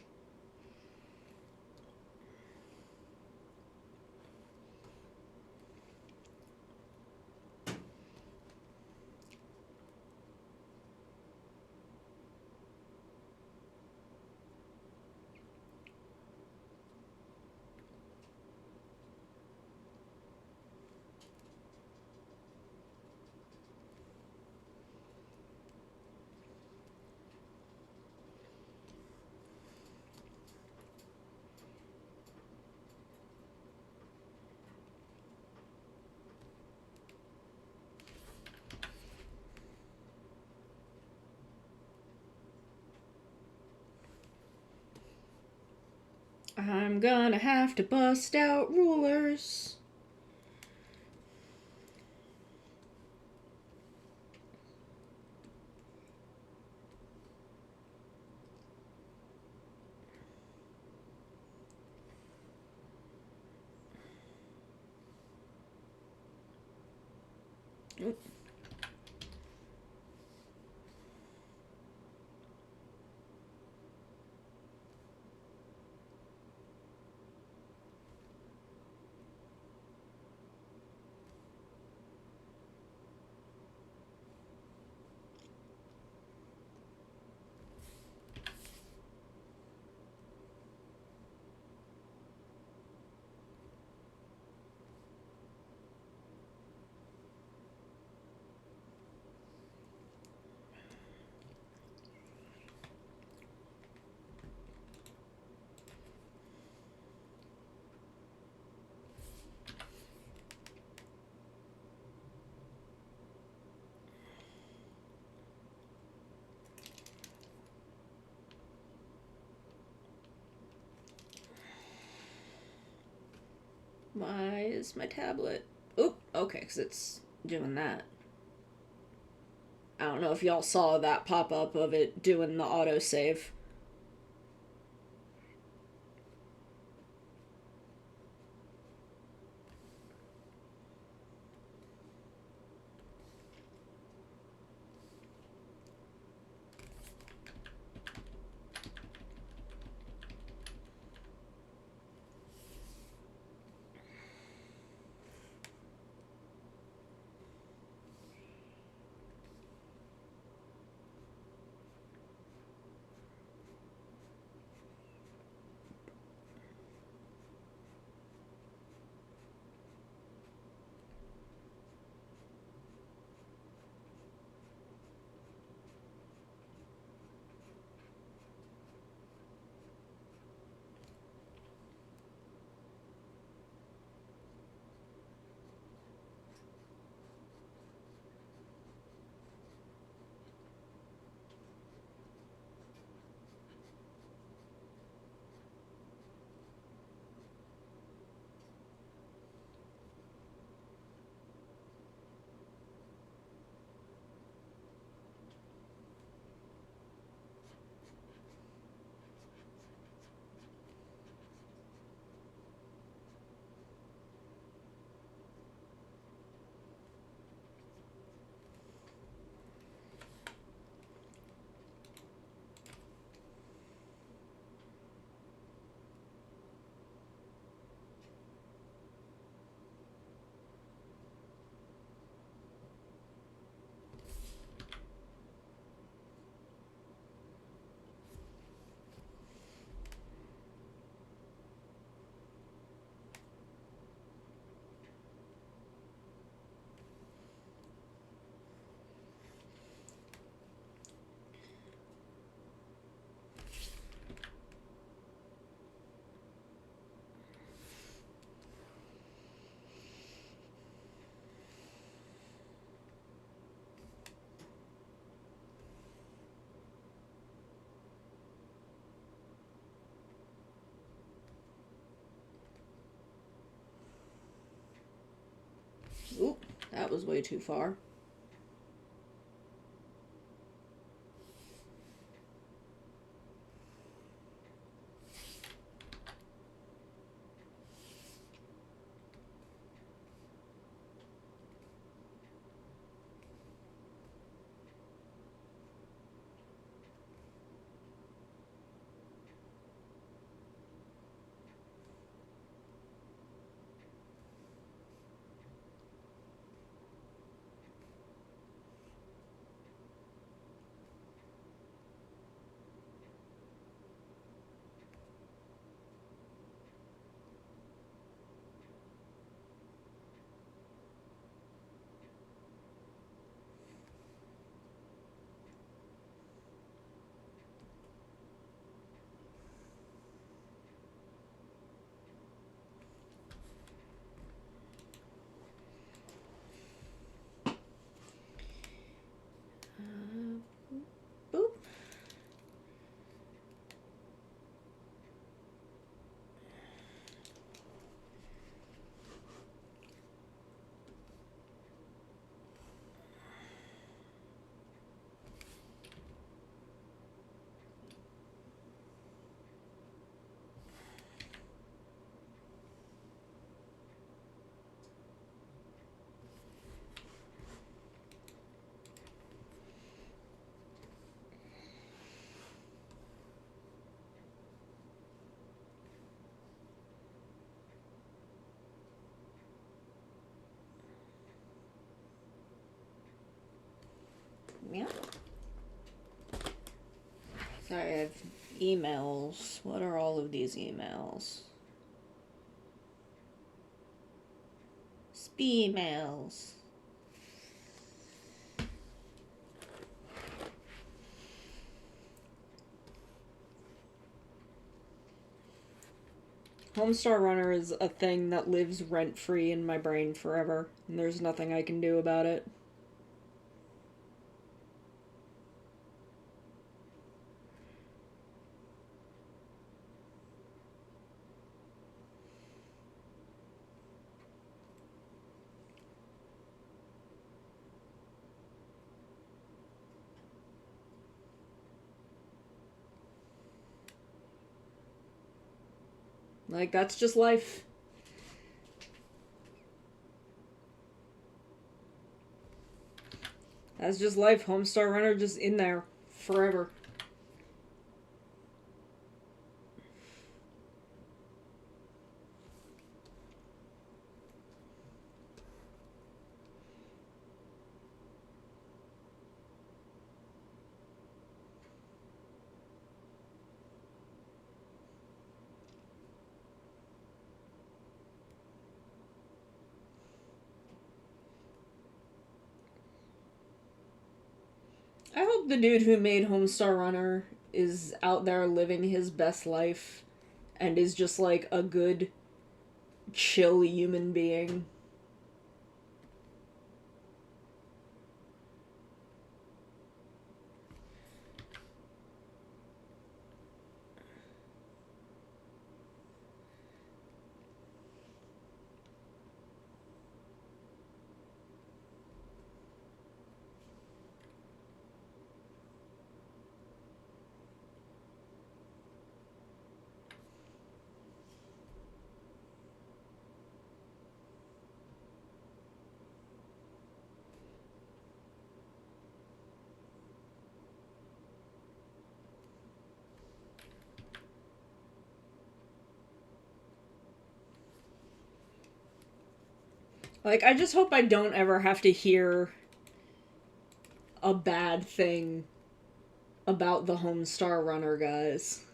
I'm gonna have to bust out rulers. Oop. Why is my tablet? Oop, okay, because it's doing that. I don't know if y'all saw that pop up of it doing the autosave. Oop, that was way too far. Okay, I have emails. What are all of these emails? Emails. Homestar Runner is a thing that lives rent-free in my brain forever, and there's nothing I can do about it. Like, that's just life. That's just life. Homestar Runner just in there forever. I hope the dude who made Homestar Runner is out there living his best life and is just like a good, chill human being. Like, I just hope I don't ever have to hear a bad thing about the Homestar Runner guys.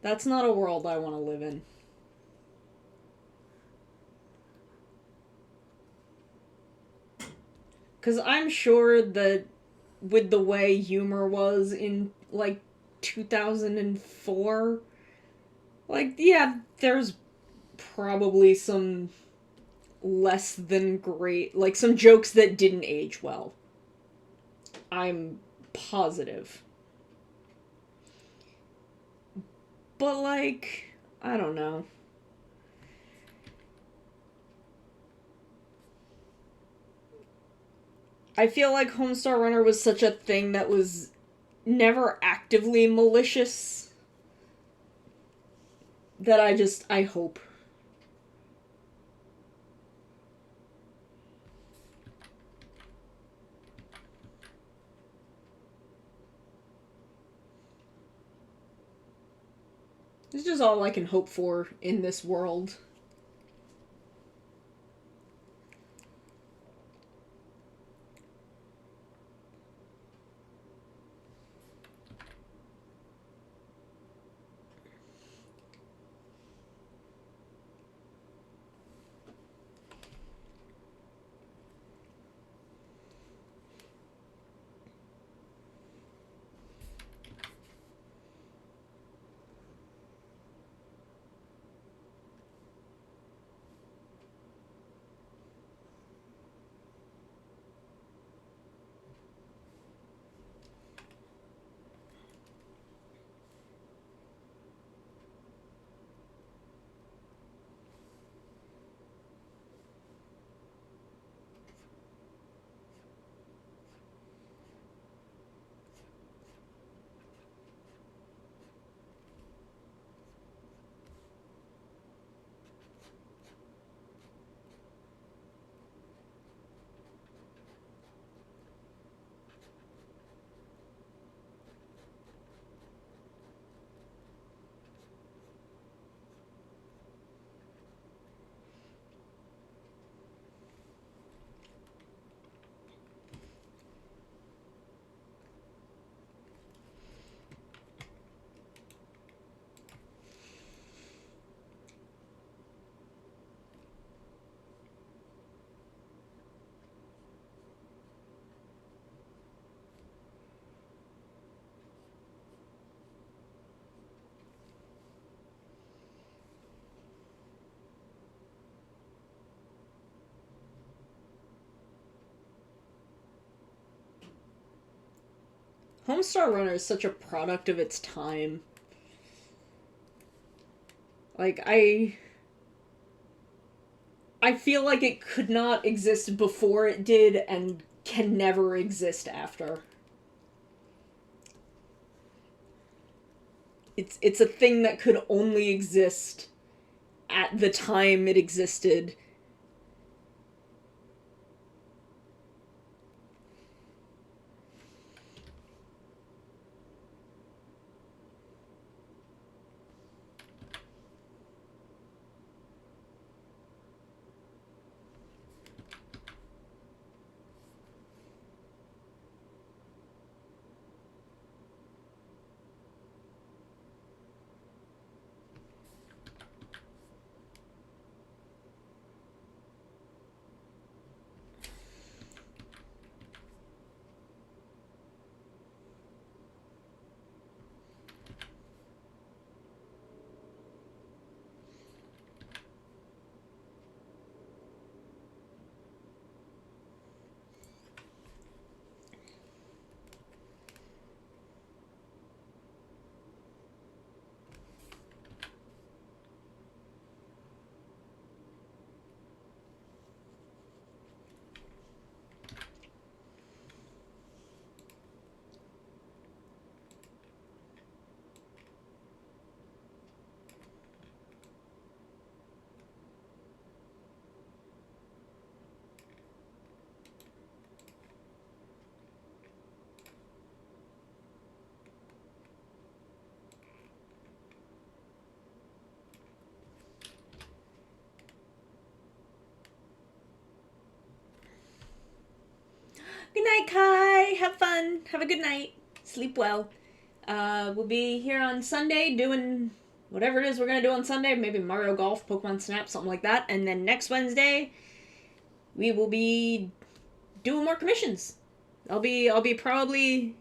That's not a world I want to live in. Because I'm sure that with the way humor was in, like, 2004, like, yeah, there's probably some less than great, like, some jokes that didn't age well. I'm positive. But, like, I don't know. I feel like Homestar Runner was such a thing that was never actively malicious that I hope. It's just all I can hope for in this world. Homestar Runner is such a product of its time. Like, I feel like it could not exist before it did and can never exist after. It's a thing that could only exist at the time it existed. Good night, Kai. Have fun. Have a good night. Sleep well. We'll be here on Sunday doing whatever it is we're gonna do on Sunday. Maybe Mario Golf, Pokemon Snap, something like that. And then next Wednesday, we will be doing more commissions. I'll be probably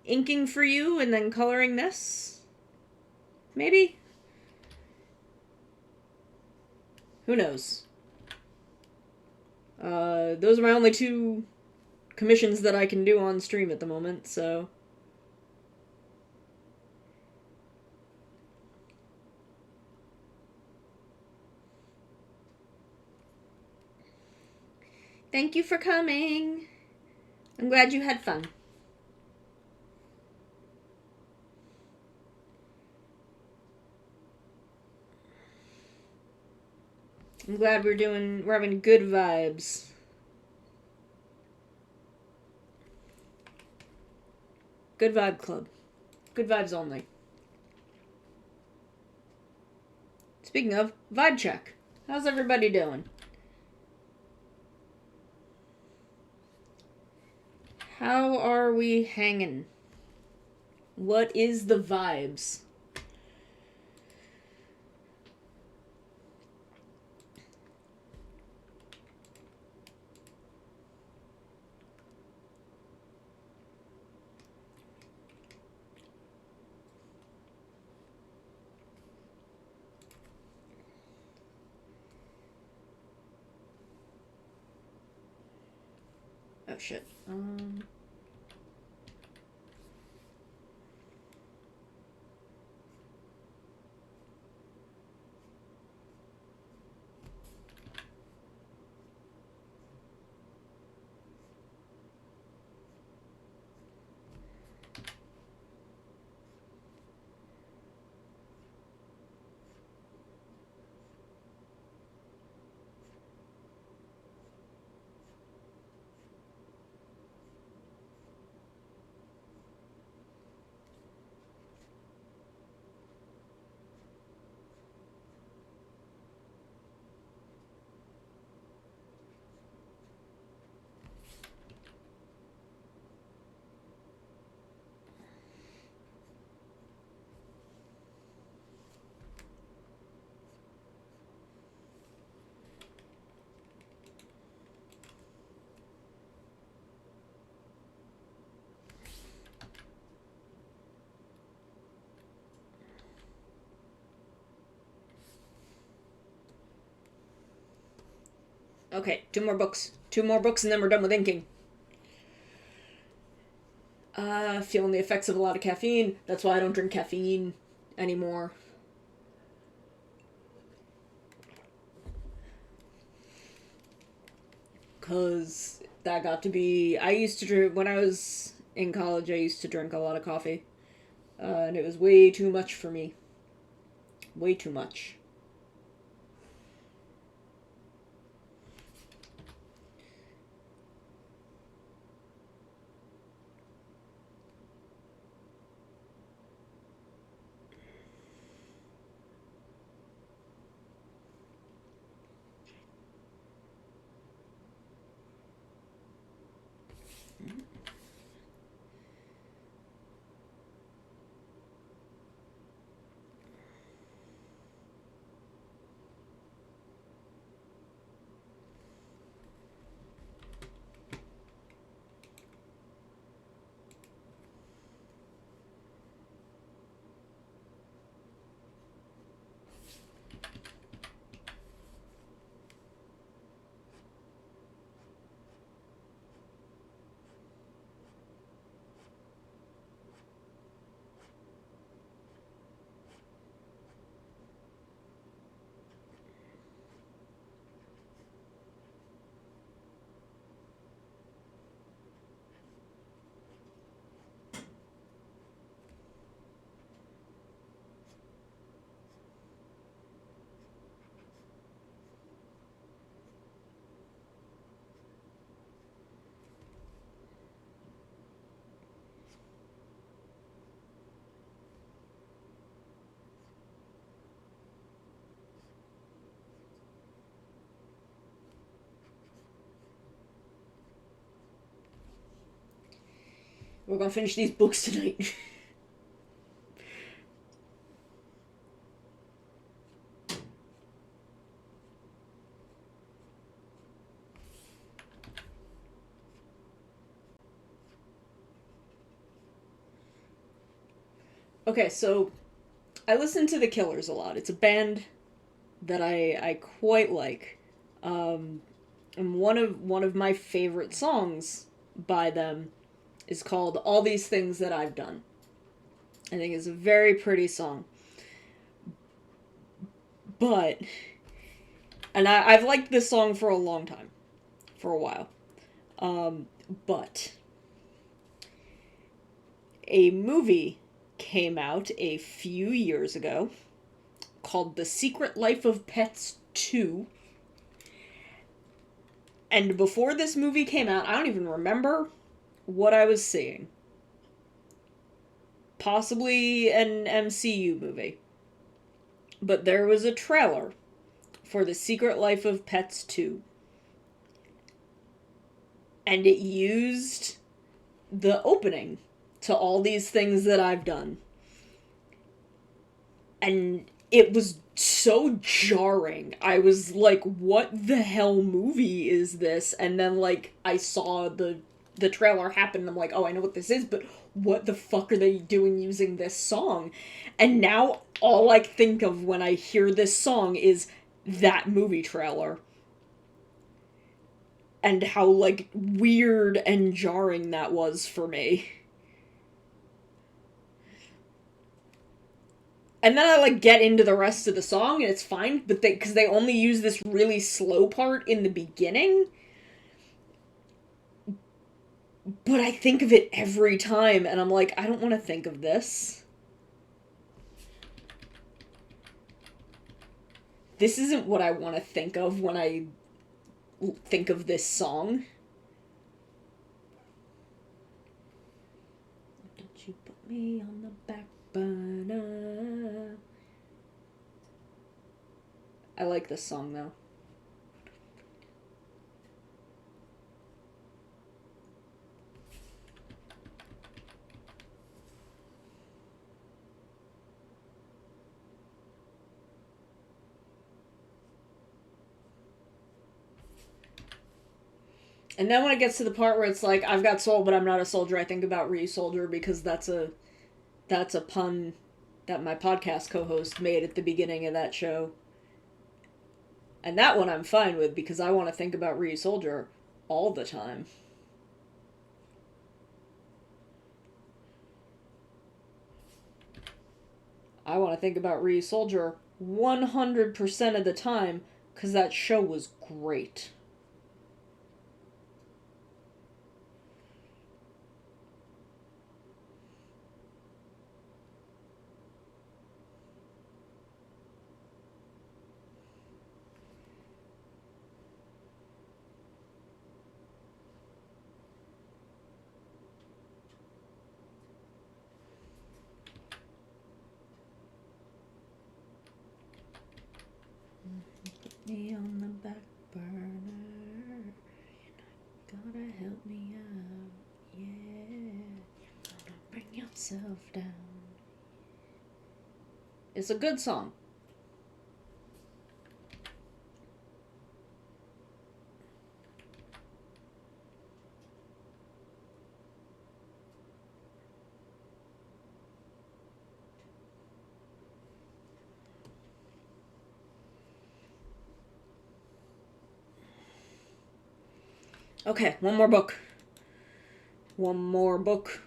inking for you and then coloring this. Maybe. Who knows? Those are my only two commissions that I can do on stream at the moment, so. Thank you for coming. I'm glad you had fun. I'm glad we're having good vibes. Good vibe club. Good vibes only. Speaking of, vibe check. How's everybody doing? How are we hanging? What is the vibes? Oh shit. Okay, two more books. Two more books and then we're done with inking. Feeling the effects of a lot of caffeine. That's why I don't drink caffeine anymore. Because that got to be... I used to drink... When I was in college, I used to drink a lot of coffee. And it was way too much for me. Way too much. We're gonna finish these books tonight. Okay, so I listen to The Killers a lot. It's a band that I quite like. And one of my favorite songs by them is called All These Things That I've Done. I think it's a very pretty song. But I've liked this song for a long time. For a while. But a movie came out a few years ago called The Secret Life of Pets 2. And before this movie came out, I don't even remember what I was seeing. Possibly an MCU movie. But there was a trailer for The Secret Life of Pets 2. And it used the opening to All These Things That I've Done. And it was so jarring. I was like, what the hell movie is this? And then, like, I saw the trailer happen, and I'm like, oh, I know what this is, but what the fuck are they doing using this song? And now all I think of when I hear this song is that movie trailer. And how, like, weird and jarring that was for me. And then I, like, get into the rest of the song, and it's fine, but because they only use this really slow part in the beginning. But I think of it every time, and I'm like, I don't want to think of this. This isn't what I want to think of when I think of this song. Don't you put me on the back burner. I like this song, though. And then when it gets to the part where it's like, I've got soul, but I'm not a soldier, I think about Re-Soldier, because that's a pun that my podcast co-host made at the beginning of that show. And that one I'm fine with, because I want to think about Re-Soldier all the time. I want to think about Re Soldier 100% of the time because that show was great. Me on the back burner. Gotta help me out. Yeah. Gonna bring yourself down. It's a good song. Okay, one more book. One more book.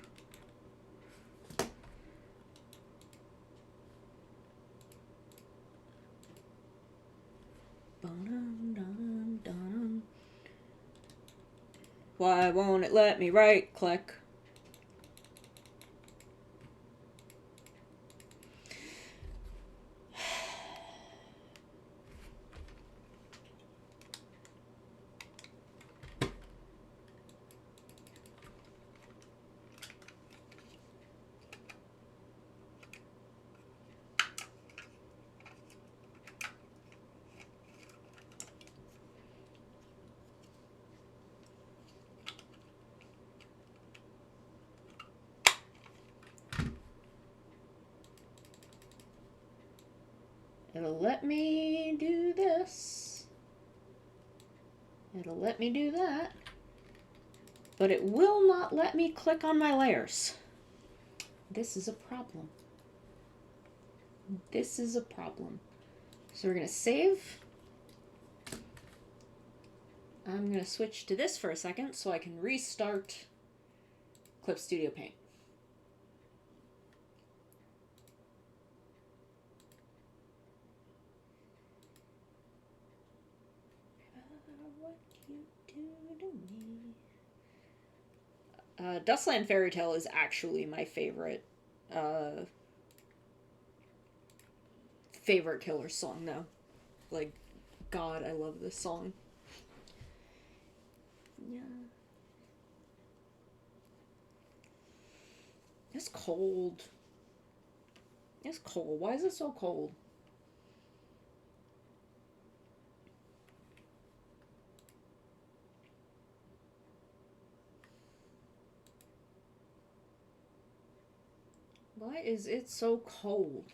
Why won't it let me right click? It'll let me do this. It'll let me do that. But it will not let me click on my layers. This is a problem. This is a problem. So we're going to save. I'm going to switch to this for a second so I can restart Clip Studio Paint. What you do to me. Dustland Fairy Tale is actually my favorite Killer song, though. Like, God, I love this song. Yeah. It's cold. It's cold. Why is it so cold? Why is it so cold?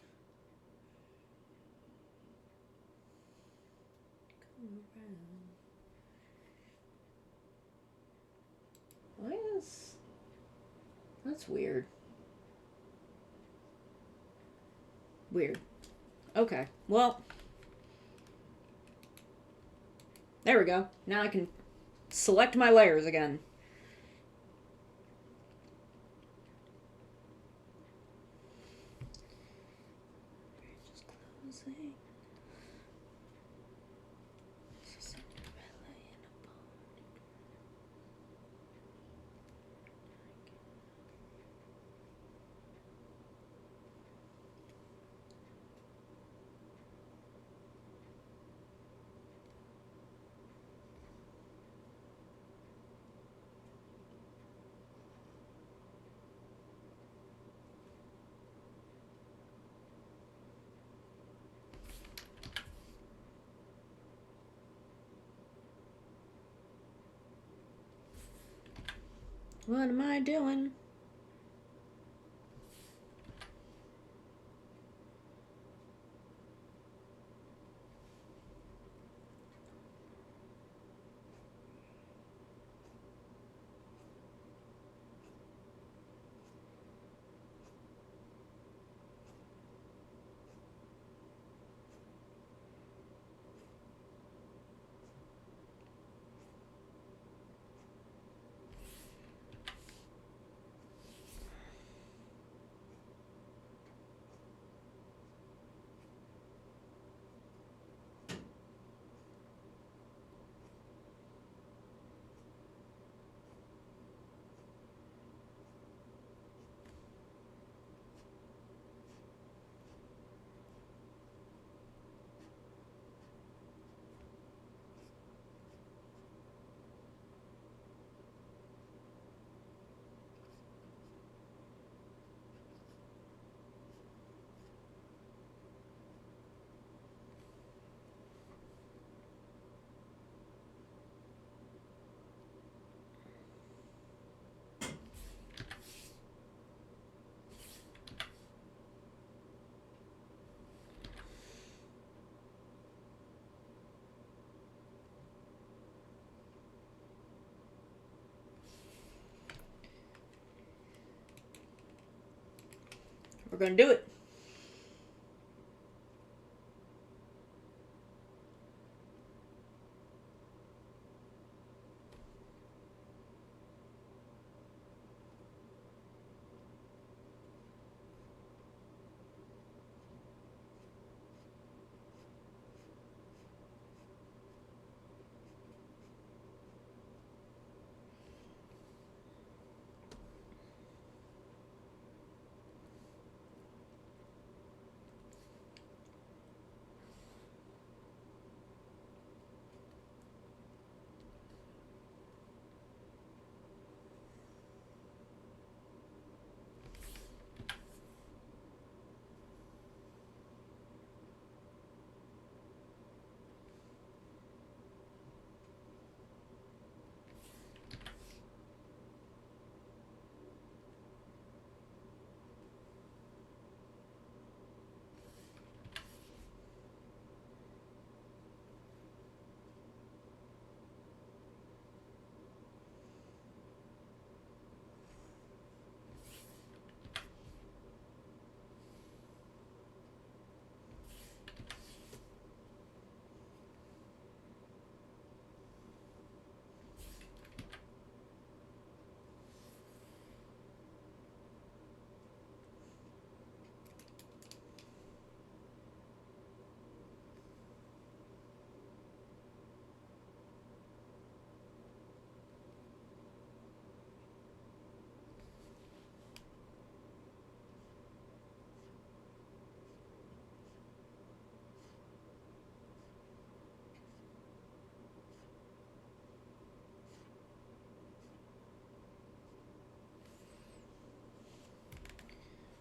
Come around. Why is... That's weird. Weird. Okay, well... There we go. Now I can select my layers again. Just closing. What am I doing? We're gonna do it.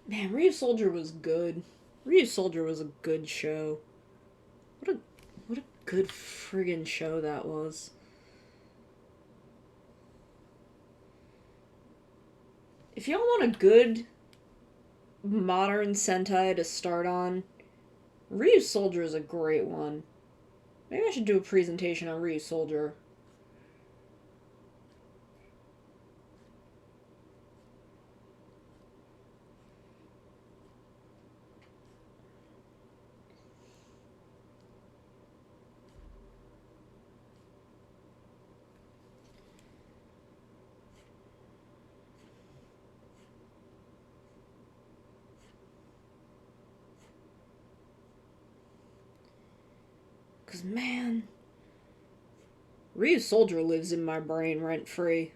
Man, Ryusoulger was good. Ryusoulger was a good show. What a good friggin' show that was. If y'all want a good modern Sentai to start on, Ryusoulger is a great one. Maybe I should do a presentation on Ryusoulger. Because, man, Ryusoulger lives in my brain rent-free.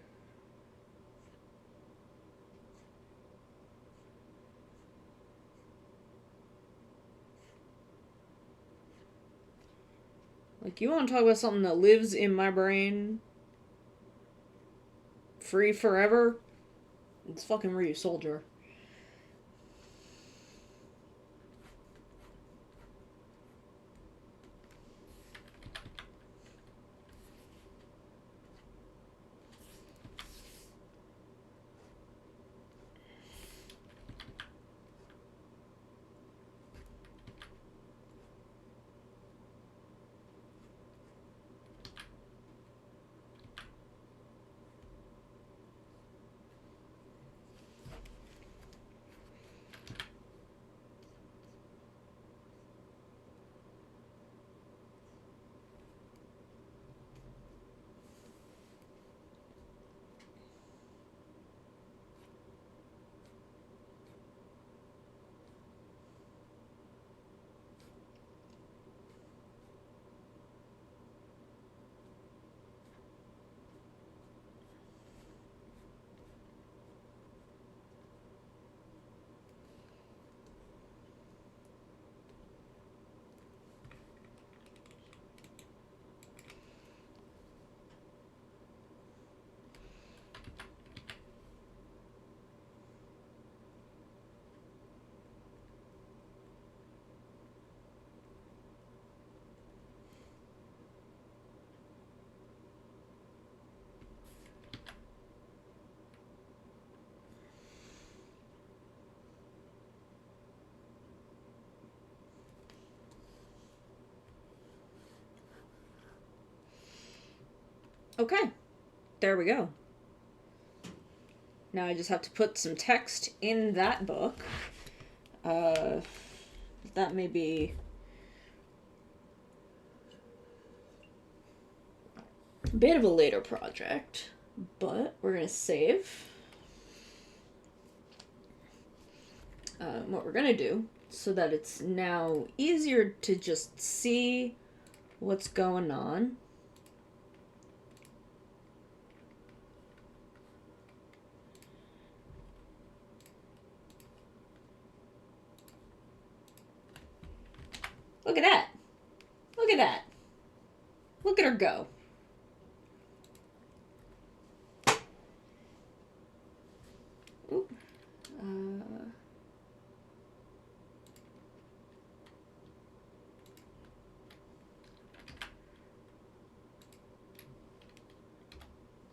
Like, you want to talk about something that lives in my brain free forever? It's fucking Ryusoulger. Okay, there we go. Now I just have to put some text in that book. Uh, that may be a bit of a later project, but we're gonna save. What we're gonna do so that it's now easier to just see what's going on. Look at that. Look at that. Look at her go. Ooh.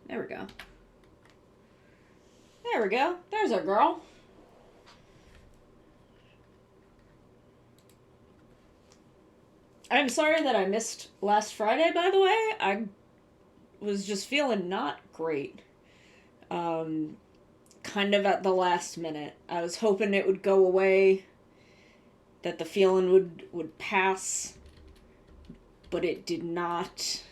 There we go. There we go. There's our girl. I'm sorry that I missed last Friday, by the way. I was just feeling not great. Kind of at the last minute. I was hoping it would go away, that the feeling would pass, but it did not.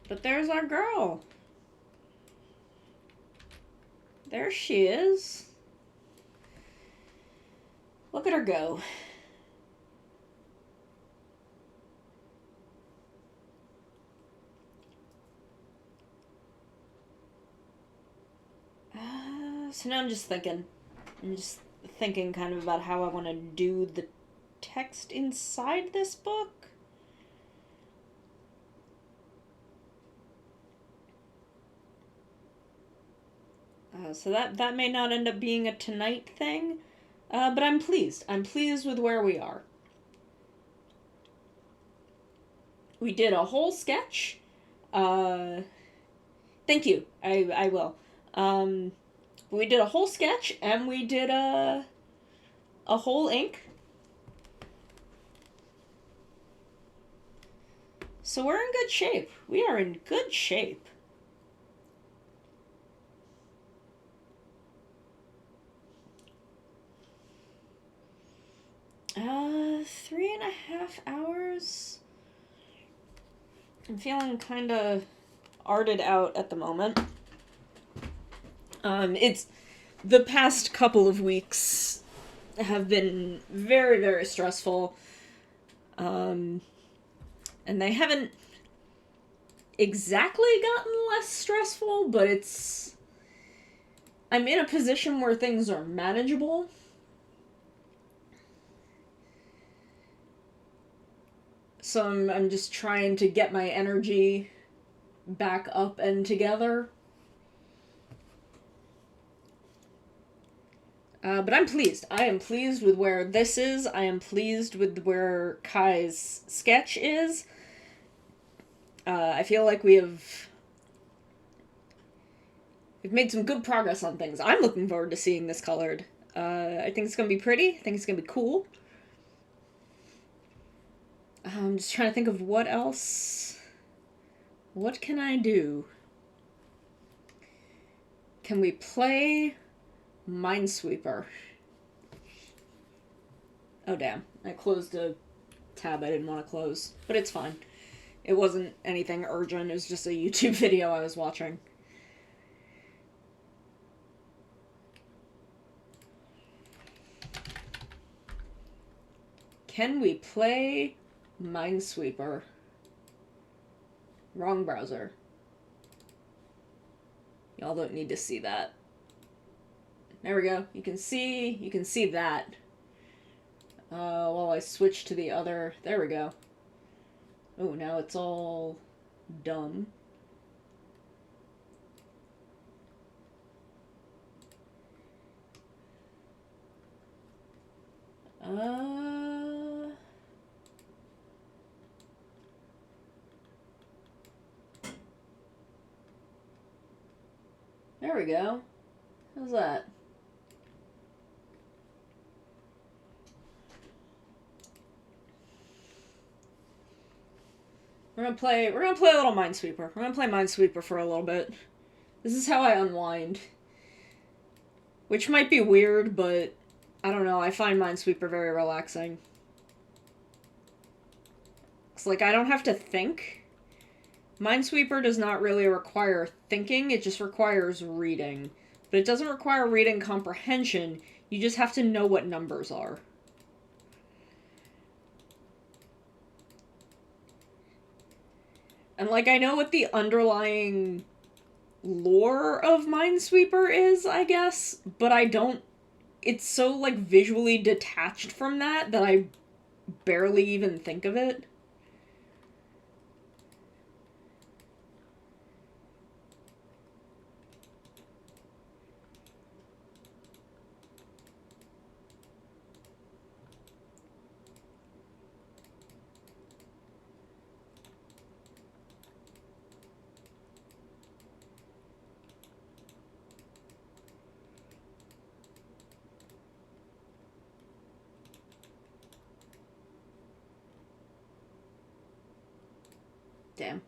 But there's our girl. There she is. Look at her go. So now I'm just thinking kind of about how I want to do the text inside this book. So that may not end up being a tonight thing, but I'm pleased. I'm pleased with where we are. We did a whole sketch. Thank you. I will. We did a whole sketch, and we did a whole ink. So we're in good shape. We are in good shape. Uh, 3.5 hours. I'm feeling kind of arted out at the moment. It's the past couple of weeks have been very, very stressful. And they haven't exactly gotten less stressful, but I'm in a position where things are manageable. So I'm just trying to get my energy back up and together. But I'm pleased. I am pleased with where this is. I am pleased with where Kai's sketch is. I feel like we've made some good progress on things. I'm looking forward to seeing this colored. I think it's going to be pretty. I think it's going to be cool. I'm just trying to think of what else. What can I do? Can we play Minesweeper? Oh, damn. I closed a tab I didn't want to close. But it's fine. It wasn't anything urgent. It was just a YouTube video I was watching. Can we play Minesweeper? Wrong browser. Y'all don't need to see that. There we go. You can see that. While I switch to the other. There we go. Oh, now it's all dumb. There we go. How's that? We're gonna play a little Minesweeper. We're gonna play Minesweeper for a little bit. This is how I unwind. Which might be weird, but I don't know, I find Minesweeper very relaxing. It's like I don't have to think. Minesweeper does not really require thinking, it just requires reading. But it doesn't require reading comprehension, you just have to know what numbers are. And, like, I know what the underlying lore of Minesweeper is, I guess, but I don't... It's so, like, visually detached from that I barely even think of it. Damn.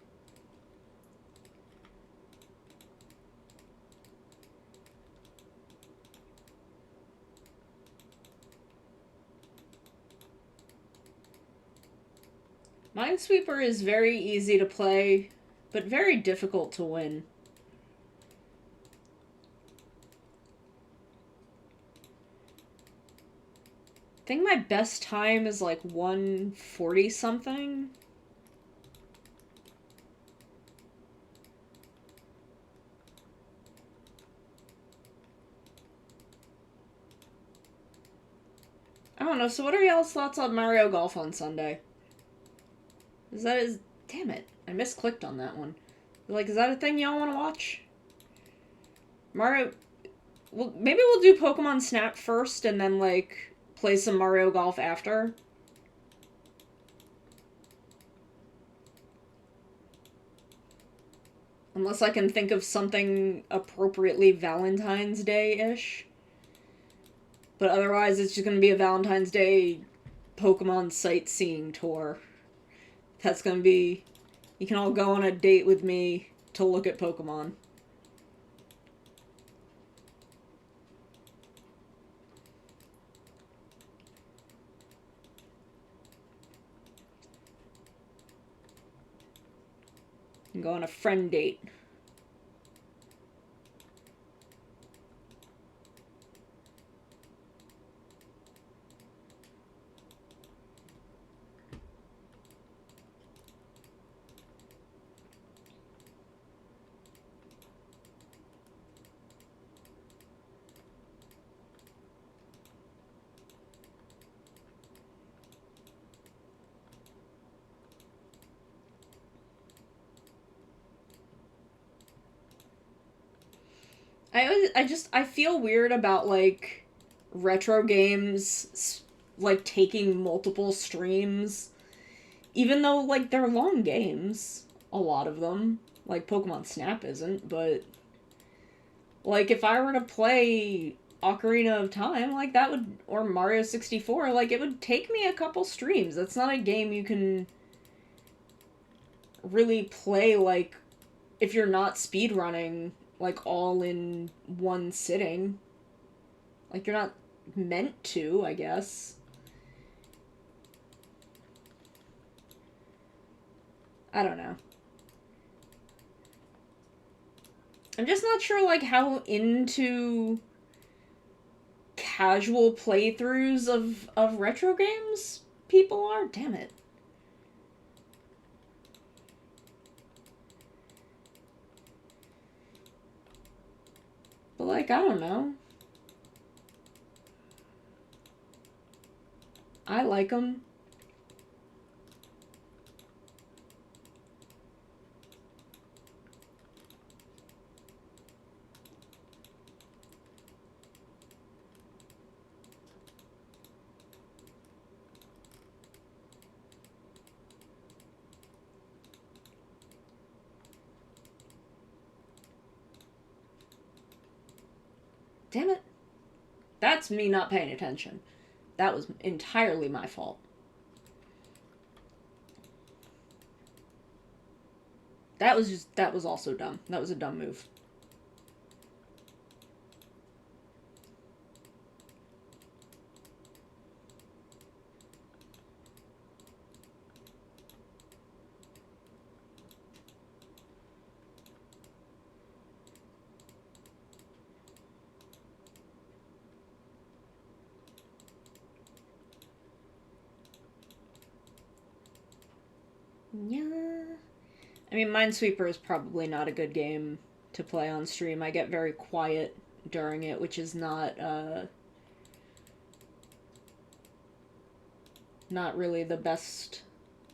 Minesweeper is very easy to play, but very difficult to win. I think my best time is like 140 something. I don't know, so what are y'all's thoughts on Mario Golf on Sunday? Damn it, I misclicked on that one. Like, is that a thing y'all want to watch? Mario... Well, maybe we'll do Pokemon Snap first and then, like, play some Mario Golf after. Unless I can think of something appropriately Valentine's Day-ish. But otherwise, it's just gonna be a Valentine's Day Pokemon sightseeing tour. That's gonna be... You can all go on a date with me to look at Pokemon. You can go on a friend date. I feel weird about, like, retro games, like, taking multiple streams. Even though, like, they're long games. A lot of them. Like, Pokemon Snap isn't, but... Like, if I were to play Ocarina of Time, like, that would... Or Mario 64, like, it would take me a couple streams. That's not a game you can... really play, like... If you're not speedrunning, like, all in one sitting. Like, you're not meant to, I guess. I don't know. I'm just not sure, like, how into casual playthroughs of retro games people are. Damn it. But, like, I don't know. I like them. Damn it. That's me not paying attention. That was entirely my fault. That was also dumb. That was a dumb move. Yeah. I mean, Minesweeper is probably not a good game to play on stream. I get very quiet during it, which is not really the best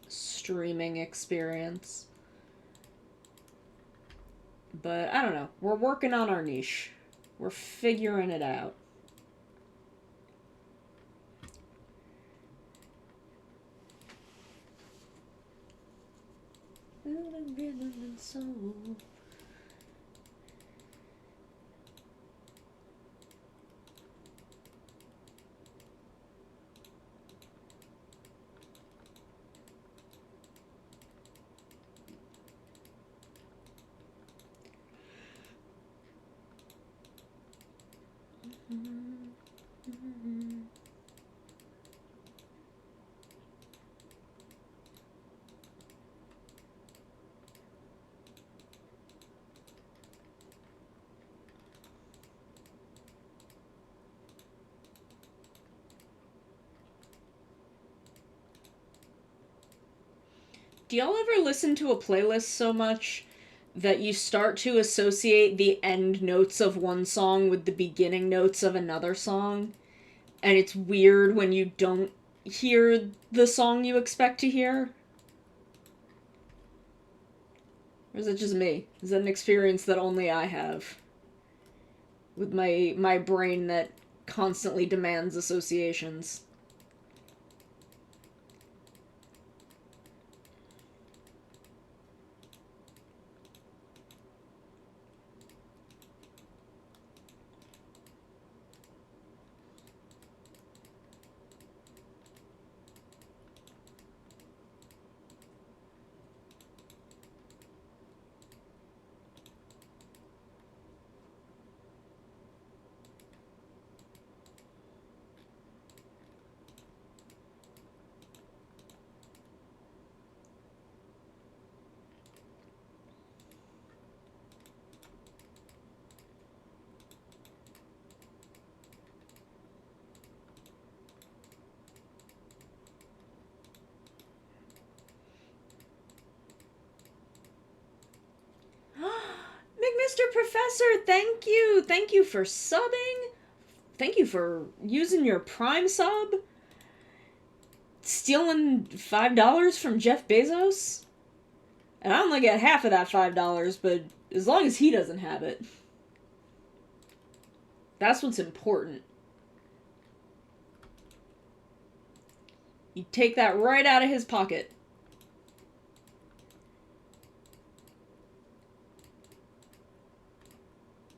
streaming experience. But I don't know. We're working on our niche. We're figuring it out. Rhythm and soul. Do y'all ever listen to a playlist so much that you start to associate the end notes of one song with the beginning notes of another song? And it's weird when you don't hear the song you expect to hear? Or is it just me? Is that an experience that only I have? With my brain that constantly demands associations. McMister Professor, thank you. Thank you for subbing. Thank you for using your Prime sub. Stealing $5 from Jeff Bezos. And I only get half of that $5, but as long as he doesn't have it. That's what's important. You take that right out of his pocket.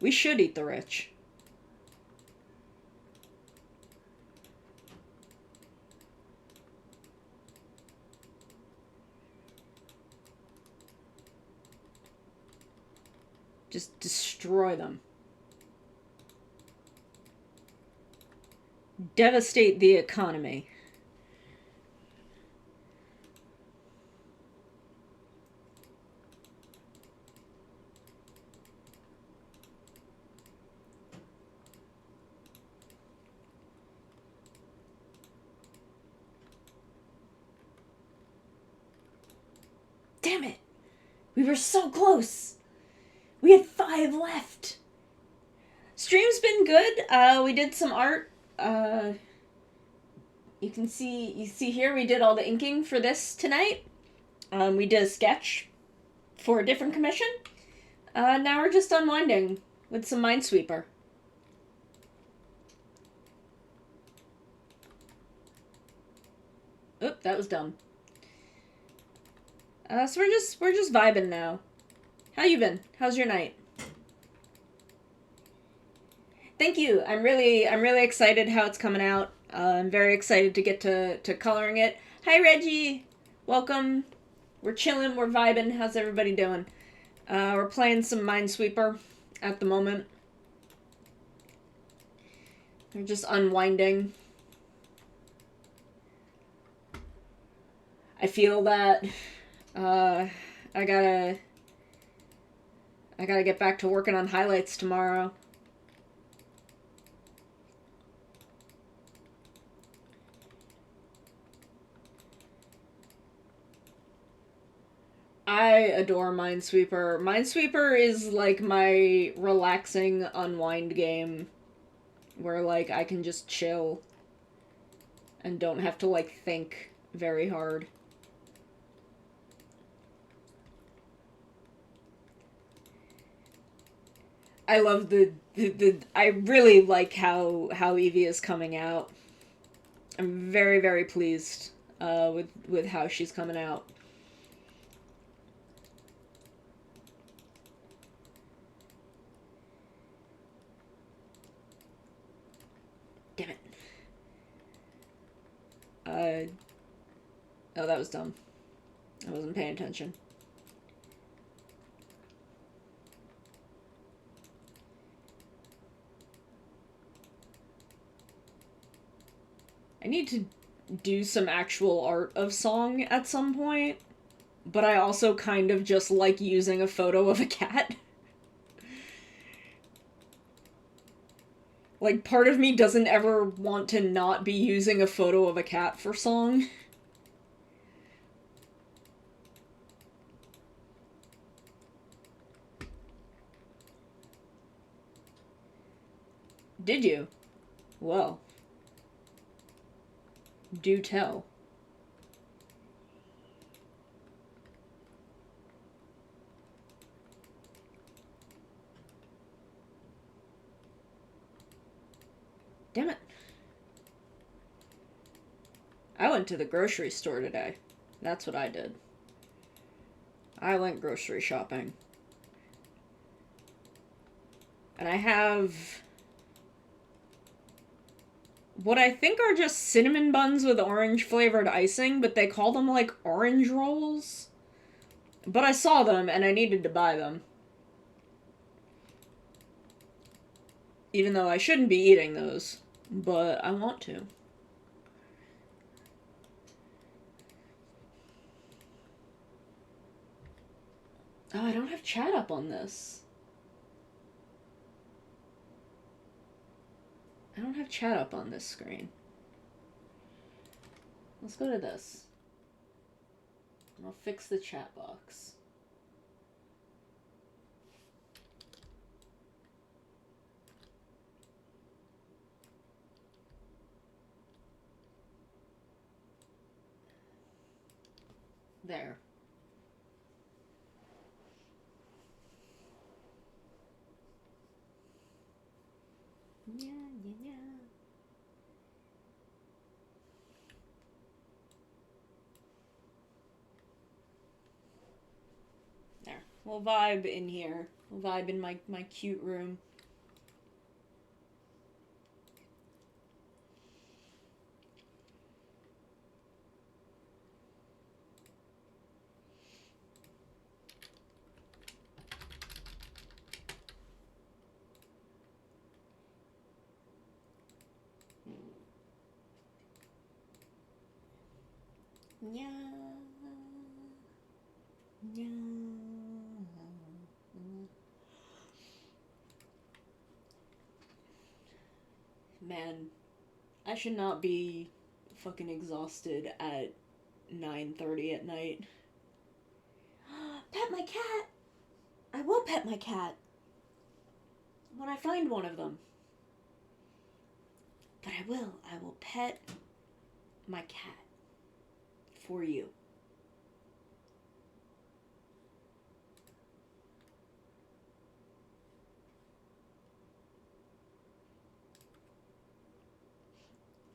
We should eat the rich. Just destroy them. Devastate the economy. Damn it! We were so close! We had 5 left! Stream's been good. We did some art. You see here, we did all the inking for this tonight. We did a sketch for a different commission. Now we're just unwinding with some Minesweeper. Oop, that was dumb. So we're just vibing now. How you been? How's your night? Thank you. I'm really excited how it's coming out. I'm very excited to get to coloring it. Hi Reggie, welcome. We're chilling. We're vibing. How's everybody doing? We're playing some Minesweeper at the moment. We're just unwinding. I feel that I gotta get back to working on highlights tomorrow. I adore Minesweeper. Minesweeper is like my relaxing unwind game where like I can just chill and don't have to like think very hard. I love the I really like how Eevee is coming out. I'm very, very pleased with how she's coming out. Damn it. Oh, that was dumb. I wasn't paying attention. I need to do some actual art of Song at some point, but I also kind of just like using a photo of a cat. Like, part of me doesn't ever want to not be using a photo of a cat for Song. Did you? Well. Do tell. Damn it. I went to the grocery store today. That's what I did. I went grocery shopping. And I have what I think are just cinnamon buns with orange flavored icing, but they call them like orange rolls. But I saw them and I needed to buy them. Even though I shouldn't be eating those. But I want to. Oh, I don't have chat up on this. I don't have chat up on this screen. Let's go to this. I'll fix the chat box. There. Yeah. There. We'll vibe in here. We'll vibe in my cute room. Yeah. Yeah. Man, I should not be fucking exhausted at 9:30 at night. Pet my cat! I will pet my cat. When I find one of them. But I will. I will pet my cat. For you.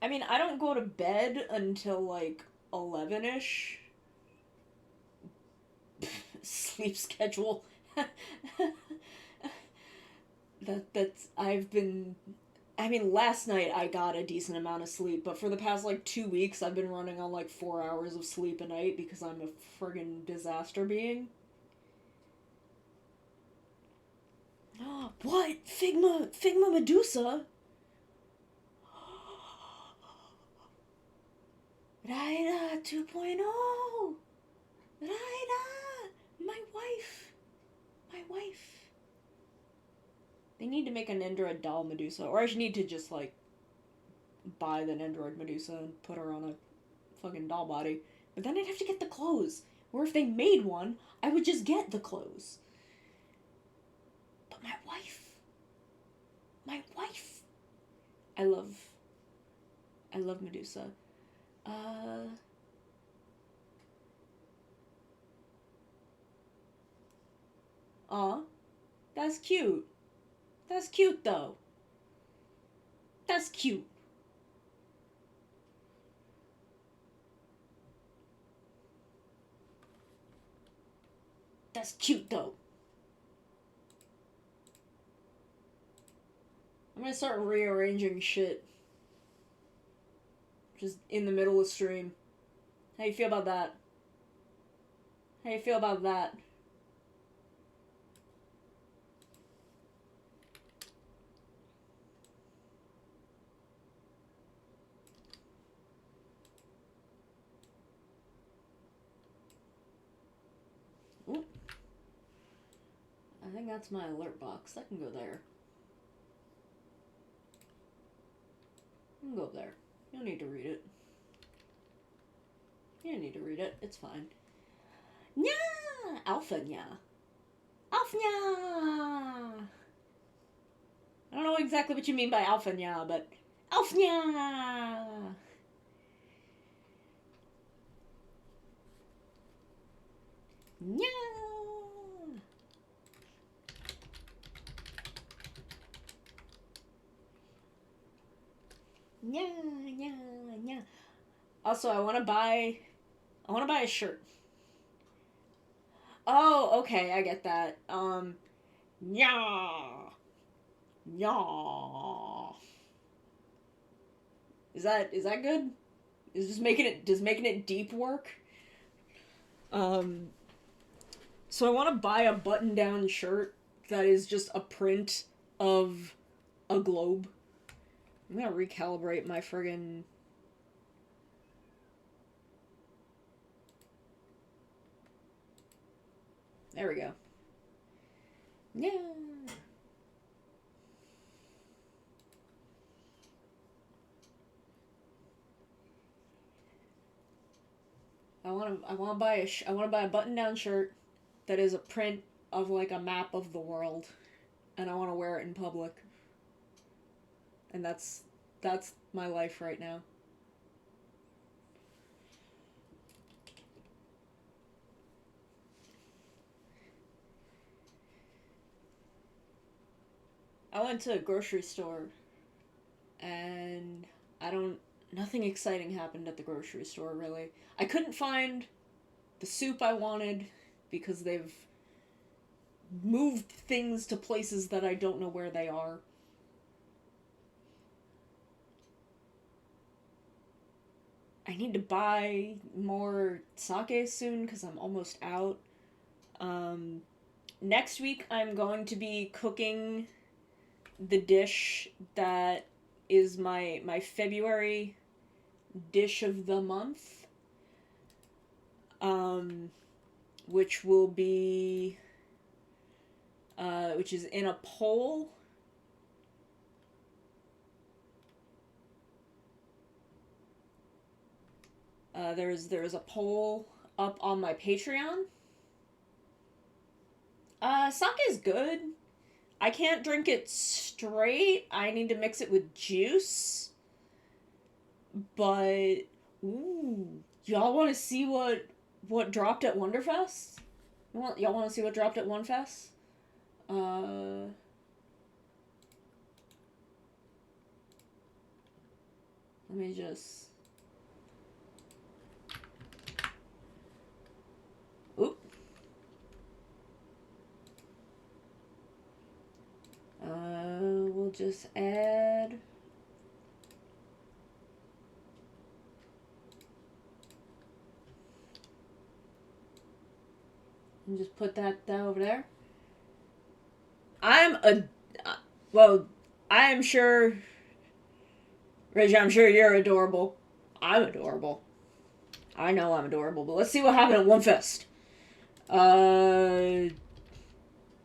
I mean, I don't go to bed until like 11ish. Sleep schedule. that's I've been I mean, last night I got a decent amount of sleep, but for the past like 2 weeks I've been running on like 4 hours of sleep a night because I'm a friggin' disaster being. What? Figma Medusa? Raida 2.0! Raida! My wife! My wife! They need to make a Nendoroid doll Medusa, or I should need to just, like, buy the Nendoroid Medusa and put her on a fucking doll body. But then I'd have to get the clothes. Or if they made one, I would just get the clothes. But my wife. My wife. I love Medusa. Aw. That's cute. That's cute, though. That's cute. That's cute, though. I'm gonna start rearranging shit. Just in the middle of stream. How you feel about that? How you feel about that? Ooh. I think that's my alert box. That can go there. You can go up there. You don't need to read it. You don't need to read it. It's fine. Nya! Alpha nya. Alpha nya! I don't know exactly what you mean by alpha nya, but alpha nya! Nya! Nya, nya, nya. Also, I want to buy a shirt. Oh, okay, I get that. Nya. Nya. Is that good? Is just making it deep work? So I want to buy a button-down shirt that is just a print of a globe. I'm gonna recalibrate my friggin'... There we go. Yeah. I want to buy a button-down shirt that is a print of like a map of the world, and I want to wear it in public. And that's my life right now. I went to a grocery store, and nothing exciting happened at the grocery store, really. I couldn't find the soup I wanted because they've moved things to places that I don't know where they are. I need to buy more sake soon because I'm almost out. Next week I'm going to be cooking the dish that is my February dish of the month. Which will be which is in a poll. There's a poll up on my Patreon. Sake is good. I can't drink it straight. I need to mix it with juice. But ooh, y'all want to see what dropped at Wonderfest? Y'all want to see what dropped at OneFest? Let me just... Oop. We'll just add... And just put that over there. I'm well, I am sure, Reggie, I'm sure you're adorable. I'm adorable. I know I'm adorable, but let's see what happened at One Fest.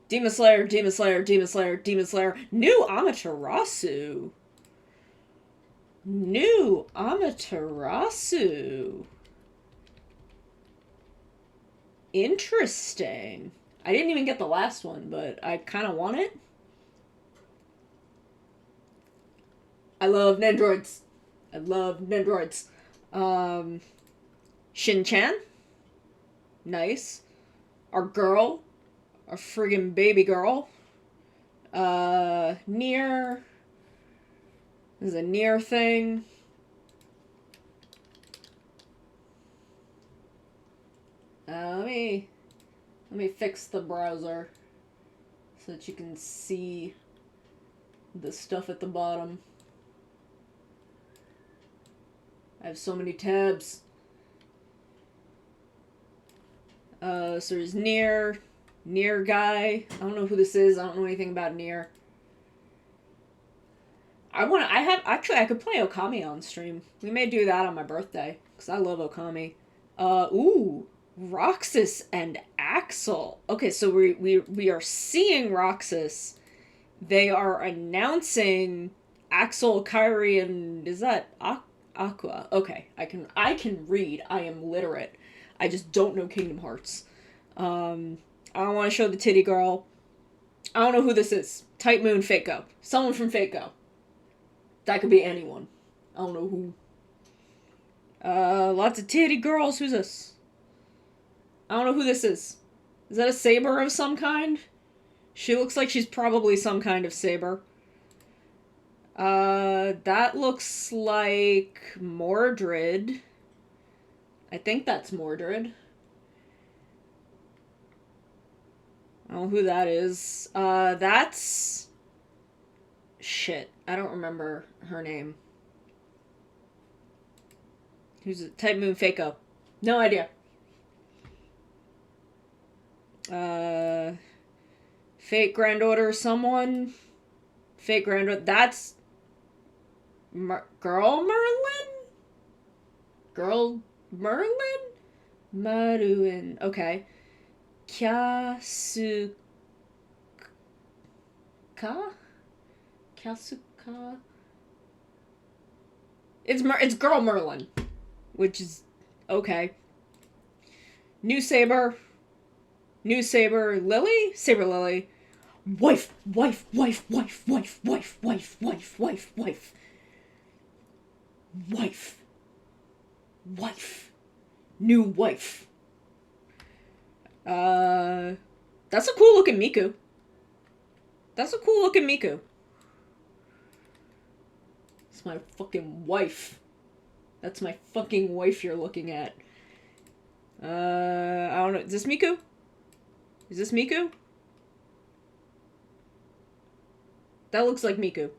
Demon Slayer, Demon Slayer, Demon Slayer, Demon Slayer. New Amaterasu. New Amaterasu. Interesting. I didn't even get the last one, but I kind of want it. I love Nendroids. I love Nendroids. Shin-chan. Nice. Our girl. Our friggin' baby girl. Near. There's a near thing. Let me fix the browser so that you can see the stuff at the bottom. I have so many tabs. So there's Nier guy. I don't know who this is. I don't know anything about Nier. I could play Okami on stream. We may do that on my birthday, because I love Okami. Roxas and Axel. Okay, so we are seeing Roxas. They are announcing Axel, Kairi, and is that Aqua? Okay, I can read. I am literate. I just don't know Kingdom Hearts. I don't want to show the titty girl. I don't know who this is. Type Moon, Fate Go. Someone from Fate Go. That could be anyone. I don't know who. Lots of titty girls. Who's this? I don't know who this is. Is that a saber of some kind? She looks like she's probably some kind of saber. That looks like Mordred. I think that's Mordred. I don't know who that is. That's... Shit. I don't remember her name. Who's it? Type Moon Fako. No idea. Fate Granddaughter someone? Fate Granddaughter... That's... Girl Merlin? Girl Merlin? Maruin. Okay. Kyasuka? Kyasuka? It's Girl Merlin. Which is... Okay. New Saber. New Saber Lily? Saber Lily. Wife. New wife. That's a cool looking Miku. That's my fucking wife. That's my fucking wife you're looking at. I don't know. Is this Miku? That looks like Miku.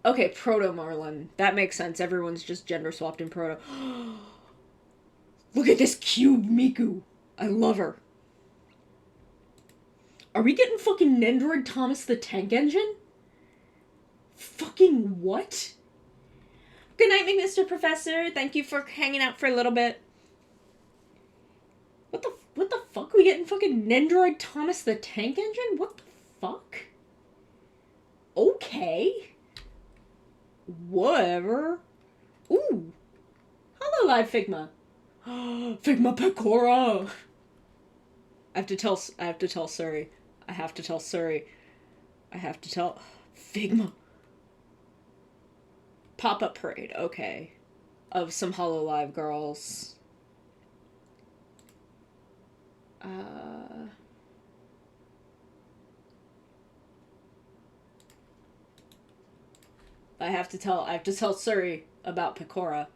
Okay, Proto Marlin. That makes sense. Everyone's just gender swapped in Proto. Look at this cube Miku. I love her. Are we getting fucking Nendroid Thomas the Tank Engine? Fucking what? Good night, McMister Professor. Thank you for hanging out for a little bit. What the fuck? We getting fucking Nendroid Thomas the Tank Engine? What the fuck? Okay. Whatever. Ooh. Hello, Live Figma. Figma Pecora. I have to tell Suri. Figma. Pop-up parade. Okay. Of some Hololive girls. I have to tell Suri about Pecora.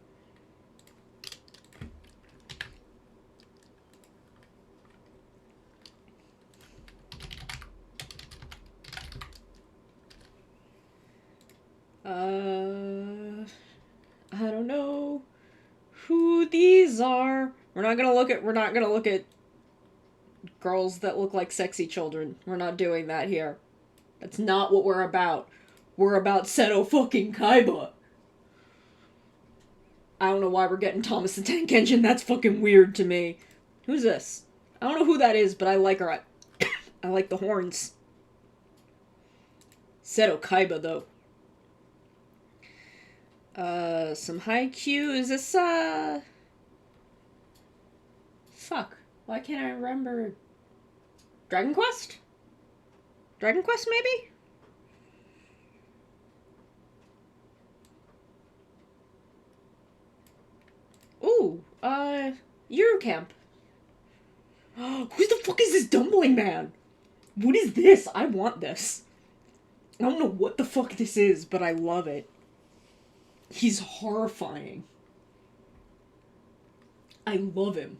I don't know who these are. We're not gonna look at girls that look like sexy children. We're not doing that here. That's not what we're about. We're about Seto fucking Kaiba. I don't know why we're getting Thomas the Tank Engine. That's fucking weird to me. Who's this? I don't know who that is, but I like her. I like the horns. Seto Kaiba, though. Some Haikyuu. Is this, Fuck. Why can't I remember? Dragon Quest? Dragon Quest, maybe? Ooh, Euro Camp. Who the fuck is this dumpling man? What is this? I want this. I don't know what the fuck this is, but I love it. He's horrifying. I love him.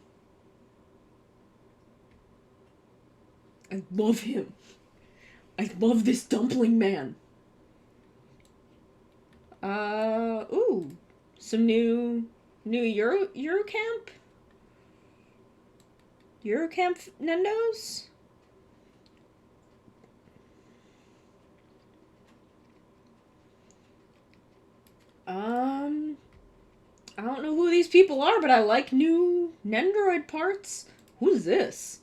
I love him. I love this dumpling man. Ooh. Some new Eurocamp? Eurocamp Nendos? I don't know who these people are, but I like new Nendoroid parts. Who's this?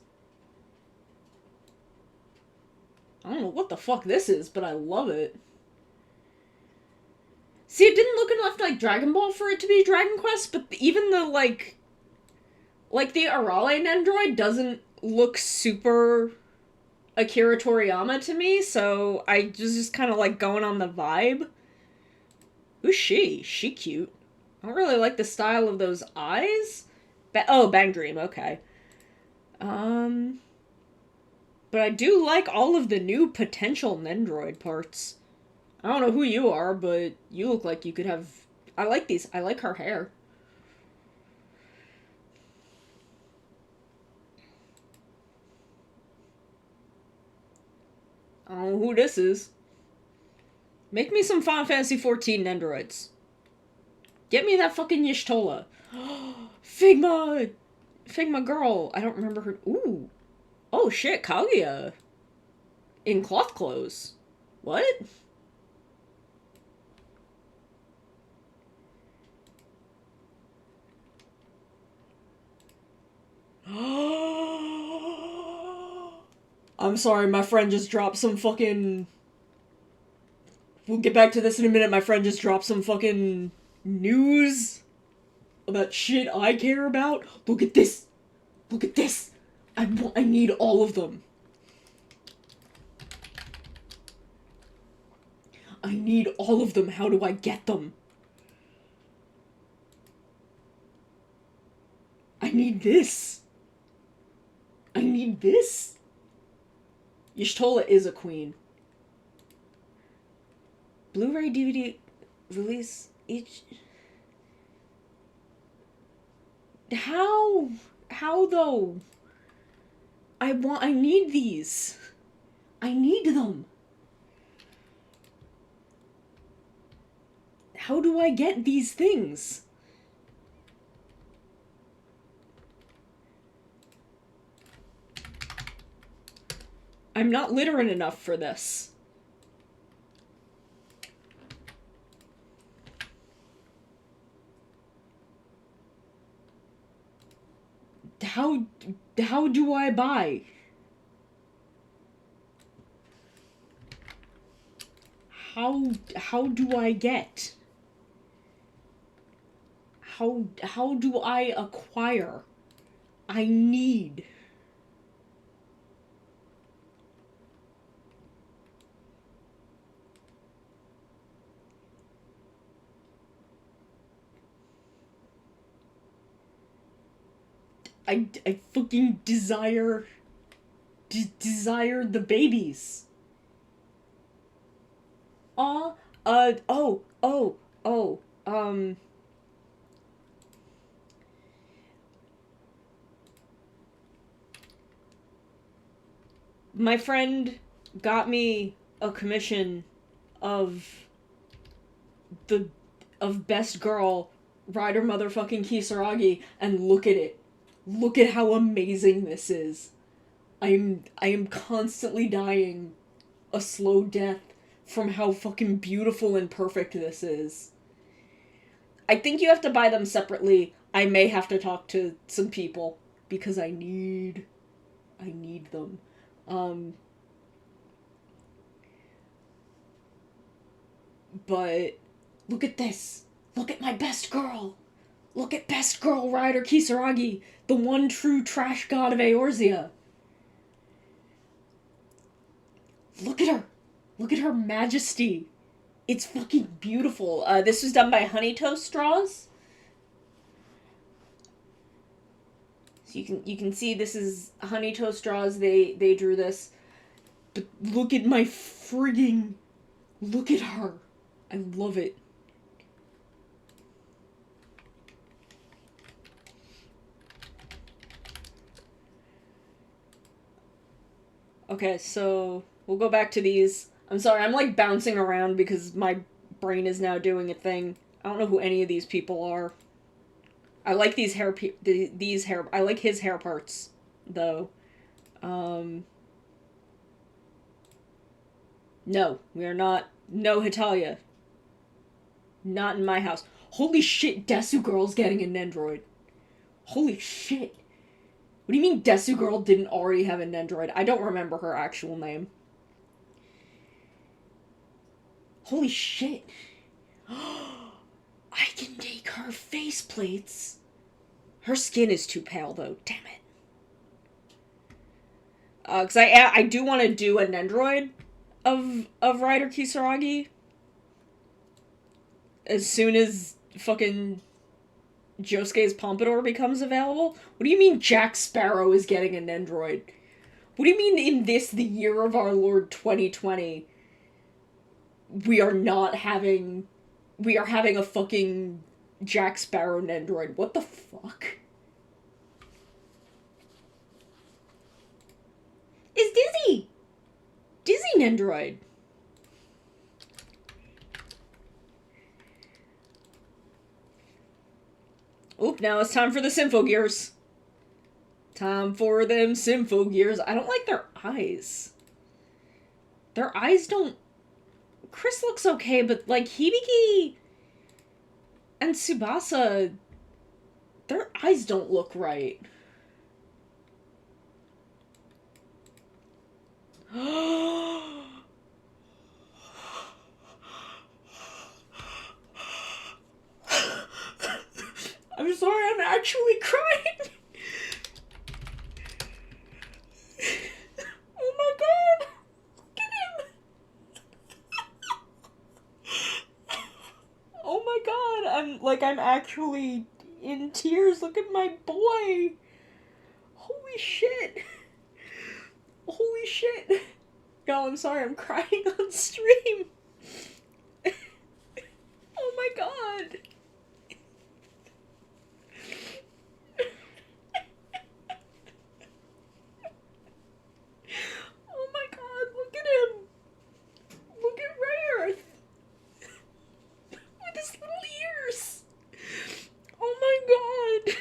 I don't know what the fuck this is, but I love it. See, it didn't look enough like Dragon Ball for it to be Dragon Quest, but even the, like the Arale Nendoroid doesn't look super Akira Toriyama to me, so I was just kind of, like, going on the vibe. Who's she? She cute. I don't really like the style of those eyes. Oh, Bang Dream, okay. But I do like all of the new potential Nendoroid parts. I don't know who you are, but you look like you could have... I like these. I like her hair. I don't know who this is. Make me some Final Fantasy XIV Nendoroids. Get me that fucking Y'shtola. Figma! Figma girl. I don't remember her... Ooh. Oh shit, Kaguya. In cloth clothes. What? I'm sorry, my friend just dropped some fucking... We'll get back to this in a minute. My friend just dropped some fucking news about shit I care about. Look at this. Look at this. I need all of them. I need all of them. How do I get them? I need this. I need this. Y'shtola is a queen. Blu-ray DVD release each... How though? I need these. I need them. How do I get these things? I'm not literate enough for this. How do I buy? How do I get? How do I acquire? I need. I fucking desire the babies. My friend got me a commission of Best Girl Rider motherfucking Kisaragi, and look at it. Look at how amazing this is. I am constantly dying a slow death from how fucking beautiful and perfect this is. I think you have to buy them separately. I may have to talk to some people because I need them. But look at this. Look at my best girl. Look at best girl Rider Kisaragi, the one true trash god of Eorzea. Look at her. Look at her majesty. It's fucking beautiful. This was done by Honey Toast Straws. So you can see this is Honey Toast Straws. They drew this. But look at my frigging... Look at her. I love it. Okay, so we'll go back to these. I'm sorry, I'm like bouncing around because my brain is now doing a thing. I don't know who any of these people are. I like these hair I like his hair parts though. No, we are not. No, Hetalia. Not in my house. Holy shit, Desu Girl's getting an android. Holy shit. What do you mean Desu Girl didn't already have an android? I don't remember her actual name. Holy shit. I can make her faceplates. Her skin is too pale though, damn it. Cause I do want to do an android of Rider Kisaragi. As soon as fucking Josuke's Pompadour becomes available? What do you mean Jack Sparrow is getting an android? What do you mean in this, the year of our Lord 2020, we are having a fucking Jack Sparrow android? What the fuck? It's Dizzy! Dizzy Nendroid. Oop, now it's time for the Symphogears. Time for them Symphogears. I don't like their eyes. Their eyes don't... Chris looks okay, but, like, Hibiki and Tsubasa, their eyes don't look right. I'm sorry, I'm actually crying. Oh my god. Look at him. Oh my god. I'm actually in tears. Look at my boy. Holy shit. Holy shit. Y'all, I'm sorry, I'm crying on stream. Oh my god. Oh my god, look at him. Look at Rayearth. With his little ears. Oh my god.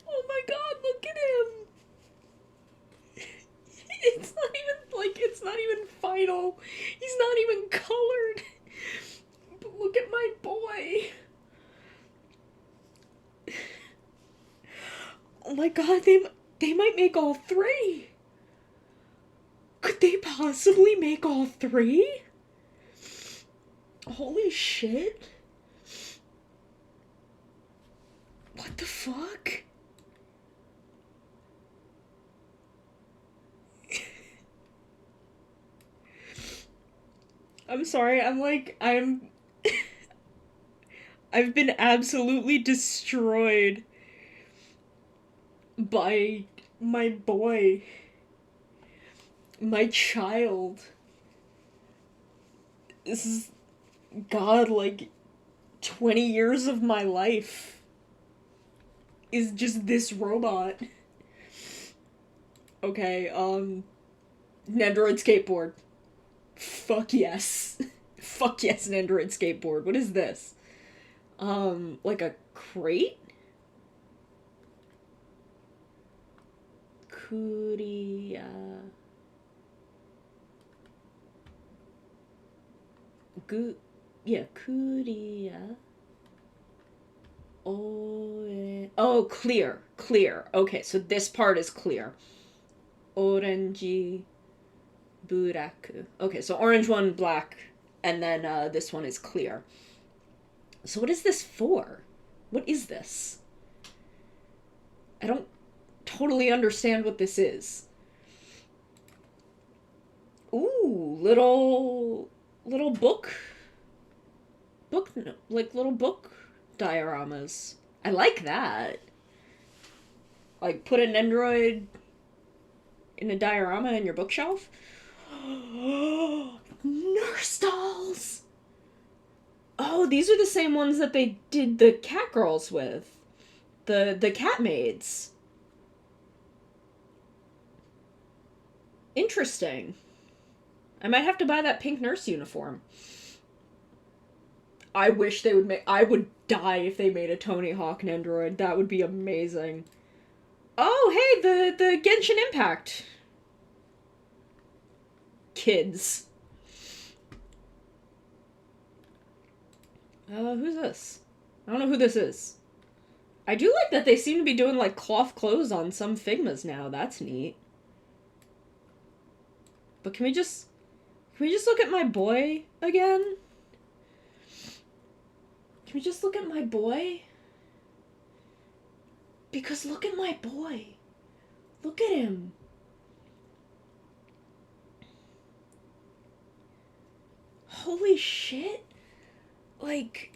Oh my god, look at him. It's not even final. He's not even colored. But look at my boy. Oh my god, they might make all three. Could they possibly make all three? Holy shit. What the fuck? I'm sorry, I've been absolutely destroyed by my boy. My child. This is, God, like, 20 years of my life is just this robot. Okay, Nendoroid skateboard. Fuck yes. Fuck yes, an Android skateboard. What is this? Like a crate? Kuria. Kuria. Oh, clear. Clear. Okay, so this part is clear. Orange buraku. Okay, so orange one, black, and then this one is clear. So what is this for? What is this? I don't totally understand what this is. Ooh, little book, like little book dioramas. I like that. Like, put an Nendoroid in a diorama in your bookshelf. Nurse dolls. Oh, these are the same ones that they did the cat girls with. The cat maids. Interesting. I might have to buy that pink nurse uniform. I wish they would make... I would die if they made a Tony Hawk Nendoroid. That would be amazing. Oh, hey, the Genshin Impact kids. Who's this? I don't know who this is. I do like that they seem to be doing, like, cloth clothes on some Figmas now. That's neat. But can we just look at my boy again? Can we just look at my boy? Because look at my boy. Look at him. Holy shit. Like,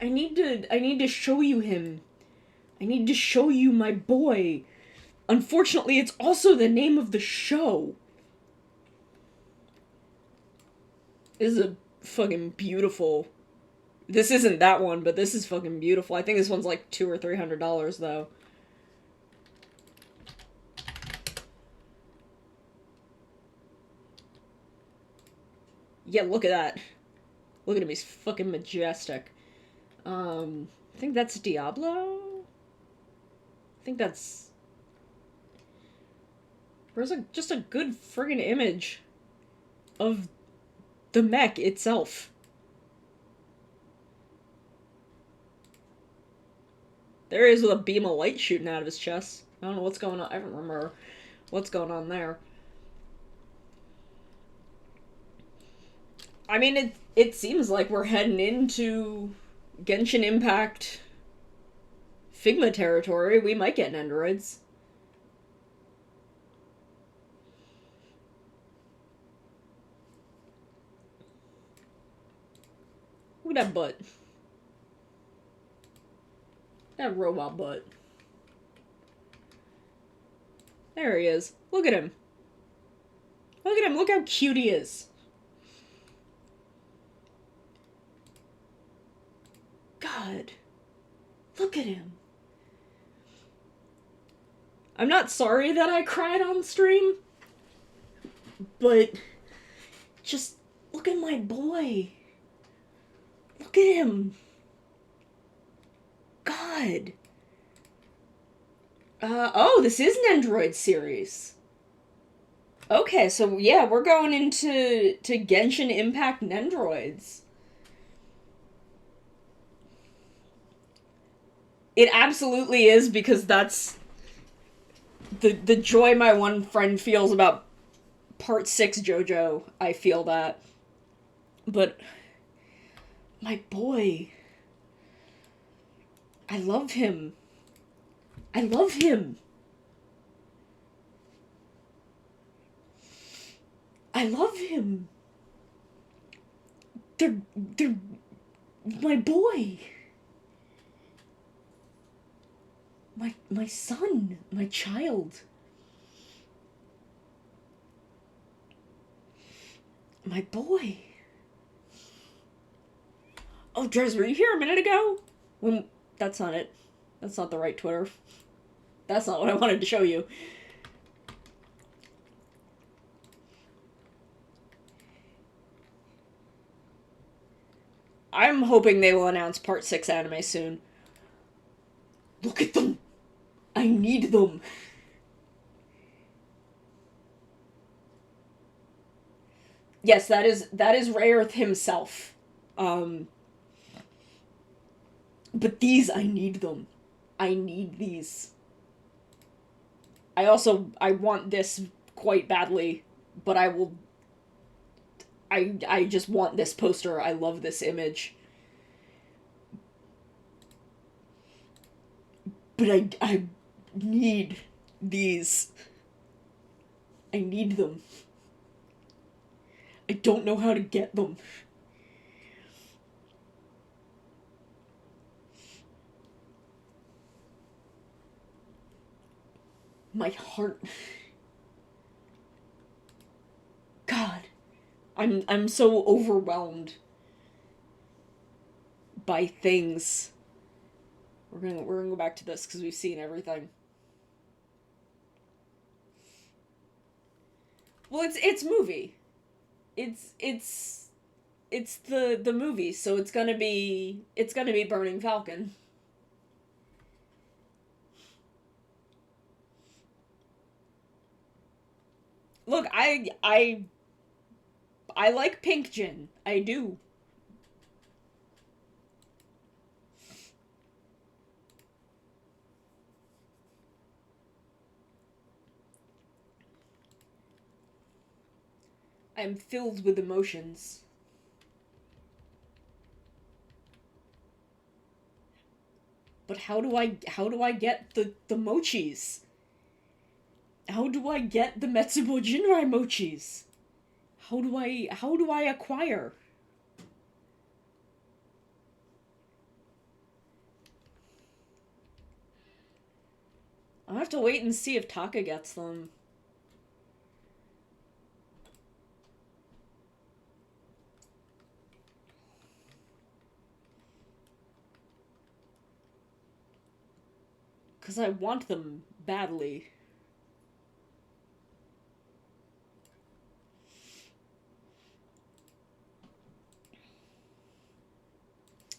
I need to show you him. I need to show you my boy. Unfortunately, it's also the name of the show. This is a fucking beautiful... This isn't that one, but this is fucking beautiful. I think this one's like $200 or $300, though. Yeah, look at that. Look at him, he's fucking majestic. I think that's Diablo? I think that's... Where's just a good friggin' image of the mech itself. There he is with a beam of light shooting out of his chest. I don't know what's going on. I don't remember what's going on there. I mean, it seems like we're heading into Genshin Impact Figma territory. We might get Nendoroids. Look at that butt. That robot butt. There he is. Look at him. Look at him. Look how cute he is. God. Look at him. I'm not sorry that I cried on stream, but just look at my boy. Look at him. God. Oh, this is an Nendoroid series. Okay, so yeah, we're going into Genshin Impact Nendoroids. It absolutely is, because that's the joy my one friend feels about Part 6 JoJo. I feel that. But my boy, I love him. I love him. I love him. They're my boy. My son, my child. My boy. Oh, Drez, were you here a minute ago? That's not it. That's not the right Twitter. That's not what I wanted to show you. I'm hoping they will announce Part 6 anime soon. Look at them! I need them. Yes, that is Rayearth himself. Um, but these, I need them. I need these. I want this quite badly, but I just want this poster. I love this image. But I need these. I need them. I don't know how to get them. My heart. God. I'm so overwhelmed by things. We're gonna go back to this because we've seen everything. Well, it's movie. It's the movie, so it's gonna be Burning Falcon. Look, I like pink Jin. I do. I'm filled with emotions. But how do I get the mochis? How do I get the Metsubo Jinrai mochis? How do I acquire? I'll have to wait and see if Taka gets them. Because I want them badly.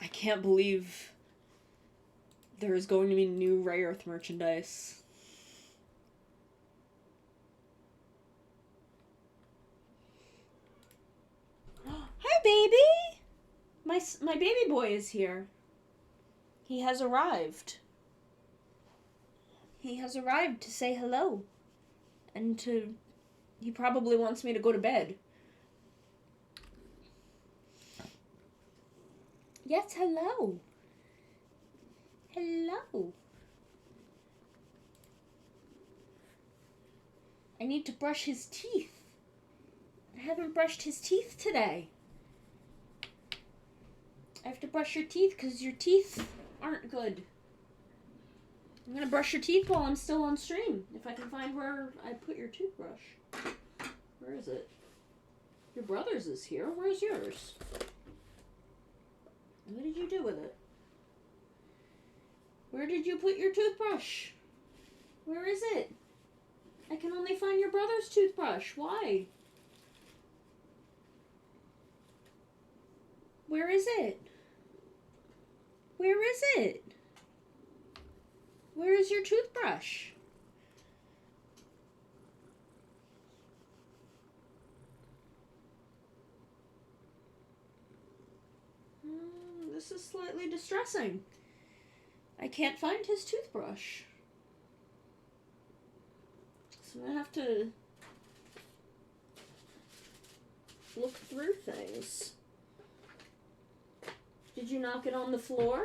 I can't believe there is going to be new Rayearth merchandise. Hi, baby! My baby boy is here. He has arrived. He has arrived to say hello. And to... He probably wants me to go to bed. Yes, hello. Hello. I need to brush his teeth. I haven't brushed his teeth today. I have to brush your teeth because your teeth aren't good. I'm gonna brush your teeth while I'm still on stream. If I can find where I put your toothbrush. Where is it? Your brother's is here. Where's yours? What did you do with it? Where did you put your toothbrush? Where is it? I can only find your brother's toothbrush. Why? Where is it? Where is it? Where is your toothbrush? This is slightly distressing. I can't find his toothbrush. So I'm gonna have to look through things. Did you knock it on the floor?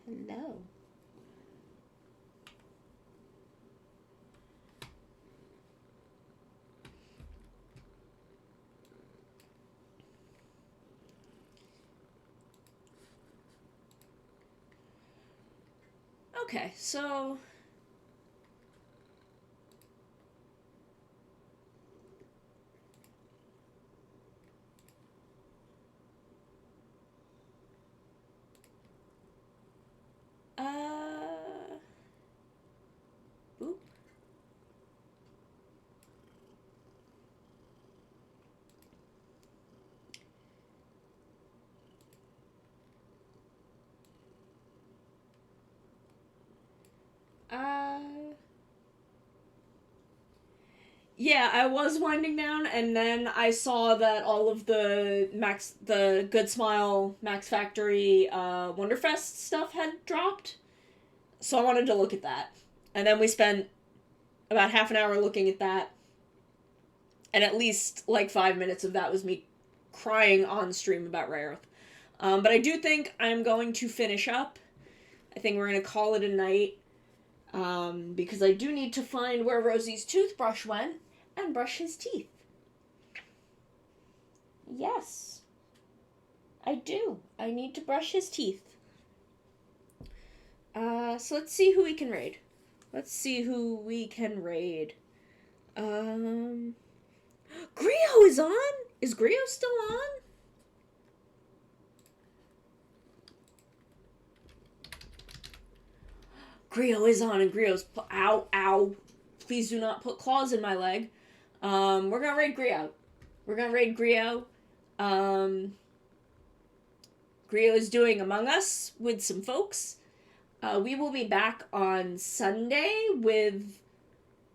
Hello. Okay, so oop. Yeah, I was winding down, and then I saw that all of the Good Smile Max Factory Wonderfest stuff had dropped, so I wanted to look at that. And then we spent about half an hour looking at that, and at least like 5 minutes of that was me crying on stream about Rare Earth. But I do think I'm going to finish up. I think we're going to call it a night, because I do need to find where Rosie's toothbrush went and brush his teeth. Yes, I do. I need to brush his teeth. So let's see who we can raid. Let's see who we can raid. Um, Grio is on? Is Grio still on? Grio is on, and Grio's ow, ow. Please do not put claws in my leg. We're gonna raid Grio. We're gonna raid Grio. Grio is doing Among Us with some folks. We will be back on Sunday with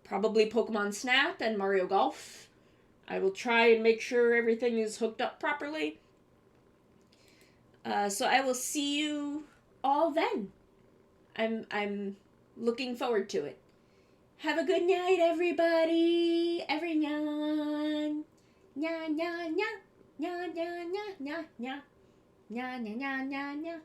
probably Pokemon Snap and Mario Golf. I will try and make sure everything is hooked up properly. So I will see you all then. I'm looking forward to it. Have a good night, everybody. Everyone. Nya nya nya nya nya nya nya nya nya nya nya nya nya.